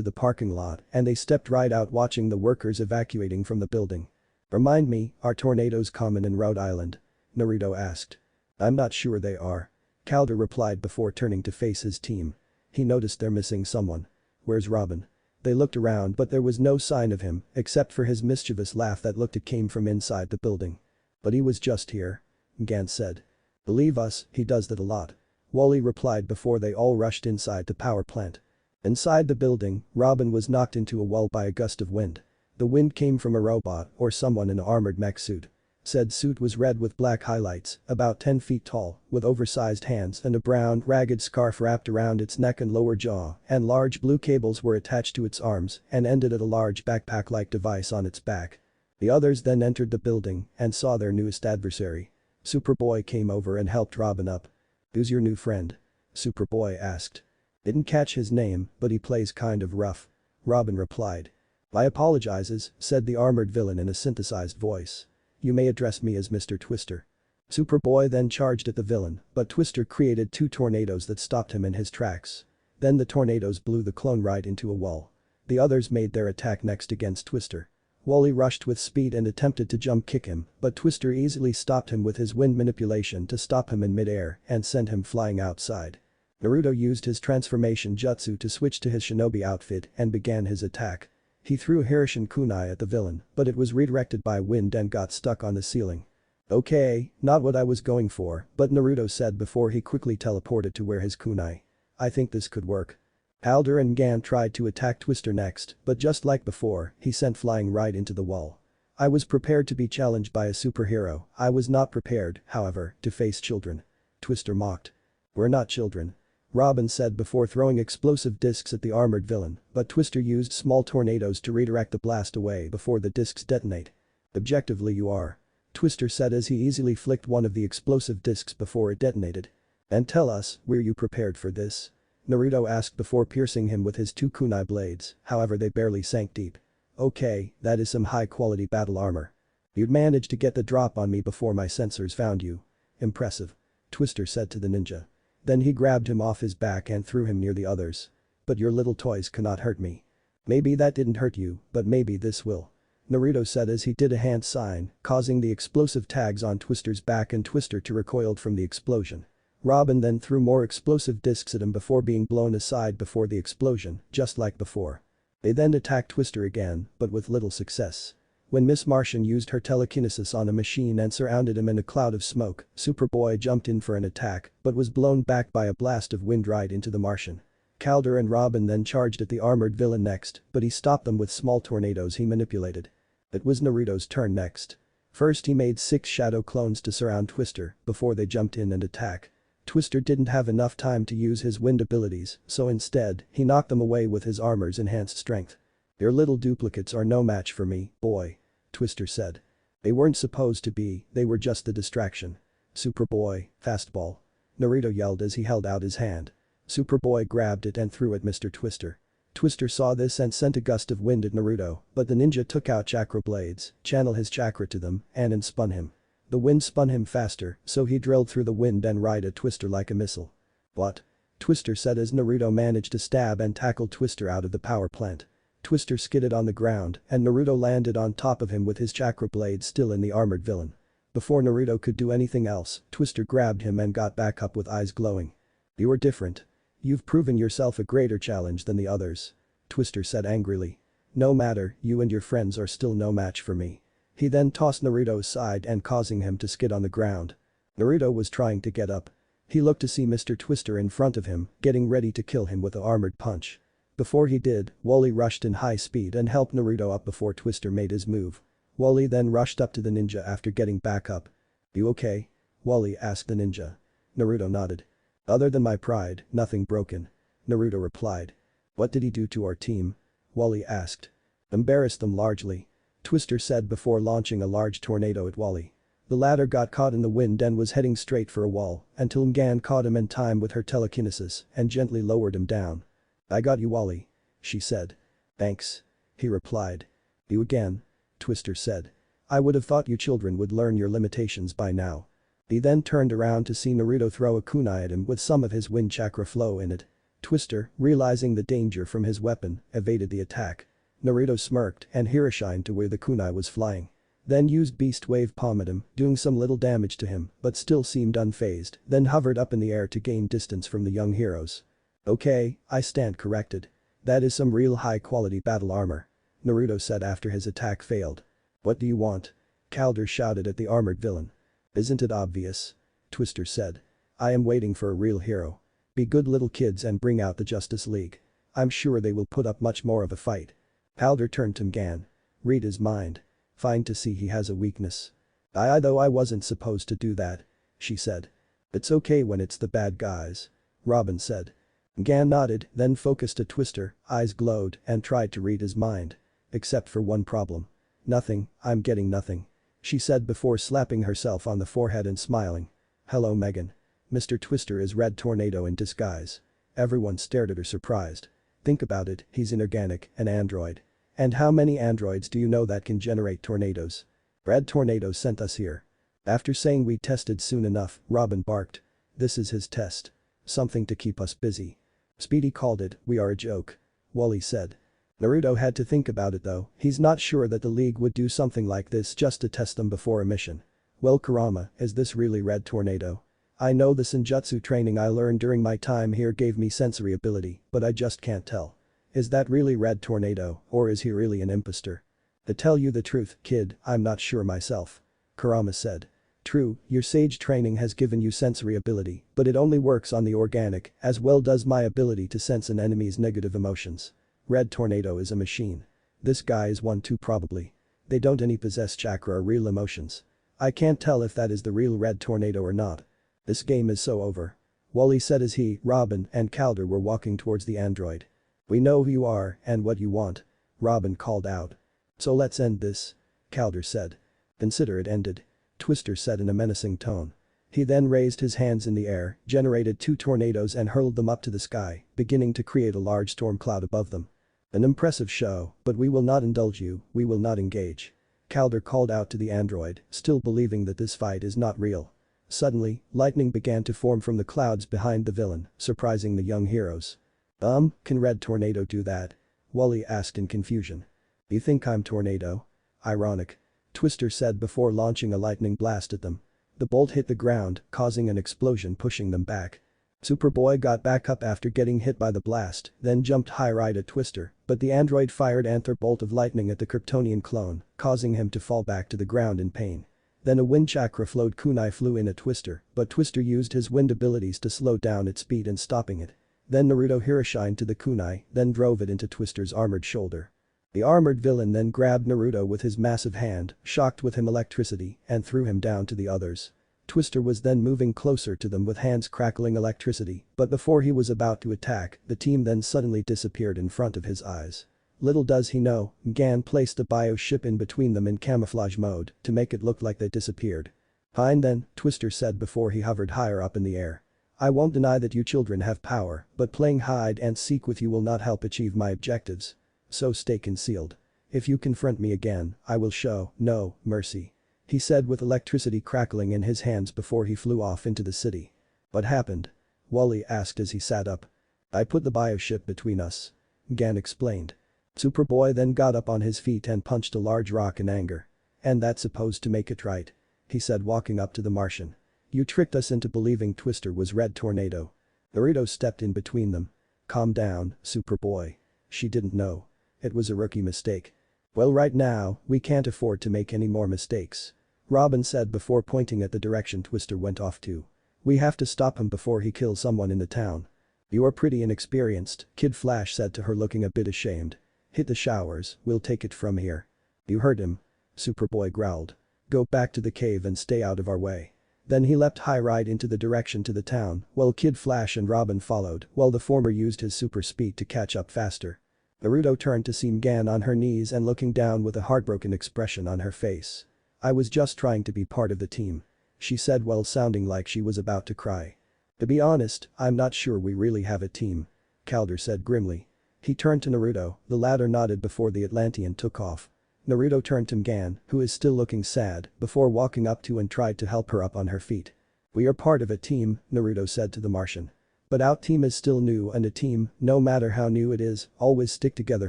the parking lot and they stepped right out, watching the workers evacuating from the building. "Remind me, are tornadoes common in Rhode Island?" Naruto asked. "I'm not sure they are," Calder replied before turning to face his team. He noticed they're missing someone. "Where's Robin?" They looked around but there was no sign of him, except for his mischievous laugh that looked it came from inside the building. "But he was just here," Gan said. "Believe us, he does that a lot," Wally replied before they all rushed inside the power plant. Inside the building, Robin was knocked into a wall by a gust of wind. The wind came from a robot or someone in an armored mech suit. Said suit was red with black highlights, about 10 feet tall, with oversized hands and a brown, ragged scarf wrapped around its neck and lower jaw, and large blue cables were attached to its arms and ended at a large backpack-like device on its back. The others then entered the building and saw their newest adversary. Superboy came over and helped Robin up. "Who's your new friend?" Superboy asked. "Didn't catch his name, but he plays kind of rough," Robin replied. "I apologizes," said the armored villain in a synthesized voice. "You may address me as Mr. Twister." Superboy then charged at the villain, but Twister created 2 tornadoes that stopped him in his tracks. Then the tornadoes blew the clone right into a wall. The others made their attack next against Twister. Wally rushed with speed and attempted to jump kick him, but Twister easily stopped him with his wind manipulation to stop him in midair and send him flying outside. Naruto used his transformation jutsu to switch to his shinobi outfit and began his attack. He threw Hirishin kunai at the villain, but it was redirected by wind and got stuck on the ceiling. "Okay, not what I was going for," but Naruto said before he quickly teleported to where his kunai. "I think this could work." Calder and Gan tried to attack Twister next, but just like before, he sent flying right into the wall. "I was prepared to be challenged by a superhero, I was not prepared, however, to face children," Twister mocked. "We're not children," Robin said before throwing explosive discs at the armored villain, but Twister used small tornadoes to redirect the blast away before the discs detonate. "Objectively you are," Twister said as he easily flicked one of the explosive discs before it detonated. "And tell us, were you prepared for this?" Naruto asked before piercing him with his 2 kunai blades, however they barely sank deep. "Okay, that is some high-quality battle armor. You'd managed to get the drop on me before my sensors found you. Impressive," Twister said to the ninja. Then he grabbed him off his back and threw him near the others. "But your little toys cannot hurt me." "Maybe that didn't hurt you, but maybe this will," Naruto said as he did a hand sign, causing the explosive tags on Twister's back and Twister to recoiled from the explosion. Robin then threw more explosive discs at him before being blown aside before the explosion, just like before. They then attacked Twister again, but with little success. When Miss Martian used her telekinesis on a machine and surrounded him in a cloud of smoke, Superboy jumped in for an attack, but was blown back by a blast of wind right into the Martian. Calder and Robin then charged at the armored villain next, but he stopped them with small tornadoes he manipulated. It was Naruto's turn next. First he made 6 shadow clones to surround Twister before they jumped in and attack. Twister didn't have enough time to use his wind abilities, so instead, he knocked them away with his armor's enhanced strength. "Your little duplicates are no match for me, boy," Twister said. "They weren't supposed to be, they were just the distraction." "Superboy, fastball," Naruto yelled as he held out his hand. Superboy grabbed it and threw at Mr. Twister. Twister saw this and sent a gust of wind at Naruto, but the ninja took out chakra blades, channeled his chakra to them, and spun him. The wind spun him faster, so he drilled through the wind and right at Twister like a missile. "What?" Twister said as Naruto managed to stab and tackle Twister out of the power plant. Twister skidded on the ground and Naruto landed on top of him with his chakra blade still in the armored villain. Before Naruto could do anything else, Twister grabbed him and got back up with eyes glowing. "You are different. You've proven yourself a greater challenge than the others," Twister said angrily. "No matter, you and your friends are still no match for me." He then tossed Naruto aside and causing him to skid on the ground. Naruto was trying to get up. He looked to see Mr. Twister in front of him, getting ready to kill him with an armored punch. Before he did, Wally rushed in high speed and helped Naruto up before Twister made his move. Wally then rushed up to the ninja after getting back up. "You okay?" Wally asked the ninja. Naruto nodded. "Other than my pride, nothing broken," Naruto replied. "What did he do to our team?" Wally asked. "Embarrassed them largely," Twister said before launching a large tornado at Wally. The latter got caught in the wind and was heading straight for a wall until Mgan caught him in time with her telekinesis and gently lowered him down. "I got you, Wally," she said. "Thanks," he replied. "You again," Twister said. "I would have thought you children would learn your limitations by now." He then turned around to see Naruto throw a kunai at him with some of his wind chakra flow in it. Twister, realizing the danger from his weapon, evaded the attack. Naruto smirked and Hiroshined to where the kunai was flying. Then used Beast Wave Palm at him, doing some little damage to him but still seemed unfazed, then hovered up in the air to gain distance from the young heroes. "Okay, I stand corrected. That is some real high-quality battle armor," Naruto said after his attack failed. "What do you want?" Calder shouted at the armored villain. "Isn't it obvious?" Twister said. "I am waiting for a real hero. Be good little kids and bring out the Justice League. I'm sure they will put up much more of a fight." Calder turned to Mgan. "Read his mind. Fine to see he has a weakness." Though I wasn't supposed to do that," she said. "It's okay when it's the bad guys," Robin said. Mgan nodded, then focused at Twister, eyes glowed, and tried to read his mind. "Except for one problem. Nothing, I'm getting nothing," she said before slapping herself on the forehead and smiling. "Hello Megan. Mr. Twister is Red Tornado in disguise." Everyone stared at her surprised. "Think about it, he's inorganic, an android. And how many androids do you know that can generate tornadoes? Red Tornado sent us here." After saying we tested soon enough, Robin barked. "This is his test. Something to keep us busy." Speedy called it, "We are a joke," Wally said. Naruto had to think about it though, he's not sure that the League would do something like this just to test them before a mission. "Well Kurama, is this really Red Tornado? I know the senjutsu training I learned during my time here gave me sensory ability, but I just can't tell. Is that really Red Tornado, or is he really an imposter?" "To tell you the truth, kid, I'm not sure myself," Kurama said. "True, your sage training has given you sensory ability, but it only works on the organic, as well does my ability to sense an enemy's negative emotions. Red Tornado is a machine. This guy is one too probably. They don't any possess chakra or real emotions. I can't tell if that is the real Red Tornado or not. This game is so over," Wally said as he, Robin, and Calder were walking towards the android. "We know who you are and what you want," Robin called out. "So let's end this," Calder said. "Consider it ended," Twister said in a menacing tone. He then raised his hands in the air, generated 2 tornadoes and hurled them up to the sky, beginning to create a large storm cloud above them. "An impressive show, but we will not indulge you, we will not engage," Calder called out to the android, still believing that this fight is not real. Suddenly, lightning began to form from the clouds behind the villain, surprising the young heroes. Can Red Tornado do that?" Wally asked in confusion. "You think I'm Tornado? Ironic," Twister said before launching a lightning blast at them. The bolt hit the ground, causing an explosion pushing them back. Superboy got back up after getting hit by the blast, then jumped high right at Twister, but the android fired another bolt of lightning at the Kryptonian clone, causing him to fall back to the ground in pain. Then a wind chakra flowed kunai flew in at Twister, but Twister used his wind abilities to slow down its speed and stopping it. Then Naruto Hiroshined to the kunai, then drove it into Twister's armored shoulder. The armored villain then grabbed Naruto with his massive hand, shocked with him electricity, and threw him down to the others. Twister was then moving closer to them with hands crackling electricity, but before he was about to attack, the team then suddenly disappeared in front of his eyes. Little does he know, Mgan placed a bio-ship in between them in camouflage mode to make it look like they disappeared. "Fine then," Twister said before he hovered higher up in the air. "I won't deny that you children have power, but playing hide and seek with you will not help achieve my objectives. So stay concealed. If you confront me again, I will show no mercy," he said with electricity crackling in his hands before he flew off into the city. "What happened?" Wally asked as he sat up. "I put the bioship between us," Mgan explained. Superboy then got up on his feet and punched a large rock in anger. "And that's supposed to make it right," he said walking up to the Martian. "You tricked us into believing Twister was Red Tornado." Naruto stepped in between them. "Calm down, Superboy. She didn't know. It was a rookie mistake." "Well right now, we can't afford to make any more mistakes," Robin said before pointing at the direction Twister went off to. "We have to stop him before he kills someone in the town." "You are pretty inexperienced," Kid Flash said to her looking a bit ashamed. "Hit the showers, we'll take it from here." "You heard him," Superboy growled. "Go back to the cave and stay out of our way." Then he leapt high right into the direction to the town, while Kid Flash and Robin followed, while the former used his super speed to catch up faster. Naruto turned to see Mgan on her knees and looking down with a heartbroken expression on her face. I was just trying to be part of the team," she said while sounding like she was about to cry. "To be honest, I'm not sure we really have a team," Calder said grimly. He turned to Naruto, the latter nodded before the Atlantean took off. Naruto turned to Mgan, who is still looking sad, before walking up to and tried to help her up on her feet. "We are part of a team," Naruto said to the Martian. "But our team is still new and a team, no matter how new it is, always stick together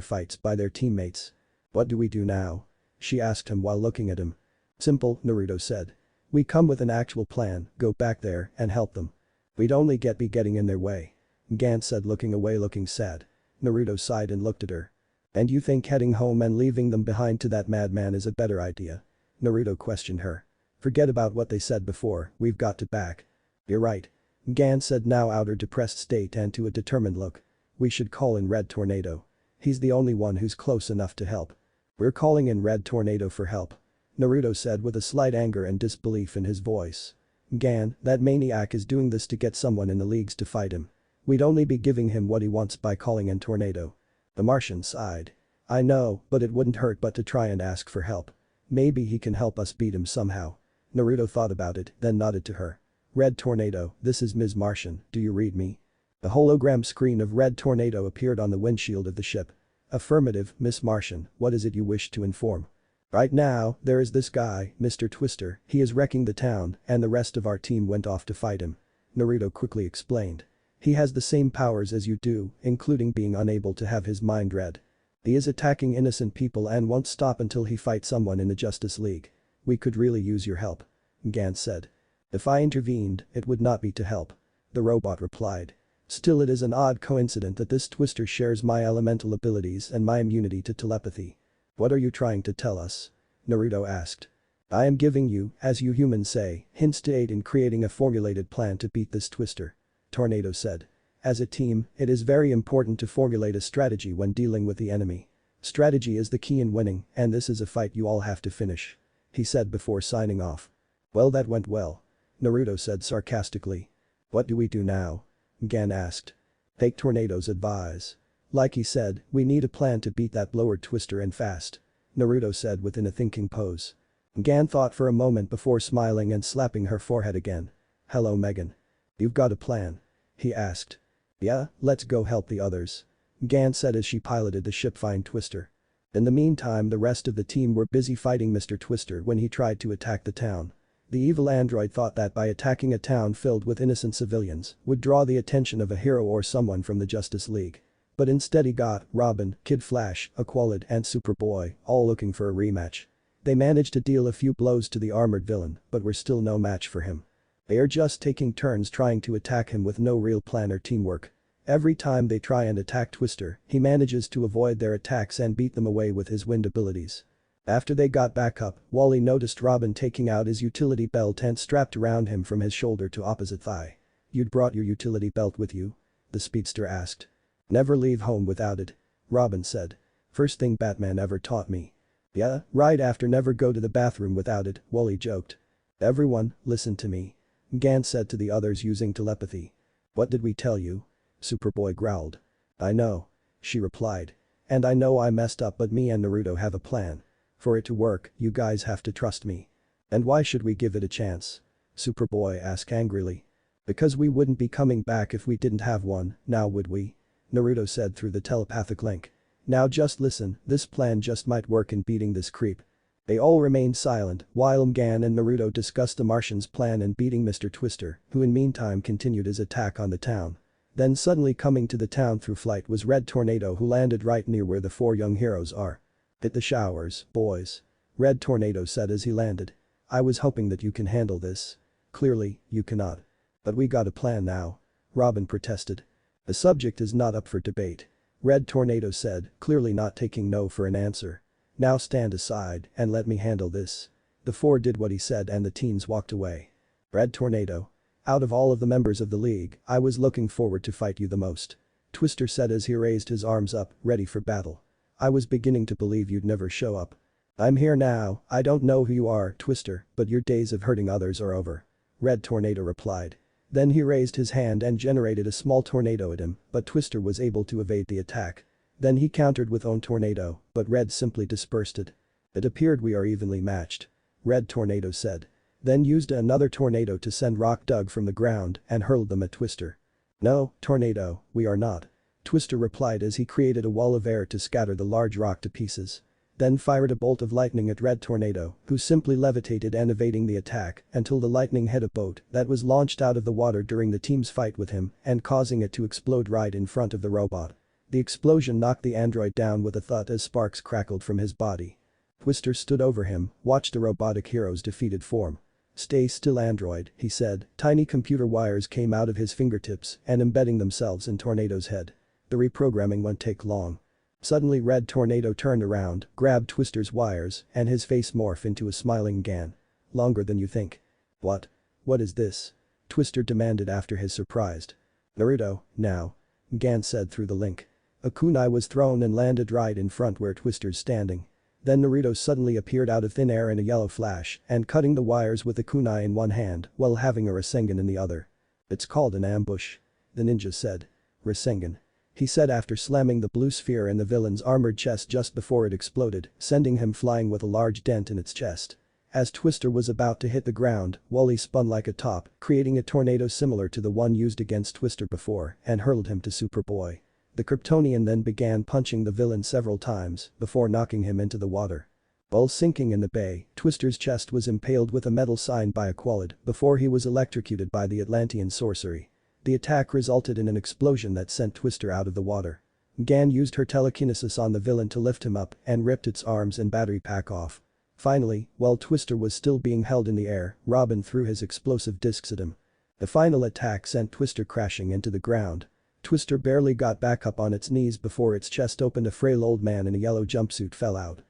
fights by their teammates." "What do we do now?" she asked him while looking at him. "Simple," Naruto said. "We come with an actual plan, go back there and help them. We'd only be getting in their way." Mgan said looking away looking sad. Naruto sighed and looked at her. "And you think heading home and leaving them behind to that madman is a better idea?" Naruto questioned her. "Forget about what they said before, we've got to back." "You're right." Mgan said now out her depressed state and to a determined look. "We should call in Red Tornado. He's the only one who's close enough to help." "We're calling in Red Tornado for help," Naruto said with a slight anger and disbelief in his voice. "Mgan, that maniac is doing this to get someone in the leagues to fight him. We'd only be giving him what he wants by calling in Tornado." The Martian sighed. "I know, but it wouldn't hurt but to try and ask for help. Maybe he can help us beat him somehow." Naruto thought about it, then nodded to her. "Red Tornado, this is Ms. Martian, do you read me?" The hologram screen of Red Tornado appeared on the windshield of the ship. "Affirmative, Miss Martian, what is it you wish to inform?" "Right now, there is this guy, Mr. Twister, he is wrecking the town and the rest of our team went off to fight him," Naruto quickly explained. "He has the same powers as you do, including being unable to have his mind read. He is attacking innocent people and won't stop until he fights someone in the Justice League. We could really use your help," Mgan said. "If I intervened, it would not be to help," the robot replied. "Still it is an odd coincidence that this Twister shares my elemental abilities and my immunity to telepathy." "What are you trying to tell us?" Naruto asked. "I am giving you, as you humans say, hints to aid in creating a formulated plan to beat this Twister," Tornado said. "As a team, it is very important to formulate a strategy when dealing with the enemy. Strategy is the key in winning and this is a fight you all have to finish," he said before signing off. "Well, that went well," Naruto said sarcastically. "What do we do now?" Mgan asked. "Take Tornado's advice. Like he said, we need a plan to beat that blower Twister and fast," Naruto said within a thinking pose. Mgan thought for a moment before smiling and slapping her forehead again. "Hello Megan. You've got a plan?" he asked. "Yeah, let's go help the others," Mgan said as she piloted the ship find Twister. In the meantime the rest of the team were busy fighting Mr. Twister when he tried to attack the town. The evil android thought that by attacking a town filled with innocent civilians would draw the attention of a hero or someone from the Justice League. But instead he got Robin, Kid Flash, Aqualad and Superboy all looking for a rematch. They managed to deal a few blows to the armored villain but were still no match for him. They are just taking turns trying to attack him with no real plan or teamwork. Every time they try and attack Twister, he manages to avoid their attacks and beat them away with his wind abilities. After they got back up, Wally noticed Robin taking out his utility belt and strapped around him from his shoulder to opposite thigh. "You'd brought your utility belt with you?" the speedster asked. "Never leave home without it," Robin said. "First thing Batman ever taught me." "Yeah, right after never go to the bathroom without it," Wally joked. "Everyone, listen to me," Mgan said to the others using telepathy. "What did we tell you?" Superboy growled. "I know," she replied. "And I know I messed up but me and Naruto have a plan. For it to work, you guys have to trust me." "And why should we give it a chance?" Superboy asked angrily. "Because we wouldn't be coming back if we didn't have one, now would we?" Naruto said through the telepathic link. "Now just listen, this plan just might work in beating this creep." They all remained silent while Mgan and Naruto discussed the Martian's plan in beating Mr. Twister, who in meantime continued his attack on the town. Then suddenly coming to the town through flight was Red Tornado who landed right near where the four young heroes are. "Hit the showers, boys," Red Tornado said as he landed. "I was hoping that you can handle this. Clearly, you cannot. But we got a plan now," Robin protested. "The subject is not up for debate," Red Tornado said, clearly not taking no for an answer. "Now stand aside and let me handle this." The four did what he said and the teens walked away. "Red Tornado. Out of all of the members of the league, I was looking forward to fight you the most," Twister said as he raised his arms up, ready for battle. "I was beginning to believe you'd never show up." "I'm here now, I don't know who you are, Twister, but your days of hurting others are over," Red Tornado replied. Then he raised his hand and generated a small tornado at him, but Twister was able to evade the attack. Then he countered with own tornado, but Red simply dispersed it. "It appeared we are evenly matched," Red Tornado said. Then used another tornado to send rock dug from the ground and hurled them at Twister. No, Tornado, we are not. Twister replied as he created a wall of air to scatter the large rock to pieces. Then fired a bolt of lightning at Red Tornado, who simply levitated and evading the attack until the lightning hit a boat that was launched out of the water during the team's fight with him and causing it to explode right in front of the robot. The explosion knocked the android down with a thud as sparks crackled from his body. Twister stood over him, watched the robotic hero's defeated form. "Stay still, android," he said. Tiny computer wires came out of his fingertips and embedding themselves in Tornado's head. The reprogramming won't take long. Suddenly Red Tornado turned around, grabbed Twister's wires, and his face morphed into a smiling Gan. "Longer than you think." "What? What is this?" Twister demanded after his surprised. "Naruto, now," Gan said through the link. A kunai was thrown and landed right in front where Twister's standing. Then Naruto suddenly appeared out of thin air in a yellow flash and cutting the wires with a kunai in one hand while having a Rasengan in the other. "It's called an ambush," the ninja said. "Rasengan," he said after slamming the blue sphere in the villain's armored chest just before it exploded, sending him flying with a large dent in its chest. As Twister was about to hit the ground, Wally spun like a top, creating a tornado similar to the one used against Twister before and hurled him to Superboy. The Kryptonian then began punching the villain several times before knocking him into the water. While sinking in the bay, Twister's chest was impaled with a metal sign by a qualid before he was electrocuted by the Atlantean sorcery. The attack resulted in an explosion that sent Twister out of the water. Gan used her telekinesis on the villain to lift him up and ripped its arms and battery pack off. Finally, while Twister was still being held in the air, Robin threw his explosive discs at him. The final attack sent Twister crashing into the ground. Twister barely got back up on its knees before its chest opened. A frail old man in a yellow jumpsuit fell out.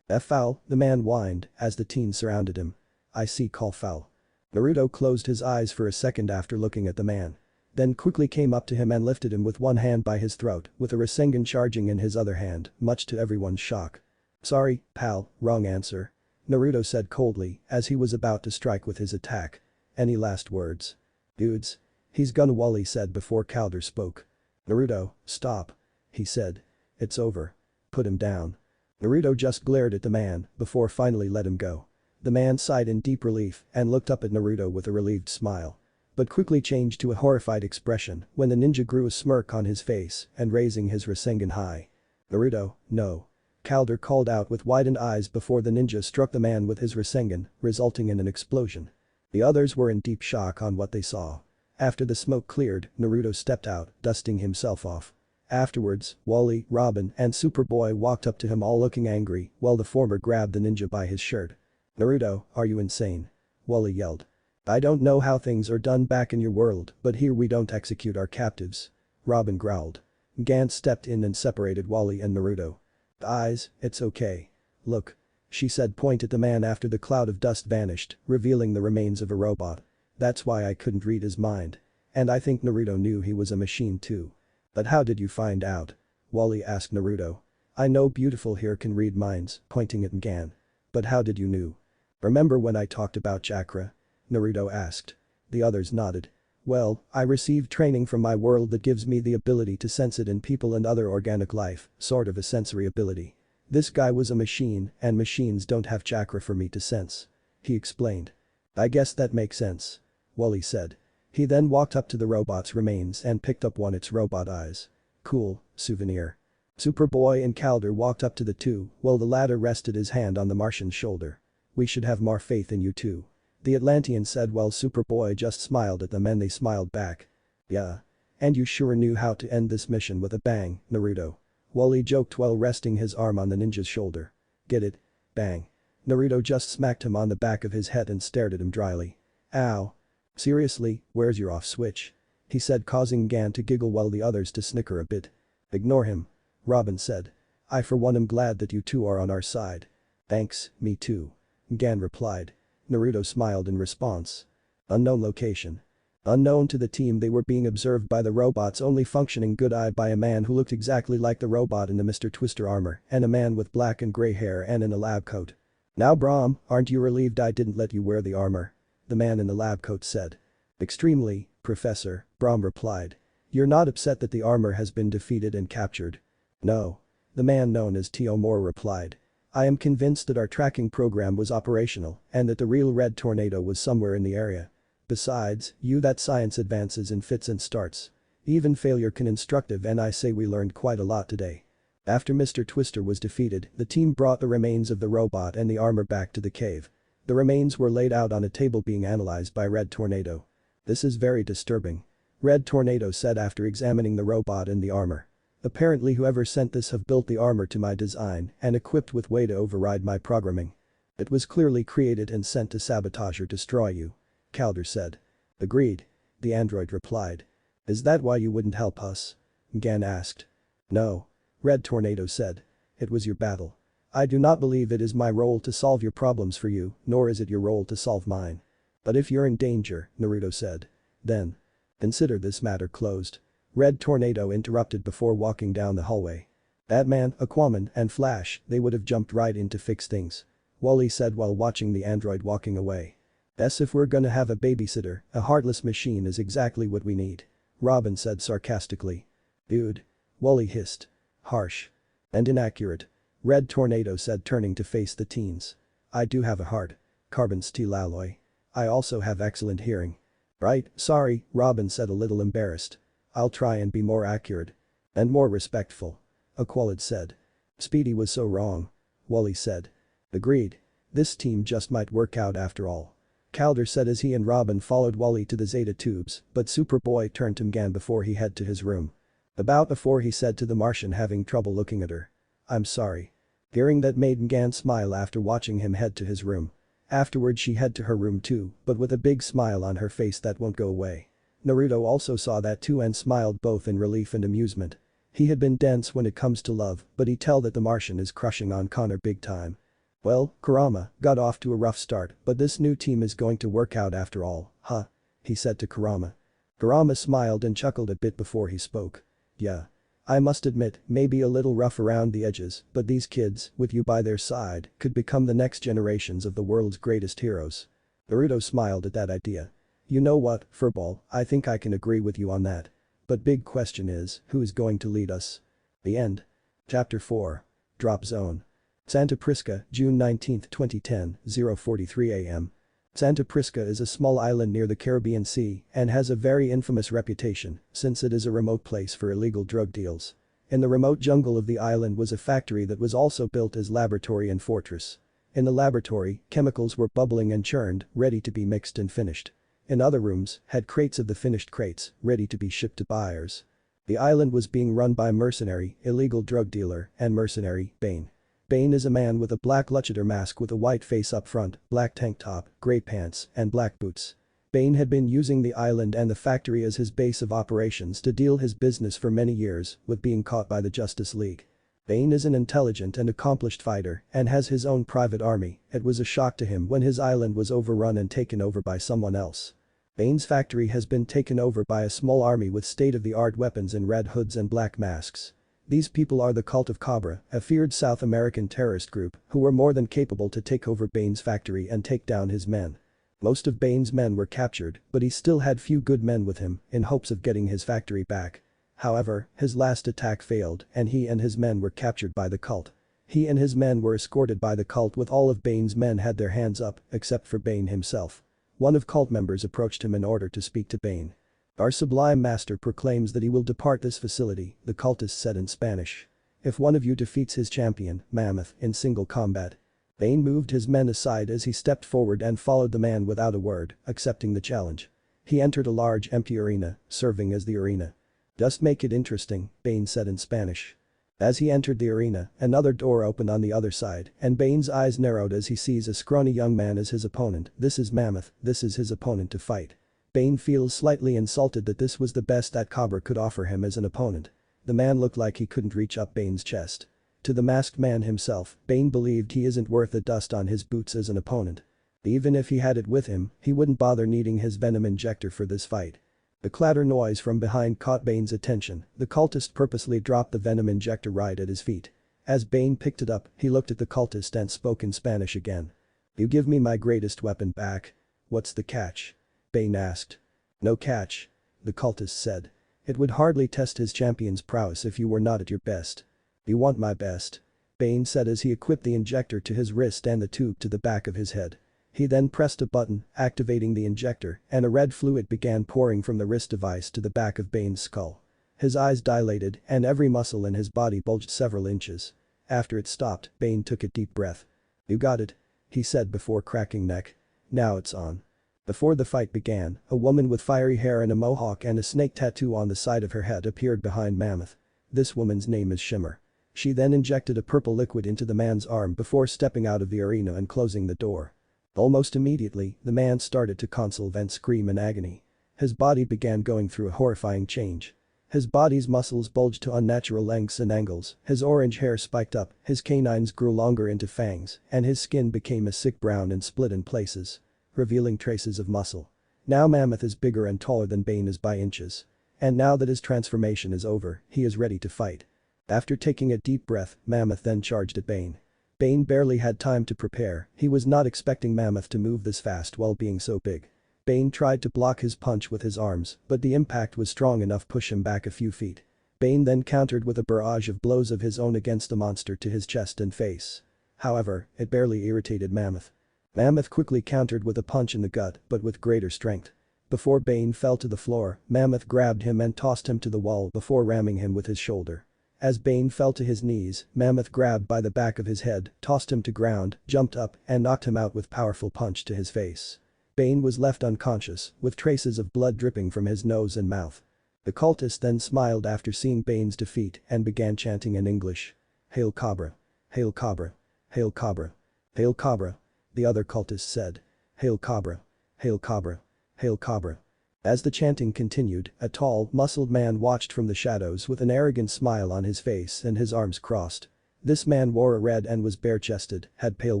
"Foul," the man whined as the teens surrounded him. "I see, call foul." Naruto closed his eyes for a second after looking at the man. Then quickly came up to him and lifted him with one hand by his throat with a Rasengan charging in his other hand, much to everyone's shock. "Sorry, pal, wrong answer," Naruto said coldly as he was about to strike with his attack. "Any last words?" "Dudes. He's gonna," Wally said before Calder spoke. "Naruto, stop," he said. "It's over. Put him down." Naruto just glared at the man before finally let him go. The man sighed in deep relief and looked up at Naruto with a relieved smile. But quickly changed to a horrified expression when the ninja grew a smirk on his face and raising his Rasengan high. "Naruto, no." Calder called out with widened eyes before the ninja struck the man with his Rasengan, resulting in an explosion. The others were in deep shock on what they saw. After the smoke cleared, Naruto stepped out, dusting himself off. Afterwards, Wally, Robin, and Superboy walked up to him all looking angry while the former grabbed the ninja by his shirt. "Naruto, are you insane?" Wally yelled. "I don't know how things are done back in your world, but here we don't execute our captives," Robin growled. Gant stepped in and separated Wally and Naruto. "Eyes, it's okay. Look," she said, point at the man after the cloud of dust vanished, revealing the remains of a robot. "That's why I couldn't read his mind. And I think Naruto knew he was a machine too." "But how did you find out?" Wally asked Naruto. "I know beautiful here can read minds," pointing at Gan. "But how did you know?" "Remember when I talked about chakra?" Naruto asked. The others nodded. "Well, I received training from my world that gives me the ability to sense it in people and other organic life, sort of a sensory ability. This guy was a machine and machines don't have chakra for me to sense," he explained. "I guess that makes sense," Wally said. He then walked up to the robot's remains and picked up one its robot eyes. "Cool, souvenir." Superboy and Calder walked up to the two while the latter rested his hand on the Martian's shoulder. "We should have more faith in you too," the Atlantean said while Superboy just smiled at them and they smiled back. "Yeah. And you sure knew how to end this mission with a bang, Naruto," Wally joked while resting his arm on the ninja's shoulder. "Get it? Bang." Naruto just smacked him on the back of his head and stared at him dryly. "Ow. Seriously, where's your off switch?" he said, causing Gan to giggle while the others to snicker a bit. "Ignore him," Robin said. "I for one am glad that you two are on our side." "Thanks, me too," Gan replied. Naruto smiled in response. Unknown location. Unknown to the team, they were being observed by the robot's only functioning good eye by a man who looked exactly like the robot in the Mr. Twister armor and a man with black and gray hair and in a lab coat. "Now Brahm, aren't you relieved I didn't let you wear the armor?" the man in the lab coat said. "Extremely, Professor," Brahm replied. "You're not upset that the armor has been defeated and captured?" "No," the man known as Tio Moore replied. I am convinced that our tracking program was operational and that the real red tornado was somewhere in the area. Besides, that science advances in fits and starts. Even failure can instructive, and I say we learned quite a lot today. After Mr. Twister was defeated, the team brought the remains of the robot and the armor back to the cave. The remains were laid out on a table being analyzed by Red Tornado. "This is very disturbing," Red Tornado said after examining the robot and the armor. "Apparently whoever sent this have built the armor to my design and equipped with way to override my programming. It was clearly created and sent to sabotage or destroy you," Calder said. "Agreed," the android replied. "Is that why you wouldn't help us?" Gan asked. "No," Red Tornado said. "It was your battle. I do not believe it is my role to solve your problems for you, nor is it your role to solve mine. But if you're in danger," Naruto said, "then consider this matter closed." Red Tornado interrupted before walking down the hallway. "Batman, Aquaman, and Flash, they would have jumped right in to fix things," Wally said while watching the android walking away. "Yes, if we're gonna have a babysitter, a heartless machine is exactly what we need," Robin said sarcastically. "Dude," Wally hissed. "Harsh. And inaccurate," Red Tornado said, turning to face the teens. "I do have a heart. Carbon steel alloy. I also have excellent hearing." "Right, sorry," Robin said, a little embarrassed. "I'll try and be more accurate. And more respectful," Aqualad said. "Speedy was so wrong," Wally said. "Agreed. This team just might work out after all," Calder said as he and Robin followed Wally to the Zeta tubes, but Superboy turned to Mgan before he head to his room. About before he said to the Martian having trouble looking at her. "I'm sorry." Hearing that made Mgan smile after watching him head to his room. Afterward she head to her room too, but with a big smile on her face that won't go away. Naruto also saw that too and smiled both in relief and amusement. He had been dense when it comes to love, but he tell that the Martian is crushing on Connor big time. "Well, Kurama got off to a rough start, but this new team is going to work out after all, huh?" he said to Kurama. Kurama smiled and chuckled a bit before he spoke. "Yeah. I must admit, maybe a little rough around the edges, but these kids, with you by their side, could become the next generations of the world's greatest heroes." Naruto smiled at that idea. "You know what, Furball, I think I can agree with you on that. But big question is, who is going to lead us?" The end. Chapter 4. Drop Zone. Santa Prisca, June 19, 2010, 0:43 a.m. Santa Prisca is a small island near the Caribbean Sea and has a very infamous reputation since it is a remote place for illegal drug deals. In the remote jungle of the island was a factory that was also built as laboratory and fortress. In the laboratory, chemicals were bubbling and churned, ready to be mixed and finished. In other rooms, had crates of the finished crates, ready to be shipped to buyers. The island was being run by mercenary, illegal drug dealer, and mercenary, Bane. Bane is a man with a black luchador mask with a white face up front, black tank top, grey pants, and black boots. Bane had been using the island and the factory as his base of operations to deal his business for many years, with being caught by the Justice League. Bane is an intelligent and accomplished fighter and has his own private army. It was a shock to him when his island was overrun and taken over by someone else. Bane's factory has been taken over by a small army with state-of-the-art weapons in red hoods and black masks. These people are the Cult of Cobra, a feared South American terrorist group who were more than capable to take over Bane's factory and take down his men. Most of Bane's men were captured, but he still had few good men with him in hopes of getting his factory back. However, his last attack failed and he and his men were captured by the cult. He and his men were escorted by the cult with all of Bane's men had their hands up except for Bane himself. One of cult members approached him in order to speak to Bane. "Our sublime master proclaims that he will depart this facility," the cultist said in Spanish. "If one of you defeats his champion, Mammoth, in single combat." Bane moved his men aside as he stepped forward and followed the man without a word, accepting the challenge. He entered a large empty arena, serving as the arena. "Just make it interesting," Bane said in Spanish. As he entered the arena, another door opened on the other side, and Bane's eyes narrowed as he sees a scrawny young man as his opponent. This is Mammoth, this is his opponent to fight. Bane feels slightly insulted that this was the best that Cobra could offer him as an opponent. The man looked like he couldn't reach up Bane's chest. To the masked man himself, Bane believed he isn't worth the dust on his boots as an opponent. Even if he had it with him, he wouldn't bother needing his venom injector for this fight. The clatter noise from behind caught Bane's attention. The cultist purposely dropped the venom injector right at his feet. As Bane picked it up, he looked at the cultist and spoke in Spanish again. "You give me my greatest weapon back. What's the catch?" Bane asked. "No catch," the cultist said. "It would hardly test his champion's prowess if you were not at your best." "You want my best?" Bane said as he equipped the injector to his wrist and the tube to the back of his head. He then pressed a button, activating the injector, and a red fluid began pouring from the wrist device to the back of Bane's skull. His eyes dilated and every muscle in his body bulged several inches. After it stopped, Bane took a deep breath. "You got it," he said before cracking neck. "Now it's on." Before the fight began, a woman with fiery hair and a mohawk and a snake tattoo on the side of her head appeared behind Mammoth. This woman's name is Shimmer. She then injected a purple liquid into the man's arm before stepping out of the arena and closing the door. Almost immediately, the man started to convulse and scream in agony. His body began going through a horrifying change. His body's muscles bulged to unnatural lengths and angles, his orange hair spiked up, his canines grew longer into fangs, and his skin became a sick brown and split in places, revealing traces of muscle. Now Mammoth is bigger and taller than Bane is by inches. And now that his transformation is over, he is ready to fight. After taking a deep breath, Mammoth then charged at Bane. Bane barely had time to prepare, he was not expecting Mammoth to move this fast while being so big. Bane tried to block his punch with his arms, but the impact was strong enough to push him back a few feet. Bane then countered with a barrage of blows of his own against the monster to his chest and face. However, it barely irritated Mammoth. Mammoth quickly countered with a punch in the gut, but with greater strength. Before Bane fell to the floor, Mammoth grabbed him and tossed him to the wall before ramming him with his shoulder. As Bane fell to his knees, Mammoth grabbed by the back of his head, tossed him to ground, jumped up, and knocked him out with powerful punch to his face. Bane was left unconscious, with traces of blood dripping from his nose and mouth. The cultist then smiled after seeing Bane's defeat and began chanting in English. "Hail Cobra! Hail Cobra! Hail Cobra! Hail Cobra!" The other cultists said. "Hail Cobra! Hail Cobra! Hail Cobra!" As the chanting continued, a tall, muscled man watched from the shadows with an arrogant smile on his face and his arms crossed. This man wore a red and was bare-chested, had pale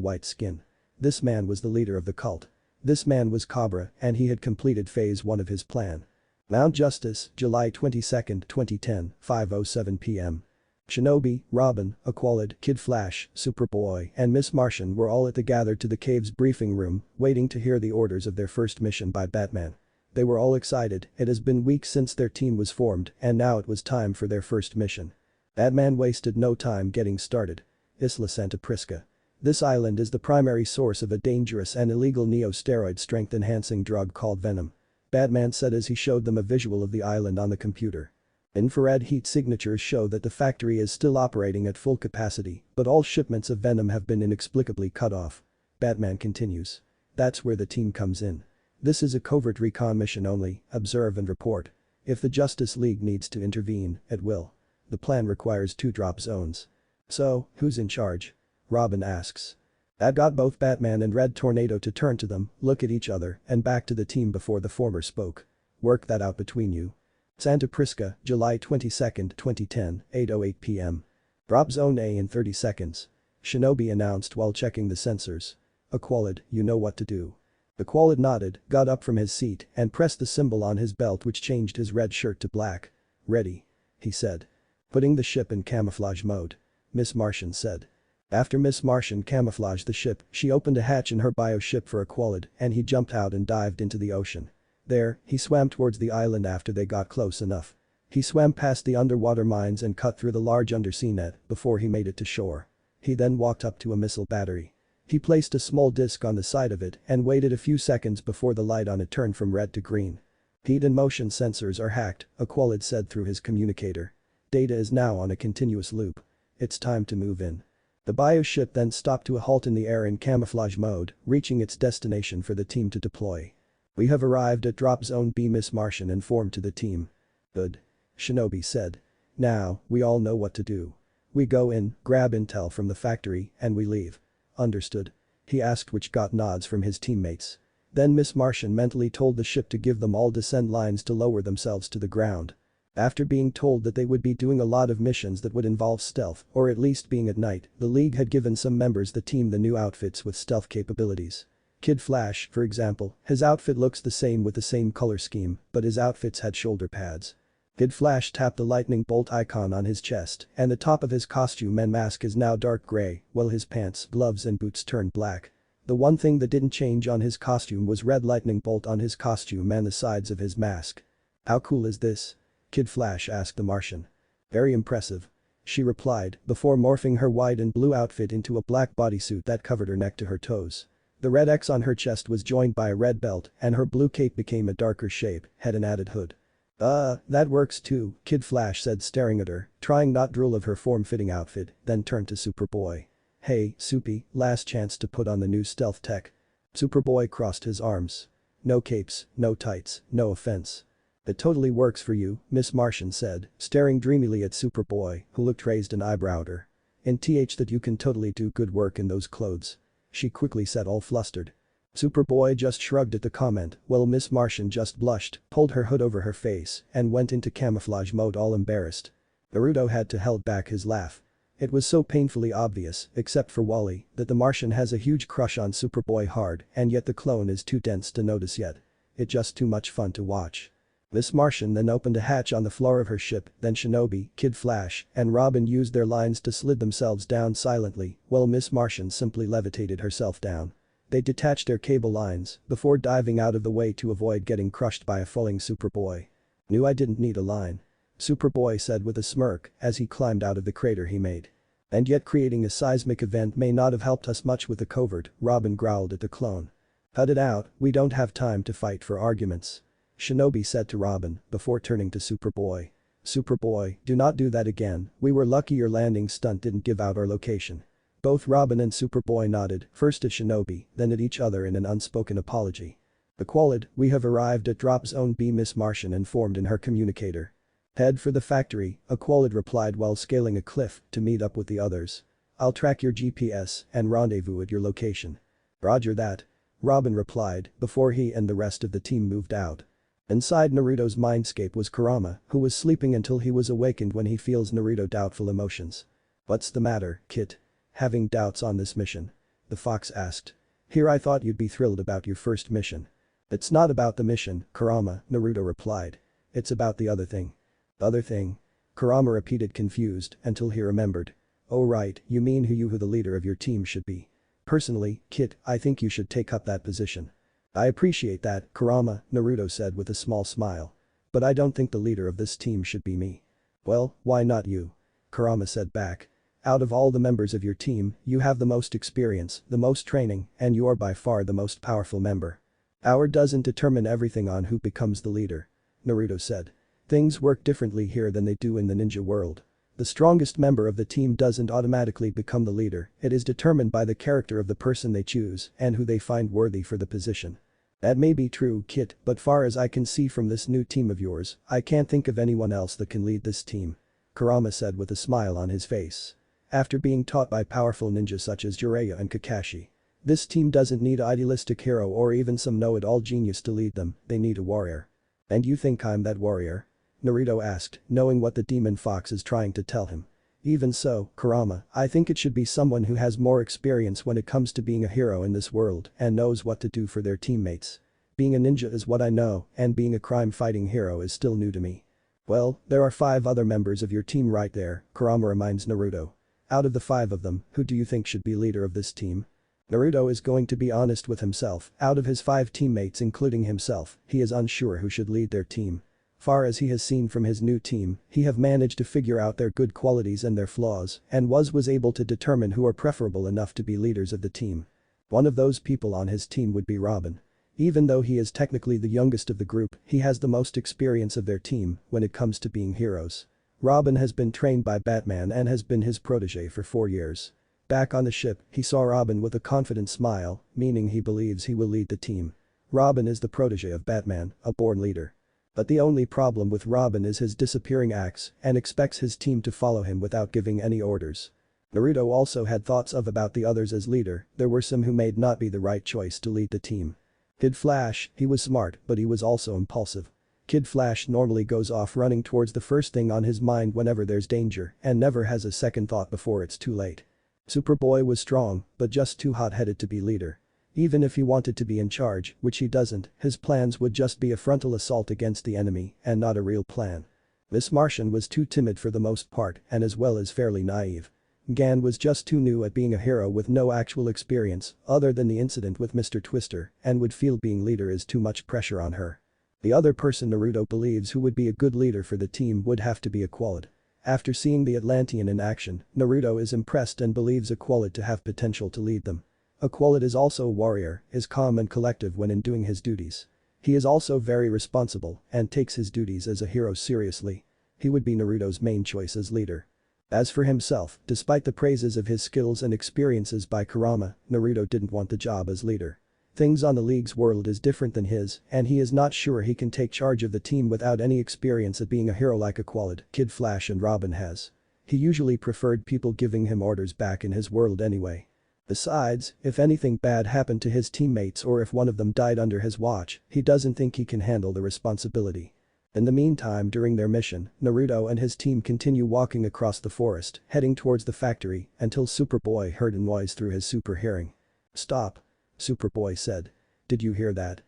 white skin. This man was the leader of the cult. This man was Cobra and he had completed phase 1 of his plan. Mount Justice, July 22, 2010, 5:07 p.m. Shinobi, Robin, Aqualid, Kid Flash, Superboy, and Miss Martian were all at the gathered to the cave's briefing room, waiting to hear the orders of their first mission by Batman. They were all excited, it has been weeks since their team was formed and now it was time for their first mission. Batman wasted no time getting started. Isla Santa Prisca. This island is the primary source of a dangerous and illegal neo-steroid strength-enhancing drug called Venom. Batman said as he showed them a visual of the island on the computer. Infrared heat signatures show that the factory is still operating at full capacity, but all shipments of Venom have been inexplicably cut off. Batman continues. That's where the team comes in. This is a covert recon mission only, observe and report. If the Justice League needs to intervene, it will. The plan requires 2 drop zones. So, who's in charge? Robin asks. That got both Batman and Red Tornado to turn to them, look at each other, and back to the team before the former spoke. Work that out between you. Santa Prisca, July 22, 2010, 8:08 p.m. Drop zone A in 30 seconds. Shinobi announced while checking the sensors. Aqualid, you know what to do. Aqualid nodded, got up from his seat, and pressed the symbol on his belt which changed his red shirt to black. Ready. He said. Putting the ship in camouflage mode. Miss Martian said. After Miss Martian camouflaged the ship, she opened a hatch in her bio-ship for Aqualid and he jumped out and dived into the ocean. There, he swam towards the island after they got close enough. He swam past the underwater mines and cut through the large undersea net before he made it to shore. He then walked up to a missile battery. He placed a small disc on the side of it and waited a few seconds before the light on it turned from red to green. Heat and motion sensors are hacked, Aqualid said through his communicator. Data is now on a continuous loop. It's time to move in. The bio-ship then stopped to a halt in the air in camouflage mode, reaching its destination for the team to deploy. We have arrived at Drop Zone B, Miss Martian informed to the team. Good. Shinobi said. Now, we all know what to do. We go in, grab intel from the factory, and we leave. Understood? He asked, which got nods from his teammates. Then Miss Martian mentally told the ship to give them all descent lines to lower themselves to the ground. After being told that they would be doing a lot of missions that would involve stealth, or at least being at night, the League had given some members of the team the new outfits with stealth capabilities. Kid Flash, for example, his outfit looks the same with the same color scheme, but his outfits had shoulder pads. Kid Flash tapped the lightning bolt icon on his chest, and the top of his costume and mask is now dark gray, while his pants, gloves and boots turned black. The one thing that didn't change on his costume was red lightning bolt on his costume and the sides of his mask. How cool is this? Kid Flash asked the Martian. Very impressive. she replied before morphing her white and blue outfit into a black bodysuit that covered her neck to her toes. The red X on her chest was joined by a red belt and her blue cape became a darker shape, had an added hood. That works too, Kid Flash said staring at her, trying not drool of her form-fitting outfit, then turned to Superboy. Hey, Soupy, last chance to put on the new stealth tech. Superboy crossed his arms. No capes, no tights, no offense. It totally works for you, Miss Martian said, staring dreamily at Superboy, who looked raised and eyebrowed her. And that you can totally do good work in those clothes. She quickly said all flustered. Superboy just shrugged at the comment, while Miss Martian just blushed, pulled her hood over her face, and went into camouflage mode all embarrassed. Naruto had to hold back his laugh. It was so painfully obvious, except for Wally, that the Martian has a huge crush on Superboy hard and yet the clone is too dense to notice yet. It's just too much fun to watch. Miss Martian then opened a hatch on the floor of her ship, then Shinobi, Kid Flash, and Robin used their lines to slid themselves down silently, while Miss Martian simply levitated herself down. They detached their cable lines before diving out of the way to avoid getting crushed by a falling Superboy. Knew I didn't need a line. Superboy said with a smirk as he climbed out of the crater he made. And yet creating a seismic event may not have helped us much with the covert, Robin growled at the clone. Cut it out, we don't have time to fight for arguments. Shinobi said to Robin before turning to Superboy. Superboy, do not do that again, we were lucky your landing stunt didn't give out our location. Both Robin and Superboy nodded, first at Shinobi, then at each other in an unspoken apology. Aqualid, we have arrived at Drop Zone B. Miss Martian informed in her communicator. Head for the factory, Aqualid replied while scaling a cliff to meet up with the others. I'll track your GPS and rendezvous at your location. Roger that. Robin replied before he and the rest of the team moved out. Inside Naruto's mindscape was Kurama, who was sleeping until he was awakened when he feels Naruto doubtful emotions. What's the matter, Kit? Having doubts on this mission? The fox asked. Here I thought you'd be thrilled about your first mission. It's not about the mission, Kurama, Naruto replied. It's about the other thing. The other thing? Kurama repeated confused until he remembered. Oh right, you mean who the leader of your team should be. Personally, Kit, I think you should take up that position. I appreciate that, Kurama, Naruto said with a small smile. But I don't think the leader of this team should be me. Well, why not you? Kurama said back. Out of all the members of your team, you have the most experience, the most training, and you're by far the most powerful member. Power doesn't determine everything on who becomes the leader. Naruto said. Things work differently here than they do in the ninja world. The strongest member of the team doesn't automatically become the leader, it is determined by the character of the person they choose and who they find worthy for the position. That may be true, Kit, but far as I can see from this new team of yours, I can't think of anyone else that can lead this team. Kurama said with a smile on his face. After being taught by powerful ninjas such as Jiraiya and Kakashi. This team doesn't need an idealistic hero or even some know-it-all genius to lead them, they need a warrior. And you think I'm that warrior? Naruto asked, knowing what the demon fox is trying to tell him. Even so, Kurama, I think it should be someone who has more experience when it comes to being a hero in this world and knows what to do for their teammates. Being a ninja is what I know, and being a crime-fighting hero is still new to me. Well, there are 5 other members of your team right there, Kurama reminds Naruto. Out of the 5 of them, who do you think should be leader of this team? Naruto is going to be honest with himself, out of his 5 teammates including himself, he is unsure who should lead their team. Far as he has seen from his new team, he have managed to figure out their good qualities and their flaws and was able to determine who are preferable enough to be leaders of the team. One of those people on his team would be Robin. Even though he is technically the youngest of the group, he has the most experience of their team when it comes to being heroes. Robin has been trained by Batman and has been his protege for 4 years. Back on the ship, he saw Robin with a confident smile, meaning he believes he will lead the team. Robin is the protege of Batman, a born leader. But the only problem with Robin is his disappearing acts and expects his team to follow him without giving any orders. Naruto also had thoughts about the others as leader, there were some who may not be the right choice to lead the team. Kid Flash, he was smart but he was also impulsive. Kid Flash normally goes off running towards the first thing on his mind whenever there's danger and never has a second thought before it's too late. Superboy was strong but just too hot-headed to be leader. Even if he wanted to be in charge, which he doesn't, his plans would just be a frontal assault against the enemy and not a real plan. Miss Martian was too timid for the most part and as well as fairly naive. Gan was just too new at being a hero with no actual experience other than the incident with Mr. Twister and would feel being leader is too much pressure on her. The other person Naruto believes who would be a good leader for the team would have to be Aqualid. After seeing the Atlantean in action, Naruto is impressed and believes Aqualad to have potential to lead them. Aqualad is also a warrior, is calm and collective when in doing his duties. He is also very responsible and takes his duties as a hero seriously. He would be Naruto's main choice as leader. As for himself, despite the praises of his skills and experiences by Kurama, Naruto didn't want the job as leader. Things on the League's world is different than his, and he is not sure he can take charge of the team without any experience at being a hero like Aqualad, Kid Flash and Robin has. He usually preferred people giving him orders back in his world anyway. Besides, if anything bad happened to his teammates or if one of them died under his watch, he doesn't think he can handle the responsibility. In the meantime, during their mission, Naruto and his team continue walking across the forest, heading towards the factory, until Superboy heard a noise through his super hearing. "Stop," Superboy said. "Did you hear that?"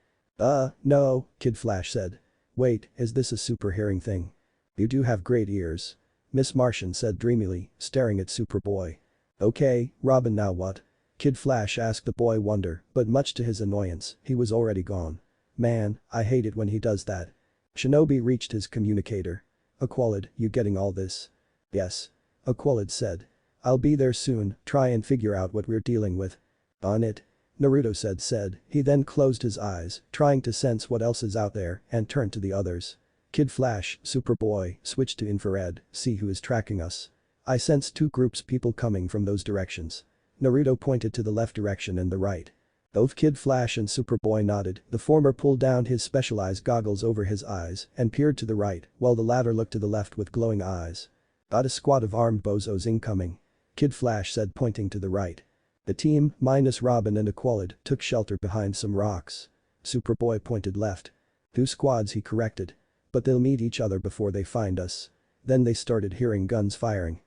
No," Kid Flash said. "Wait, is this a super hearing thing?" "You do have great ears," Miss Martian said dreamily, staring at Superboy. "Okay, Robin, now what?" Kid Flash asked the boy wonder, but much to his annoyance, he was already gone. "Man, I hate it when he does that." Shinobi reached his communicator. "Aqualad, you getting all this?" "Yes," Aqualad said. "I'll be there soon, try and figure out what we're dealing with." "On it," Naruto said. He then closed his eyes, trying to sense what else is out there, and turned to the others. "Kid Flash, Superboy, switch to infrared, see who is tracking us. I sense two groups people coming from those directions." Naruto pointed to the left direction and the right. Both Kid Flash and Superboy nodded, the former pulled down his specialized goggles over his eyes and peered to the right, while the latter looked to the left with glowing eyes. "Got a squad of armed bozos incoming," Kid Flash said, pointing to the right. The team, minus Robin and Aqualad, took shelter behind some rocks. Superboy pointed left. "Two squads," he corrected. "But they'll meet each other before they find us." Then they started hearing guns firing.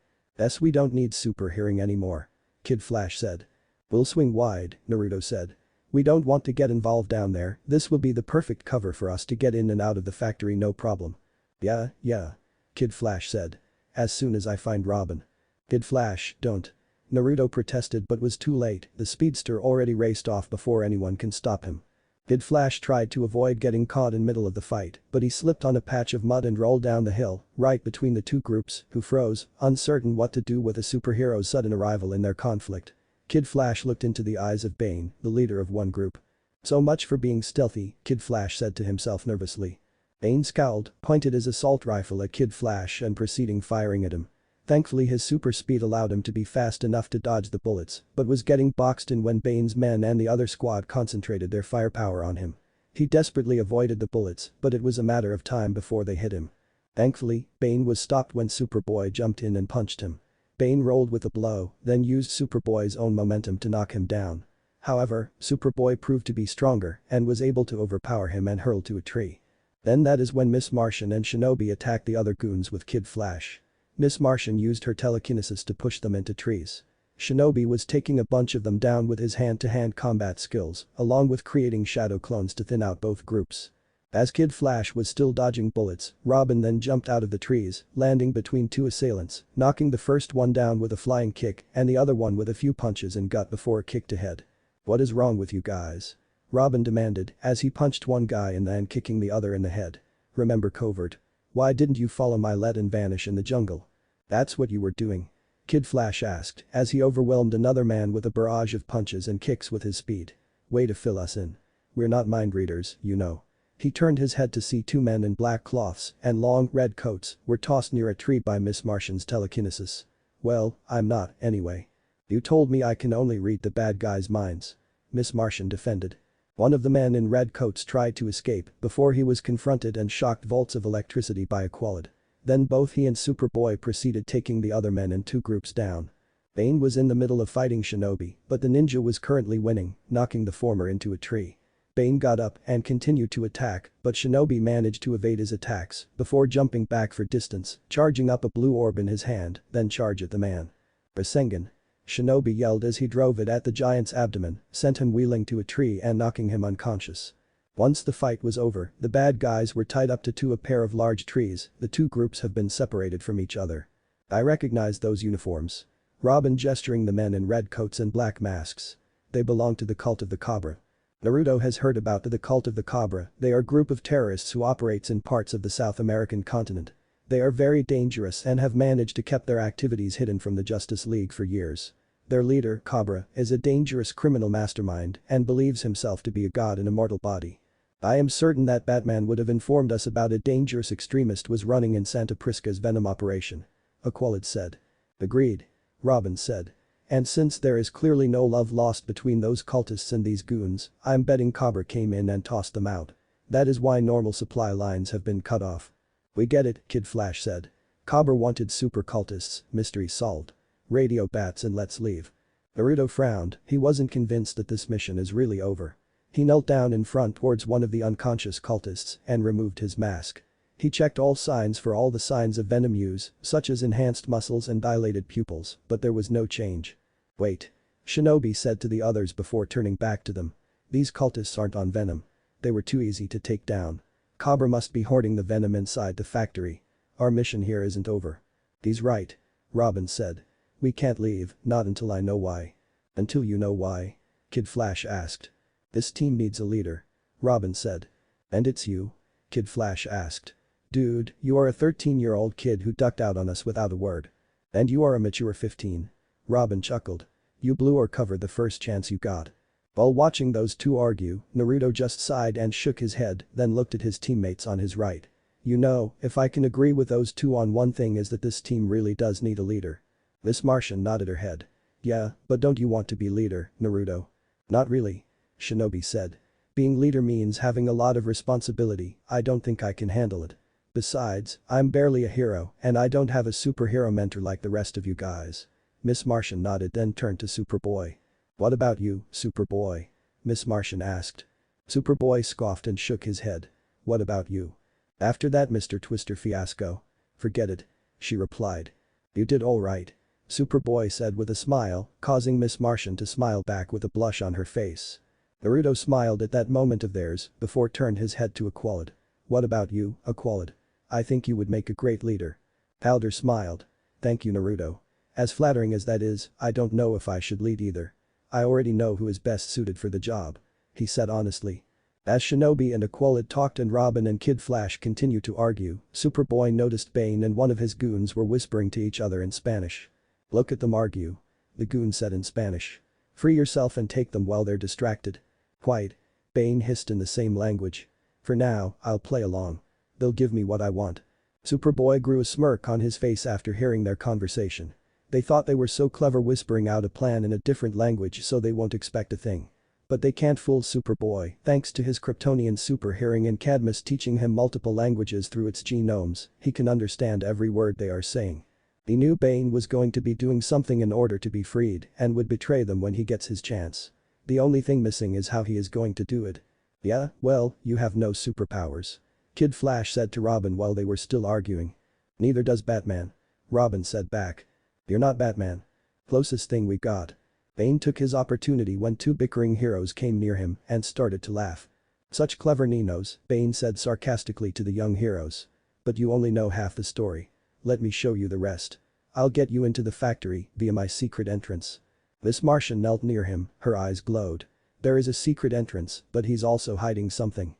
We don't need super hearing anymore," Kid Flash said. "We'll swing wide," Naruto said. "We don't want to get involved down there, this will be the perfect cover for us to get in and out of the factory no problem." Yeah, Kid Flash said. "As soon as I find Robin." "Kid Flash, don't." Naruto protested but was too late, the speedster already raced off before anyone can stop him. Kid Flash tried to avoid getting caught in middle of the fight, but he slipped on a patch of mud and rolled down the hill, right between the two groups, who froze, uncertain what to do with a superhero's sudden arrival in their conflict. Kid Flash looked into the eyes of Bane, the leader of one group. "So much for being stealthy," Kid Flash said to himself nervously. Bane scowled, pointed his assault rifle at Kid Flash and proceeding firing at him. Thankfully his super speed allowed him to be fast enough to dodge the bullets, but was getting boxed in when Bane's men and the other squad concentrated their firepower on him. He desperately avoided the bullets, but it was a matter of time before they hit him. Thankfully, Bane was stopped when Superboy jumped in and punched him. Bane rolled with a blow, then used Superboy's own momentum to knock him down. However, Superboy proved to be stronger and was able to overpower him and hurl to a tree. Then that is when Miss Martian and Shinobi attacked the other goons with Kid Flash. Miss Martian used her telekinesis to push them into trees. Shinobi was taking a bunch of them down with his hand-to-hand combat skills, along with creating shadow clones to thin out both groups. As Kid Flash was still dodging bullets, Robin then jumped out of the trees, landing between two assailants, knocking the first one down with a flying kick and the other one with a few punches in gut before a kick to head. "What is wrong with you guys?" Robin demanded as he punched one guy and then kicking the other in the head. "Remember covert? Why didn't you follow my lead and vanish in the jungle?" "That's what you were doing?" Kid Flash asked as he overwhelmed another man with a barrage of punches and kicks with his speed. "Way to fill us in. We're not mind readers, you know." He turned his head to see two men in black cloths and long red coats were tossed near a tree by Miss Martian's telekinesis. "Well, I'm not, anyway. You told me I can only read the bad guys' minds," Miss Martian defended. One of the men in red coats tried to escape before he was confronted and shocked volts of electricity by Aqualad. Then both he and Superboy proceeded taking the other men in two groups down. Bane was in the middle of fighting Shinobi, but the ninja was currently winning, knocking the former into a tree. Bane got up and continued to attack, but Shinobi managed to evade his attacks before jumping back for distance, charging up a blue orb in his hand, then charge at the man. "Rasengan!" Shinobi yelled as he drove it at the giant's abdomen, sent him wheeling to a tree and knocking him unconscious. Once the fight was over, the bad guys were tied up to a pair of large trees, the two groups have been separated from each other. "I recognize those uniforms." Robin gesturing the men in red coats and black masks. "They belong to the Cult of the Cobra." Naruto has heard about the Cult of the Cobra, they are a group of terrorists who operates in parts of the South American continent. They are very dangerous and have managed to keep their activities hidden from the Justice League for years. Their leader, Cobra, is a dangerous criminal mastermind and believes himself to be a god in a mortal body. I am certain that Batman would have informed us about a dangerous extremist was running in Santa Prisca's Venom operation. Aqualid said. Agreed. Robin said. And since there is clearly no love lost between those cultists and these goons, I'm betting Cobra came in and tossed them out. That is why normal supply lines have been cut off. We get it, Kid Flash said. Cobra wanted super cultists, mystery solved. Radio bats and let's leave. Naruto frowned, he wasn't convinced that this mission is really over. He knelt down in front towards one of the unconscious cultists and removed his mask. He checked all signs for all the signs of venom use, such as enhanced muscles and dilated pupils, but there was no change. Wait. Shinobi said to the others before turning back to them. These cultists aren't on venom. They were too easy to take down. Cobra must be hoarding the venom inside the factory. Our mission here isn't over. He's right. Robin said. We can't leave, not until I know why. Until you know why? Kid Flash asked. This team needs a leader. Robin said. And it's you? Kid Flash asked. Dude, you are a 13-year-old kid who ducked out on us without a word. And you are a mature 15. Robin chuckled. You blew our cover the first chance you got. While watching those two argue, Naruto just sighed and shook his head, then looked at his teammates on his right. You know, if I can agree with those two on one thing is that this team really does need a leader. Miss Martian nodded her head. Yeah, but don't you want to be leader, Naruto? Not really. Shinobi said. Being leader means having a lot of responsibility, I don't think I can handle it. Besides, I'm barely a hero and I don't have a superhero mentor like the rest of you guys. Miss Martian nodded then turned to Superboy. What about you, Superboy? Miss Martian asked. Superboy scoffed and shook his head. What about you? After that Mr. Twister fiasco? Forget it. She replied. You did all right. Superboy said with a smile, causing Miss Martian to smile back with a blush on her face. Naruto smiled at that moment of theirs before turned his head to Aqualid. What about you, Aqualid? I think you would make a great leader. Powder smiled. Thank you, Naruto. As flattering as that is, I don't know if I should lead either. I already know who is best suited for the job. He said honestly. As Shinobi and Aqualid talked and Robin and Kid Flash continued to argue, Superboy noticed Bane and one of his goons were whispering to each other in Spanish. Look at them argue. The goon said in Spanish. Free yourself and take them while they're distracted. Quite. Bane hissed in the same language. For now, I'll play along. They'll give me what I want. Superboy grew a smirk on his face after hearing their conversation. They thought they were so clever whispering out a plan in a different language so they won't expect a thing. But they can't fool Superboy thanks to his Kryptonian super hearing and Cadmus teaching him multiple languages through its genomes, he can understand every word they are saying. He knew Bane was going to be doing something in order to be freed and would betray them when he gets his chance. The only thing missing is how he is going to do it. Yeah, well, you have no superpowers. Kid Flash said to Robin while they were still arguing. Neither does Batman. Robin said back. You're not Batman. Closest thing we got. Bane took his opportunity when two bickering heroes came near him and started to laugh. Such clever Ninos, Bane said sarcastically to the young heroes. But you only know half the story. Let me show you the rest. I'll get you into the factory via my secret entrance. Miss Martian knelt near him, her eyes glowed. There is a secret entrance, but he's also hiding something.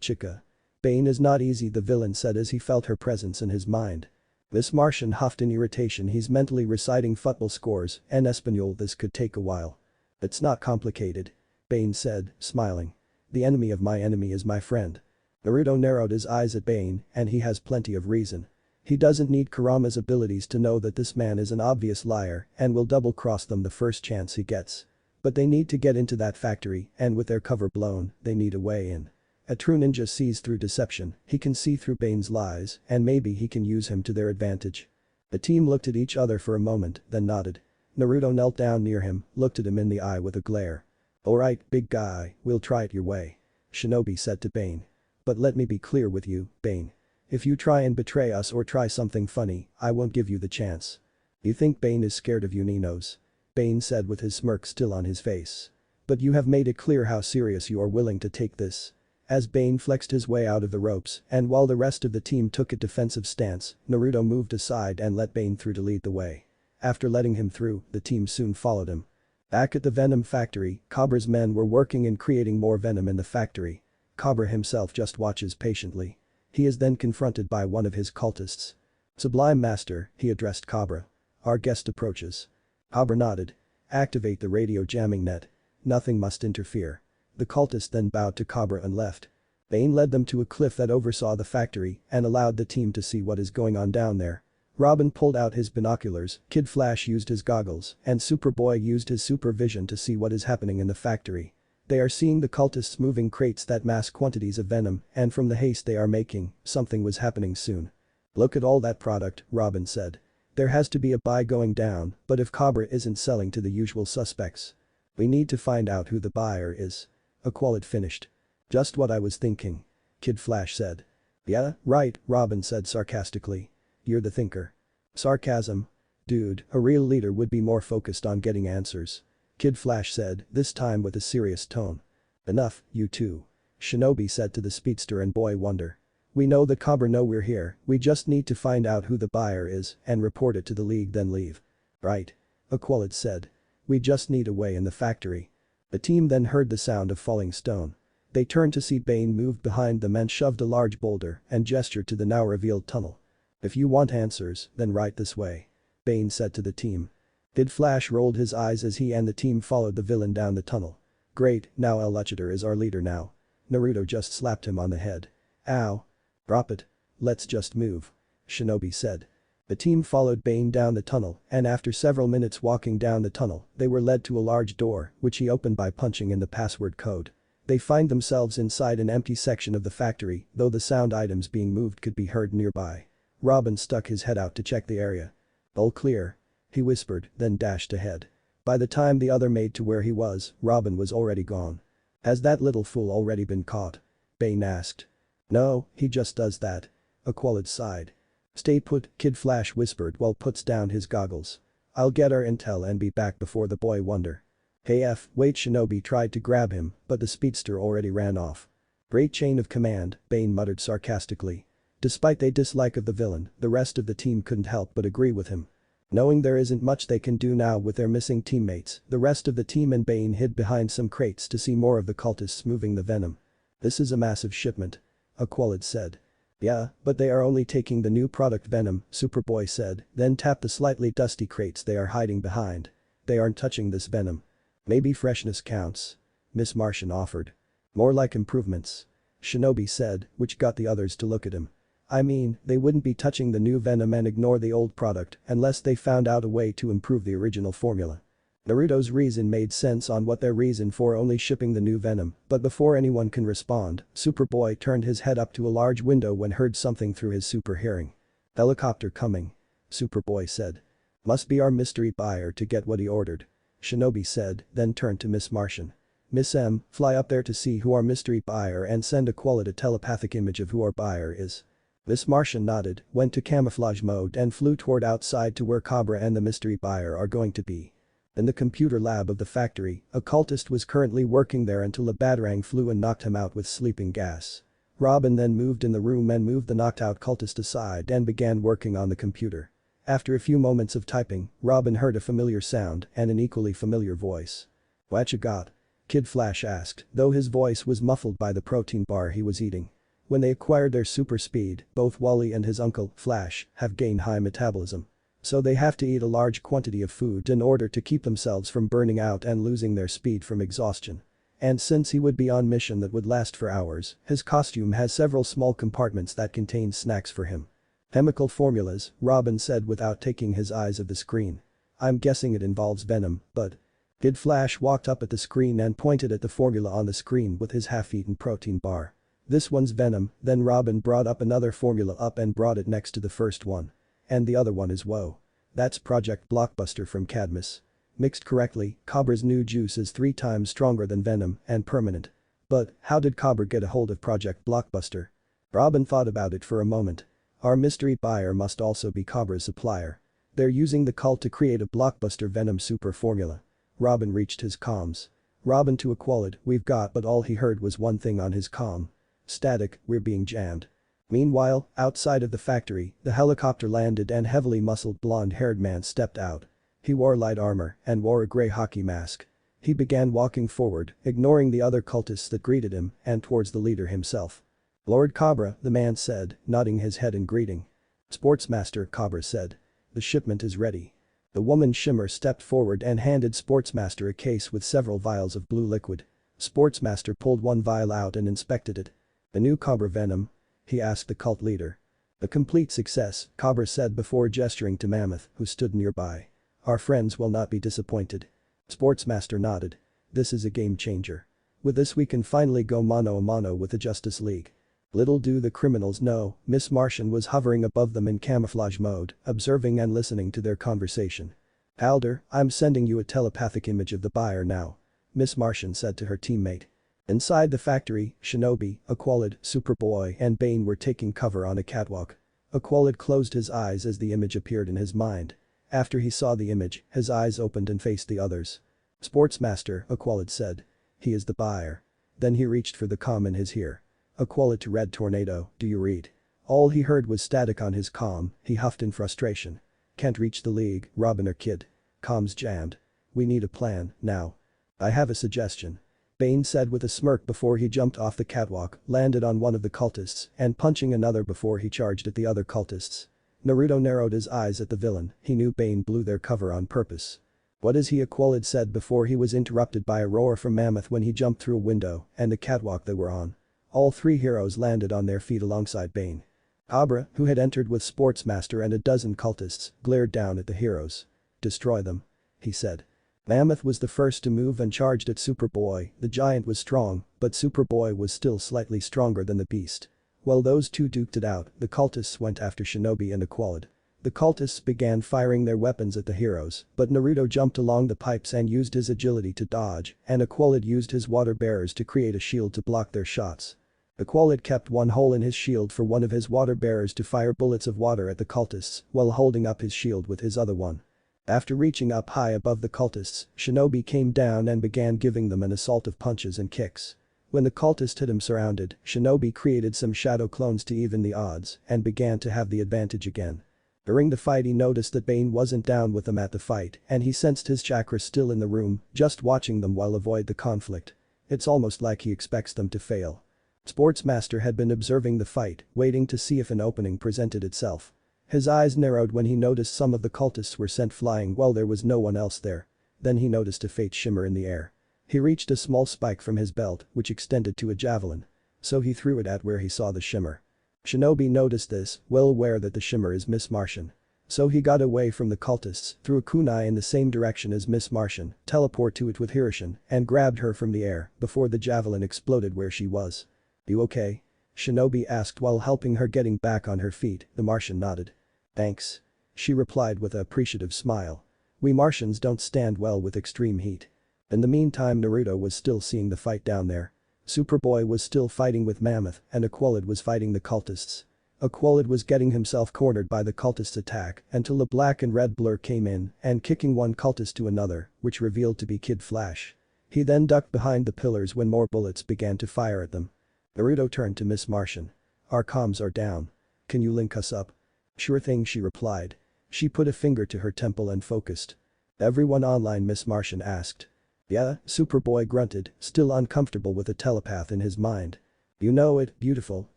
Chica. Bane is not easy, the villain said as he felt her presence in his mind. Miss Martian huffed in irritation. He's mentally reciting football scores en Espanol. This could take a while. It's not complicated. Bane said, smiling. The enemy of my enemy is my friend. Naruto narrowed his eyes at Bane and he has plenty of reason. He doesn't need Kurama's abilities to know that this man is an obvious liar and will double-cross them the first chance he gets. But they need to get into that factory and with their cover blown, they need a way in. A true ninja sees through deception, he can see through Bane's lies and maybe he can use him to their advantage. The team looked at each other for a moment, then nodded. Naruto knelt down near him, looked at him in the eye with a glare. Alright, big guy, we'll try it your way. Shinobi said to Bane. But let me be clear with you, Bane. If you try and betray us or try something funny, I won't give you the chance. You think Bane is scared of you, Ninos? Bane said with his smirk still on his face. But you have made it clear how serious you are willing to take this. As Bane flexed his way out of the ropes and while the rest of the team took a defensive stance, Naruto moved aside and let Bane through to lead the way. After letting him through, the team soon followed him. Back at the Venom factory, Cobra's men were working and creating more venom in the factory. Cobra himself just watches patiently. He is then confronted by one of his cultists. "Sublime Master," he addressed Cobra. "Our guest approaches." Cobra nodded. "Activate the radio jamming net. Nothing must interfere." The cultist then bowed to Cobra and left. Bane led them to a cliff that oversaw the factory and allowed the team to see what is going on down there. Robin pulled out his binoculars, Kid Flash used his goggles, and Superboy used his supervision to see what is happening in the factory. They are seeing the cultists moving crates that mass quantities of venom, and from the haste they are making, something was happening soon. "Look at all that product," Robin said. "There has to be a buy going down, but if Cobra isn't selling to the usual suspects. We need to find out who the buyer is." Aqualid finished. "Just what I was thinking," Kid Flash said. "Yeah, right," Robin said sarcastically. "You're the thinker." Sarcasm? Dude, a real leader would be more focused on getting answers. Kid Flash said, this time with a serious tone. "Enough, you two," Shinobi said to the speedster and Boy Wonder. "We know that Cobra know we're here, we just need to find out who the buyer is and report it to the League then leave." "Right," Aqualid said. "We just need a way in the factory." The team then heard the sound of falling stone. They turned to see Bane moved behind them and shoved a large boulder and gestured to the now revealed tunnel. "If you want answers, then right this way," Bane said to the team. Kid Flash rolled his eyes as he and the team followed the villain down the tunnel. "Great, now El Luchador is our leader now." Naruto just slapped him on the head. "Ow. Drop it. Let's just move," Shinobi said. The team followed Bane down the tunnel and after several minutes walking down the tunnel, they were led to a large door which he opened by punching in the password code. They find themselves inside an empty section of the factory, though the sound items being moved could be heard nearby. Robin stuck his head out to check the area. "All clear," he whispered, then dashed ahead. By the time the other made to where he was, Robin was already gone. "Has that little fool already been caught?" Bane asked. "No, he just does that," Aqualid sighed. "Stay put," Kid Flash whispered while puts down his goggles. "I'll get our intel and be back before the Boy Wonder." "Hey wait," Shinobi tried to grab him, but the speedster already ran off. "Great chain of command," Bane muttered sarcastically. Despite their dislike of the villain, the rest of the team couldn't help but agree with him. Knowing there isn't much they can do now with their missing teammates, the rest of the team and Bane hid behind some crates to see more of the cultists moving the venom. "This is a massive shipment," Aqualid said. "Yeah, but they are only taking the new product venom," Superboy said, then tapped the slightly dusty crates they are hiding behind. "They aren't touching this venom." "Maybe freshness counts," Miss Martian offered. "More like improvements," Shinobi said, which got the others to look at him. "I mean, they wouldn't be touching the new venom and ignore the old product unless they found out a way to improve the original formula." Naruto's reason made sense on what their reason for only shipping the new venom, but before anyone can respond, Superboy turned his head up to a large window when heard something through his super hearing. "Helicopter coming," Superboy said. "Must be our mystery buyer to get what he ordered," Shinobi said, then turned to Miss Martian. "Miss M, fly up there to see who our mystery buyer and send Aqualid a telepathic image of who our buyer is." Miss Martian nodded, went to camouflage mode and flew toward outside to where Cobra and the mystery buyer are going to be. In the computer lab of the factory, a cultist was currently working there until a batarang flew and knocked him out with sleeping gas. Robin then moved in the room and moved the knocked out cultist aside and began working on the computer. After a few moments of typing, Robin heard a familiar sound and an equally familiar voice. "What you got?" Kid Flash asked, though his voice was muffled by the protein bar he was eating. When they acquired their super speed, both Wally and his uncle, Flash, have gained high metabolism. So they have to eat a large quantity of food in order to keep themselves from burning out and losing their speed from exhaustion. And since he would be on mission that would last for hours, his costume has several small compartments that contain snacks for him. "Chemical formulas," Robin said without taking his eyes off the screen. "I'm guessing it involves venom, but..." Kid Flash walked up at the screen and pointed at the formula on the screen with his half-eaten protein bar. "This one's venom," then Robin brought up another formula up and brought it next to the first one. "And the other one is Woe. That's Project Blockbuster from Cadmus. Mixed correctly, Cobra's new juice is 3 times stronger than venom and permanent." "But how did Cobra get a hold of Project Blockbuster?" Robin thought about it for a moment. "Our mystery buyer must also be Cobra's supplier. They're using the cult to create a Blockbuster venom super formula." Robin reached his comms. Robin to Aqualid, "We've got," but all he heard was one thing on his comm. "Static, we're being jammed." Meanwhile, outside of the factory, the helicopter landed and heavily muscled blonde-haired man stepped out. He wore light armor and wore a gray hockey mask. He began walking forward, ignoring the other cultists that greeted him, and towards the leader himself. Lord Cobra, the man said, nodding his head in greeting. Sportsmaster, Cobra said. The shipment is ready. The woman Shimmer stepped forward and handed Sportsmaster a case with several vials of blue liquid. Sportsmaster pulled one vial out and inspected it. The new Cobra venom? He asked the cult leader. A complete success, Cobra said before gesturing to Mammoth, who stood nearby. Our friends will not be disappointed. Sportsmaster nodded. This is a game changer. With this we can finally go mano a mano with the Justice League. Little do the criminals know, Miss Martian was hovering above them in camouflage mode, observing and listening to their conversation. Alder, I'm sending you a telepathic image of the buyer now. Miss Martian said to her teammate. Inside the factory, Shinobi, Aqualid, Superboy and Bane were taking cover on a catwalk. Aqualid closed his eyes as the image appeared in his mind. After he saw the image, his eyes opened and faced the others. Sportsmaster, Aqualid said. He is the buyer. Then he reached for the comm in his ear. Aqualid to Red Tornado, do you read? All he heard was static on his comm, he huffed in frustration. Can't reach the League, Robin or Kid. Comm's jammed. We need a plan, now. I have a suggestion. Bane said with a smirk before he jumped off the catwalk, landed on one of the cultists, and punching another before he charged at the other cultists. Naruto narrowed his eyes at the villain, he knew Bane blew their cover on purpose. What is he? Aqualid said before he was interrupted by a roar from Mammoth when he jumped through a window and the catwalk they were on. All three heroes landed on their feet alongside Bane. Cobra, who had entered with Sportsmaster and a dozen cultists, glared down at the heroes. Destroy them. He said. Mammoth was the first to move and charged at Superboy. The giant was strong, but Superboy was still slightly stronger than the beast. While those two duked it out, the cultists went after Shinobi and Aqualid. The cultists began firing their weapons at the heroes, but Naruto jumped along the pipes and used his agility to dodge, and Aqualid used his water bearers to create a shield to block their shots. Aqualid kept one hole in his shield for one of his water bearers to fire bullets of water at the cultists while holding up his shield with his other one. After reaching up high above the cultists, Shinobi came down and began giving them an assault of punches and kicks. When the cultist had him surrounded, Shinobi created some shadow clones to even the odds and began to have the advantage again. During the fight he noticed that Bane wasn't down with them at the fight and he sensed his chakra still in the room, just watching them while avoid the conflict. It's almost like he expects them to fail. Sportsmaster had been observing the fight, waiting to see if an opening presented itself. His eyes narrowed when he noticed some of the cultists were sent flying while there was no one else there. Then he noticed a faint shimmer in the air. He reached a small spike from his belt, which extended to a javelin. So he threw it at where he saw the shimmer. Shinobi noticed this, well aware that the shimmer is Miss Martian. So he got away from the cultists, threw a kunai in the same direction as Miss Martian, teleported to it with Hirishin, and grabbed her from the air before the javelin exploded where she was. You okay? Shinobi asked while helping her getting back on her feet. The Martian nodded. Thanks. She replied with an appreciative smile. We Martians don't stand well with extreme heat. In the meantime Naruto was still seeing the fight down there. Superboy was still fighting with Mammoth and Aqualid was fighting the cultists. Aqualid was getting himself cornered by the cultists' attack until the black and red blur came in and kicking one cultist to another, which revealed to be Kid Flash. He then ducked behind the pillars when more bullets began to fire at them. Naruto turned to Miss Martian. Our comms are down. Can you link us up? Sure thing, she replied. She put a finger to her temple and focused. Everyone online, Miss Martian asked. Yeah, Superboy grunted, still uncomfortable with a telepath in his mind. You know it, beautiful,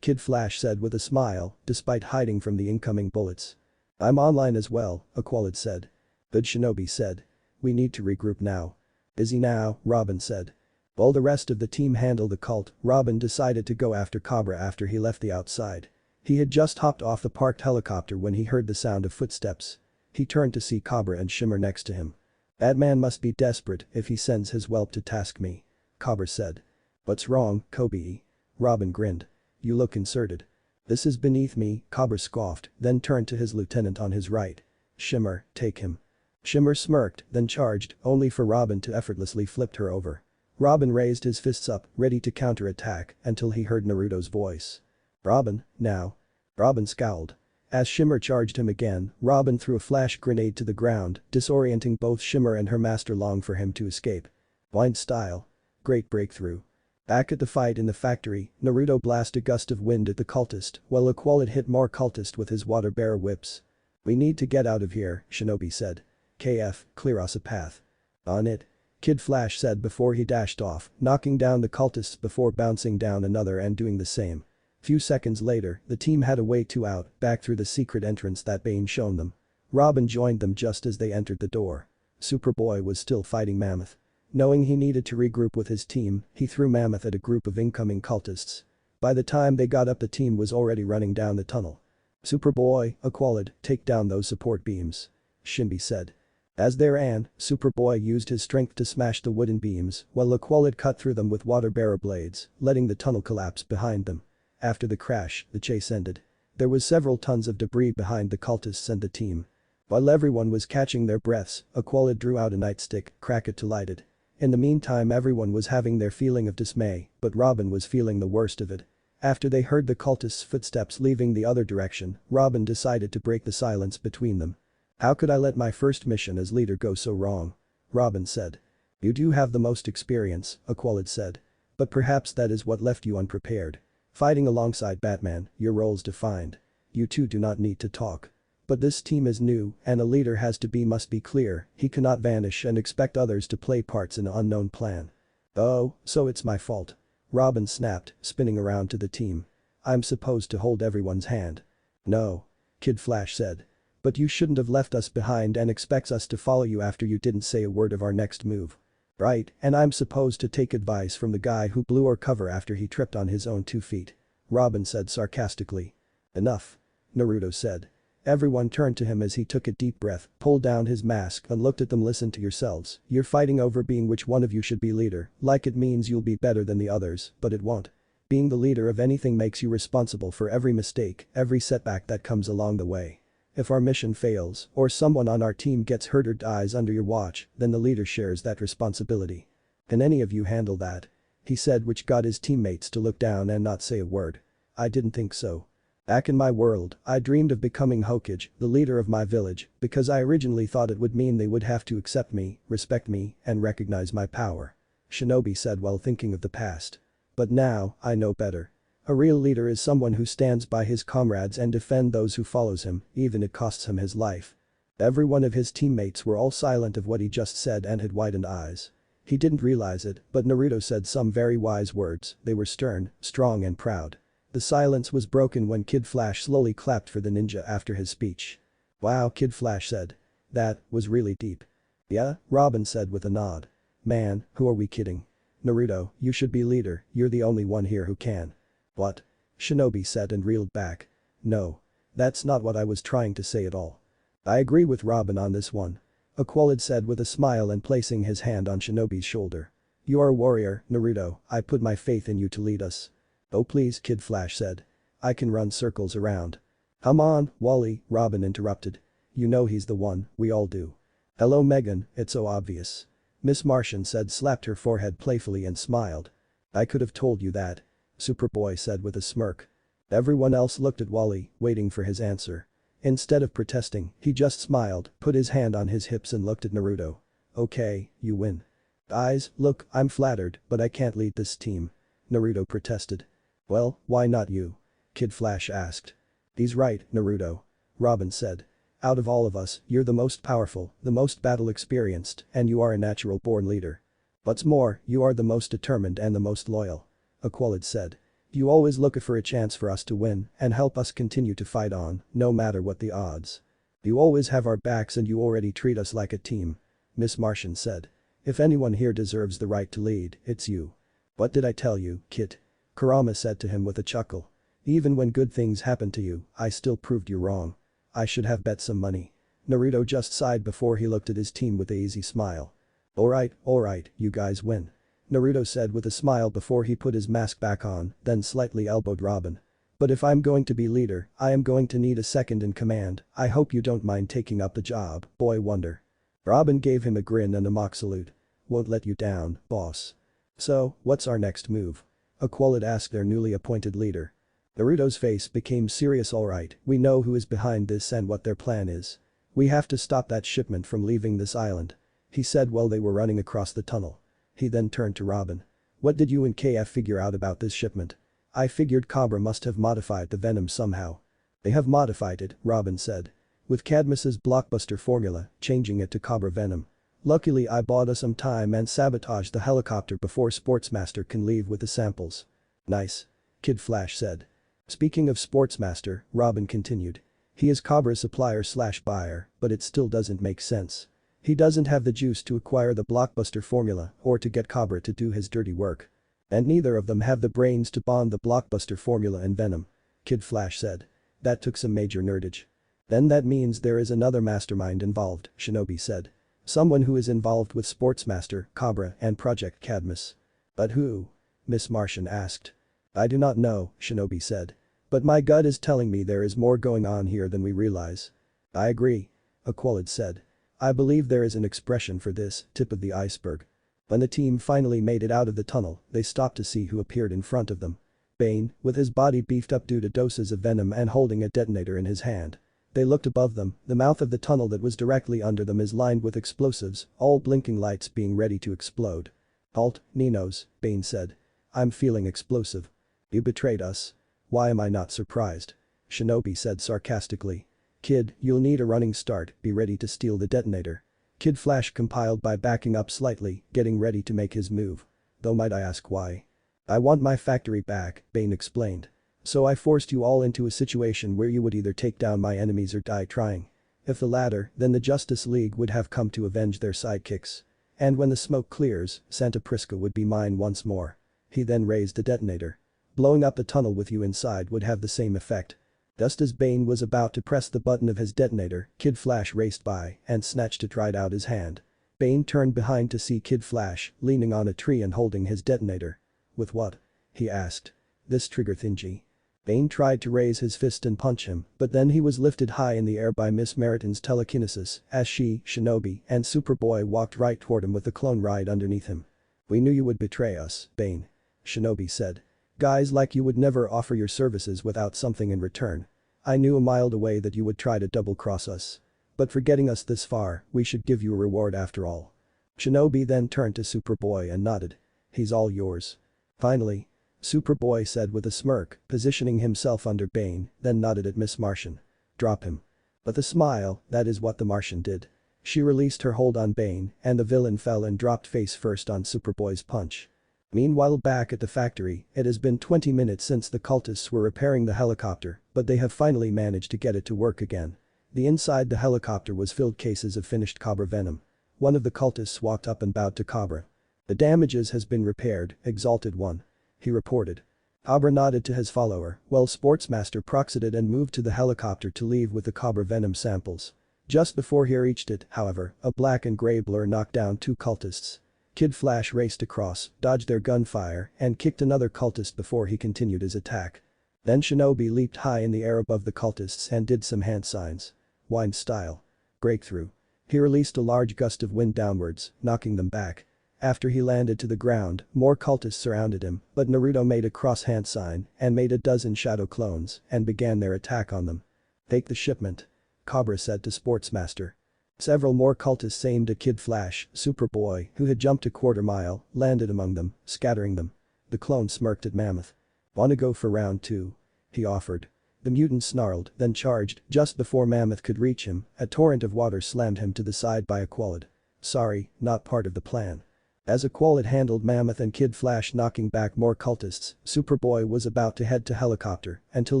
Kid Flash said with a smile, despite hiding from the incoming bullets. I'm online as well, Aqualid said. Good, Shinobi said. We need to regroup now. Busy now, Robin said. While the rest of the team handled the cult, Robin decided to go after Cobra after he left the outside. He had just hopped off the parked helicopter when he heard the sound of footsteps. He turned to see Cobra and Shimmer next to him. That man must be desperate if he sends his whelp to task me. Cobra said. What's wrong, Kobe? Robin grinned. You look inserted. This is beneath me, Cobra scoffed, then turned to his lieutenant on his right. Shimmer, take him. Shimmer smirked, then charged, only for Robin to effortlessly flip her over. Robin raised his fists up, ready to counterattack, until he heard Naruto's voice. Robin, now. Robin scowled. As Shimmer charged him again, Robin threw a flash grenade to the ground, disorienting both Shimmer and her master long for him to escape. Blind style. Great breakthrough. Back at the fight in the factory, Naruto blasted a gust of wind at the cultist, while Aqualid hit more cultists with his water bearer whips. We need to get out of here, Shinobi said. KF, clear us a path. On it. Kid Flash said before he dashed off, knocking down the cultists before bouncing down another and doing the same. Few seconds later, the team had a way to out, back through the secret entrance that Bane shown them. Robin joined them just as they entered the door. Superboy was still fighting Mammoth. Knowing he needed to regroup with his team, he threw Mammoth at a group of incoming cultists. By the time they got up, the team was already running down the tunnel. Superboy, Aqualid, take down those support beams. Shimby said. As they ran, Superboy used his strength to smash the wooden beams, while Aqualid cut through them with water-bearer blades, letting the tunnel collapse behind them. After the crash, the chase ended. There was several tons of debris behind the cultists and the team. While everyone was catching their breaths, Aqualid drew out a nightstick, cracked it to light it. In the meantime, everyone was having their feeling of dismay, but Robin was feeling the worst of it. After they heard the cultists' footsteps leaving the other direction, Robin decided to break the silence between them. "How could I let my first mission as leader go so wrong?" Robin said. "You do have the most experience," Aqualid said. "But perhaps that is what left you unprepared. Fighting alongside Batman, your role's defined. You two do not need to talk. But this team is new, and a leader must be clear, he cannot vanish and expect others to play parts in an unknown plan." "Oh, so it's my fault." Robin snapped, spinning around to the team. "I'm supposed to hold everyone's hand." "No." Kid Flash said. "But you shouldn't have left us behind and expects us to follow you after you didn't say a word of our next move." "Right, and I'm supposed to take advice from the guy who blew our cover after he tripped on his own 2 feet." Robin said sarcastically. "Enough." Naruto said. Everyone turned to him as he took a deep breath, pulled down his mask and looked at them. "Listen to yourselves, you're fighting over being which one of you should be leader, like it means you'll be better than the others, but it won't. Being the leader of anything makes you responsible for every mistake, every setback that comes along the way. If our mission fails, or someone on our team gets hurt or dies under your watch, then the leader shares that responsibility. Can any of you handle that?" He said, which got his teammates to look down and not say a word. "I didn't think so. Back in my world, I dreamed of becoming Hokage, the leader of my village, because I originally thought it would mean they would have to accept me, respect me, and recognize my power." Shinobi said while thinking of the past. "But now, I know better. A real leader is someone who stands by his comrades and defend those who follows him, even it costs him his life." Every one of his teammates were all silent of what he just said and had widened eyes. He didn't realize it, but Naruto said some very wise words. They were stern, strong and proud. The silence was broken when Kid Flash slowly clapped for the ninja after his speech. "Wow," Kid Flash said. "That was really deep." "Yeah," Robin said with a nod. "Man, who are we kidding? Naruto, you should be leader, you're the only one here who can." "What?" Shinobi said and reeled back. "No. That's not what I was trying to say at all." "I agree with Robin on this one," Aqualid said with a smile and placing his hand on Shinobi's shoulder. "You are a warrior, Naruto, I put my faith in you to lead us." "Oh please," Kid Flash said. "I can run circles around." "Come on, Wally," Robin interrupted. "You know he's the one, we all do." "Hello Megan, it's so obvious." Miss Martian said, slapped her forehead playfully and smiled. "I could have told you that," Superboy said with a smirk. Everyone else looked at Wally, waiting for his answer. Instead of protesting, he just smiled, put his hand on his hips and looked at Naruto. "Okay, you win." "Guys, look, I'm flattered, but I can't lead this team," Naruto protested. "Well, why not you?" Kid Flash asked. "He's right, Naruto," Robin said. "Out of all of us, you're the most powerful, the most battle experienced, and you are a natural born leader. What's more, you are the most determined and the most loyal," Aqualid said. "You always look for a chance for us to win and help us continue to fight on, no matter what the odds. You always have our backs and you already treat us like a team," Miss Martian said. "If anyone here deserves the right to lead, it's you." "What did I tell you, Kit?" Kurama said to him with a chuckle. "Even when good things happen to you, I still proved you wrong. I should have bet some money." Naruto just sighed before he looked at his team with an easy smile. Alright, you guys win," Naruto said with a smile before he put his mask back on, then slightly elbowed Robin. "But if I'm going to be leader, I am going to need a second in command. I hope you don't mind taking up the job, Boy Wonder." Robin gave him a grin and a mock salute. "Won't let you down, boss." "So, what's our next move?" Aqualid asked their newly appointed leader. Naruto's face became serious. "Alright, we know who is behind this and what their plan is. We have to stop that shipment from leaving this island," he said while they were running across the tunnel. He then turned to Robin. "What did you and KF figure out about this shipment?" "I figured Cobra must have modified the venom somehow." "They have modified it," Robin said. "With Cadmus's blockbuster formula, changing it to Cobra venom. Luckily I bought us some time and sabotaged the helicopter before Sportsmaster can leave with the samples." "Nice," Kid Flash said. Speaking of Sportsmaster, Robin continued. He is Cobra's supplier/buyer, but it still doesn't make sense. He doesn't have the juice to acquire the blockbuster formula or to get Cobra to do his dirty work. And neither of them have the brains to bond the blockbuster formula and Venom. Kid Flash said. That took some major nerdage. Then that means there is another mastermind involved, Shinobi said. Someone who is involved with Sportsmaster, Cobra and Project Cadmus. But who? Miss Martian asked. I do not know, Shinobi said. But my gut is telling me there is more going on here than we realize. I agree. Aqualid said. I believe there is an expression for this, tip of the iceberg. When the team finally made it out of the tunnel, they stopped to see who appeared in front of them. Bane, with his body beefed up due to doses of venom and holding a detonator in his hand. They looked above them, the mouth of the tunnel that was directly under them is lined with explosives, all blinking lights being ready to explode. Halt, Ninos, Bane said. I'm feeling explosive. You betrayed us. Why am I not surprised? Shinobi said sarcastically. Kid, you'll need a running start, be ready to steal the detonator. Kid Flash compiled by backing up slightly, getting ready to make his move. Though might I ask why? I want my factory back, Bane explained. So I forced you all into a situation where you would either take down my enemies or die trying. If the latter, then the Justice League would have come to avenge their sidekicks. And when the smoke clears, Santa Prisca would be mine once more. He then raised the detonator. Blowing up the tunnel with you inside would have the same effect. Just as Bane was about to press the button of his detonator, Kid Flash raced by and snatched it right out his hand. Bane turned behind to see Kid Flash leaning on a tree and holding his detonator. With what? He asked. This trigger thingy. Bane tried to raise his fist and punch him, but then he was lifted high in the air by Miss Meriton's telekinesis as she, Shinobi, and Superboy walked right toward him with the clone right underneath him. We knew you would betray us, Bane. Shinobi said. Guys like you would never offer your services without something in return. I knew a mile away that you would try to double-cross us. But for getting us this far, we should give you a reward after all. Shinobi then turned to Superboy and nodded. He's all yours. Finally. Superboy said with a smirk, positioning himself under Bane, then nodded at Miss Martian. Drop him. With a smile, that is what the Martian did. She released her hold on Bane, and the villain fell and dropped face first on Superboy's punch. Meanwhile back at the factory, it has been 20 minutes since the cultists were repairing the helicopter, but they have finally managed to get it to work again. The inside the helicopter was filled cases of finished Cobra venom. One of the cultists walked up and bowed to Cobra. The damages has been repaired, Exalted One. He reported. Cobra nodded to his follower, while Sportsmaster proceeded and moved to the helicopter to leave with the Cobra venom samples. Just before he reached it, however, a black and gray blur knocked down two cultists. Kid Flash raced across, dodged their gunfire, and kicked another cultist before he continued his attack. Then Shinobi leaped high in the air above the cultists and did some hand signs. Wind style. Breakthrough. He released a large gust of wind downwards, knocking them back. After he landed to the ground, more cultists surrounded him, but Naruto made a cross hand sign and made a dozen shadow clones and began their attack on them. Take the shipment. Cobra said to Sportsmaster. Several more cultists aimed at Kid Flash, Superboy, who had jumped a quarter mile, landed among them, scattering them. The clone smirked at Mammoth. Wanna go for round 2? He offered. The mutant snarled, then charged, just before Mammoth could reach him, a torrent of water slammed him to the side by Aqualid. Sorry, not part of the plan. As Aqualid handled Mammoth and Kid Flash knocking back more cultists, Superboy was about to head to helicopter until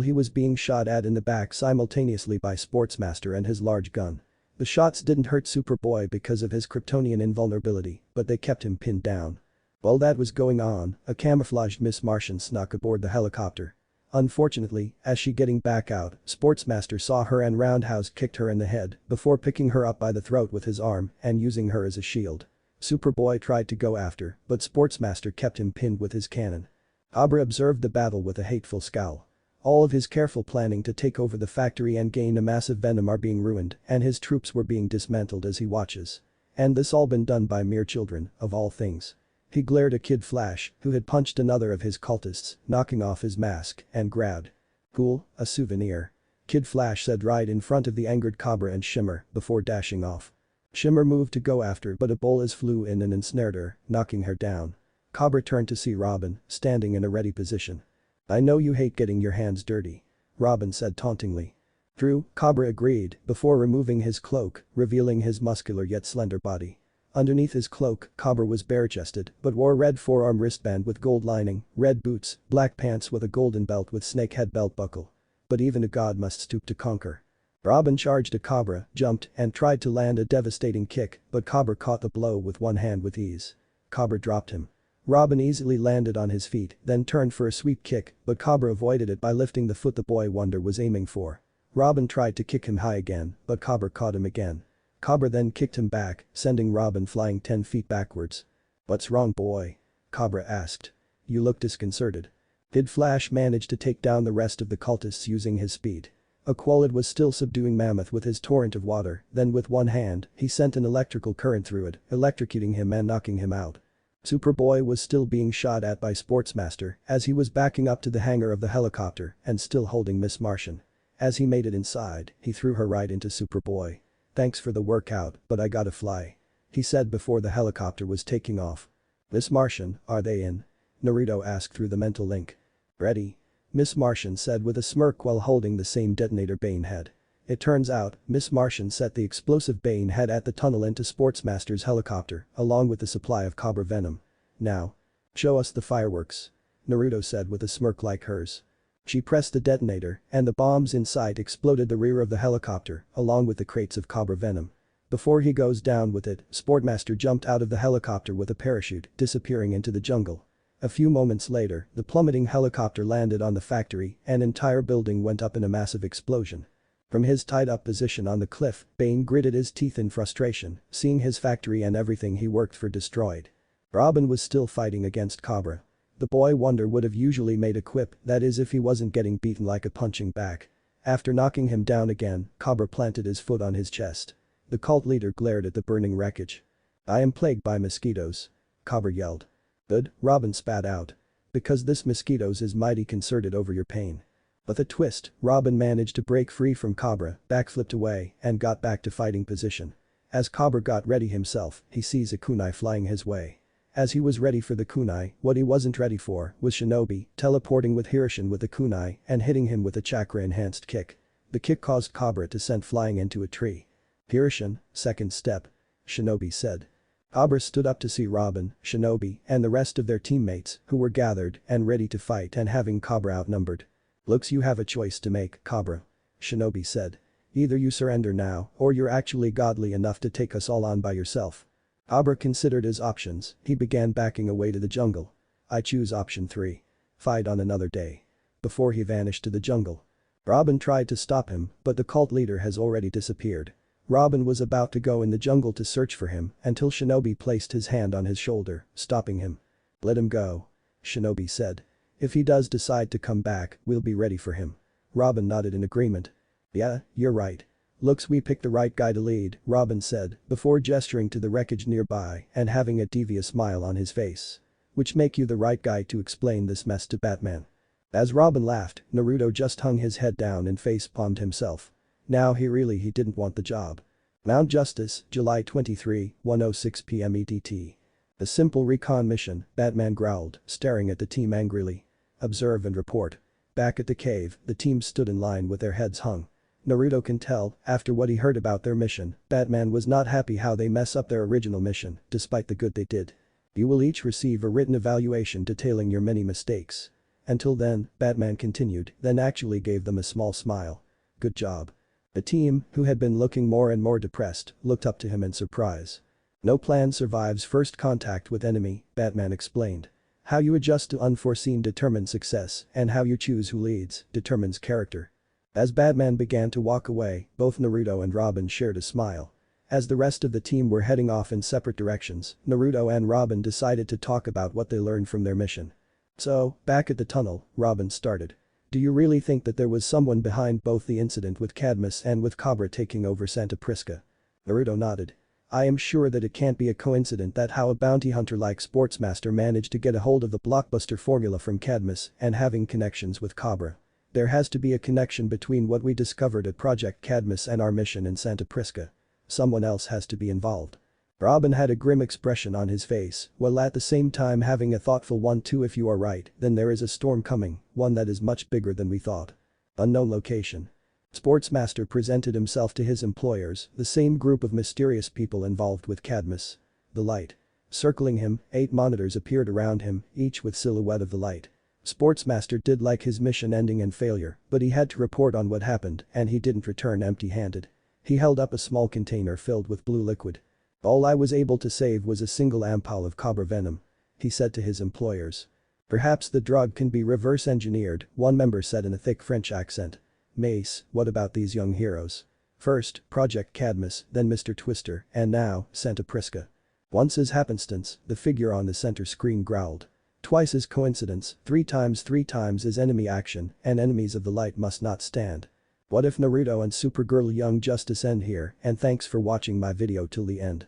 he was being shot at in the back simultaneously by Sportsmaster and his large gun. The shots didn't hurt Superboy because of his Kryptonian invulnerability, but they kept him pinned down. While that was going on, a camouflaged Miss Martian snuck aboard the helicopter. Unfortunately, as she getting back out, Sportsmaster saw her and roundhouse kicked her in the head before picking her up by the throat with his arm and using her as a shield. Superboy tried to go after, but Sportsmaster kept him pinned with his cannon. Cobra observed the battle with a hateful scowl. All of his careful planning to take over the factory and gain a massive venom are being ruined, and his troops were being dismantled as he watches. And this all been done by mere children, of all things. He glared at Kid Flash, who had punched another of his cultists, knocking off his mask, and grabbed. Cool, a souvenir. Kid Flash said right in front of the angered Cobra and Shimmer, before dashing off. Shimmer moved to go after but a Bolas flew in and ensnared her, knocking her down. Cobra turned to see Robin, standing in a ready position. I know you hate getting your hands dirty. Robin said tauntingly. True, Cobra agreed, before removing his cloak, revealing his muscular yet slender body. Underneath his cloak, Cobra was bare-chested but wore a red forearm wristband with gold lining, red boots, black pants with a golden belt with snakehead belt buckle. But even a god must stoop to conquer. Robin charged at Cobra, jumped, and tried to land a devastating kick, but Cobra caught the blow with one hand with ease. Cobra dropped him. Robin easily landed on his feet, then turned for a sweep kick, but Cobra avoided it by lifting the foot the boy wonder was aiming for. Robin tried to kick him high again, but Cobra caught him again. Cobra then kicked him back, sending Robin flying 10 feet backwards. "What's wrong, boy?" Cobra asked. "You look disconcerted." Did Flash manage to take down the rest of the cultists using his speed? Aqualad was still subduing Mammoth with his torrent of water, then with one hand, he sent an electrical current through it, electrocuting him and knocking him out. Superboy was still being shot at by Sportsmaster as he was backing up to the hangar of the helicopter and still holding Miss Martian. As he made it inside, he threw her right into Superboy. "Thanks for the workout, but I gotta fly," he said before the helicopter was taking off. "Miss Martian, are they in?" Naruto asked through the mental link. "Ready," Miss Martian said with a smirk while holding the same detonator Bane head. It turns out, Miss Martian set the explosive Bane head at the tunnel into Sportsmaster's helicopter, along with the supply of Cobra venom. "Now. Show us the fireworks," Naruto said with a smirk like hers. She pressed the detonator, and the bombs inside exploded the rear of the helicopter, along with the crates of Cobra venom. Before he goes down with it, Sportmaster jumped out of the helicopter with a parachute, disappearing into the jungle. A few moments later, the plummeting helicopter landed on the factory, an entire building went up in a massive explosion. From his tied-up position on the cliff, Bane gritted his teeth in frustration, seeing his factory and everything he worked for destroyed. Robin was still fighting against Cobra. The boy wonder would have usually made a quip, that is if he wasn't getting beaten like a punching bag. After knocking him down again, Cobra planted his foot on his chest. The cult leader glared at the burning wreckage. "I am plagued by mosquitoes," Cobra yelled. "Good," Robin spat out. "Because this mosquitoes is mighty concerted over your pain." With a twist, Robin managed to break free from Cobra, backflipped away, and got back to fighting position. As Cobra got ready himself, he sees a kunai flying his way. As he was ready for the kunai, what he wasn't ready for was Shinobi teleporting with Hirishin with the kunai and hitting him with a chakra-enhanced kick. The kick caused Cobra to send flying into a tree. "Hirishin, second step," Shinobi said. Cobra stood up to see Robin, Shinobi, and the rest of their teammates, who were gathered and ready to fight and having Cobra outnumbered. "Looks you have a choice to make, Cobra," Shinobi said. "Either you surrender now or you're actually godly enough to take us all on by yourself." Cobra considered his options, he began backing away to the jungle. "I choose option 3. Fight on another day." Before he vanished to the jungle. Robin tried to stop him, but the cult leader has already disappeared. Robin was about to go in the jungle to search for him until Shinobi placed his hand on his shoulder, stopping him. "Let him go," Shinobi said. "If he does decide to come back, we'll be ready for him." Robin nodded in agreement. "Yeah, you're right. Looks we picked the right guy to lead," Robin said, before gesturing to the wreckage nearby and having a devious smile on his face. "Which make you the right guy to explain this mess to Batman." As Robin laughed, Naruto just hung his head down and face-palmed himself. Now he didn't want the job. Mount Justice, July 23, 1:06 p.m. EDT. "A simple recon mission," Batman growled, staring at the team angrily. "Observe and report." Back at the cave, the team stood in line with their heads hung. Naruto can tell, after what he heard about their mission, Batman was not happy how they mess up their original mission, despite the good they did. "You will each receive a written evaluation detailing your many mistakes. Until then," Batman continued, then actually gave them a small smile. "Good job." The team, who had been looking more and more depressed, looked up to him in surprise. "No plan survives first contact with enemy," Batman explained. "How you adjust to unforeseen determines success, and how you choose who leads determines character." As Batman began to walk away, both Naruto and Robin shared a smile. As the rest of the team were heading off in separate directions, Naruto and Robin decided to talk about what they learned from their mission. "So, back at the tunnel," Robin started. "Do you really think that there was someone behind both the incident with Cadmus and with Cobra taking over Santa Prisca?" Naruto nodded. "I am sure that it can't be a coincidence that how a bounty hunter like Sportsmaster managed to get a hold of the blockbuster formula from Cadmus and having connections with Cobra. There has to be a connection between what we discovered at Project Cadmus and our mission in Santa Prisca. Someone else has to be involved." Robin had a grim expression on his face, while at the same time having a thoughtful one too. "If you are right, then there is a storm coming, one that is much bigger than we thought. Unknown location." Sportsmaster presented himself to his employers, the same group of mysterious people involved with Cadmus. The light. Circling him, 8 monitors appeared around him, each with silhouette of the light. Sportsmaster did like his mission ending in failure, but he had to report on what happened and he didn't return empty-handed. He held up a small container filled with blue liquid. "All I was able to save was a single ampule of cobra venom," he said to his employers. "Perhaps the drug can be reverse engineered," one member said in a thick French accent. "Mace, what about these young heroes? First, Project Cadmus, then Mr. Twister, and now, Santa Prisca." Once as happenstance, the figure on the center screen growled. Twice as coincidence, 3 times as enemy action, and enemies of the light must not stand. What if Naruto and Supergirl Young Justice end here, and thanks for watching my video till the end.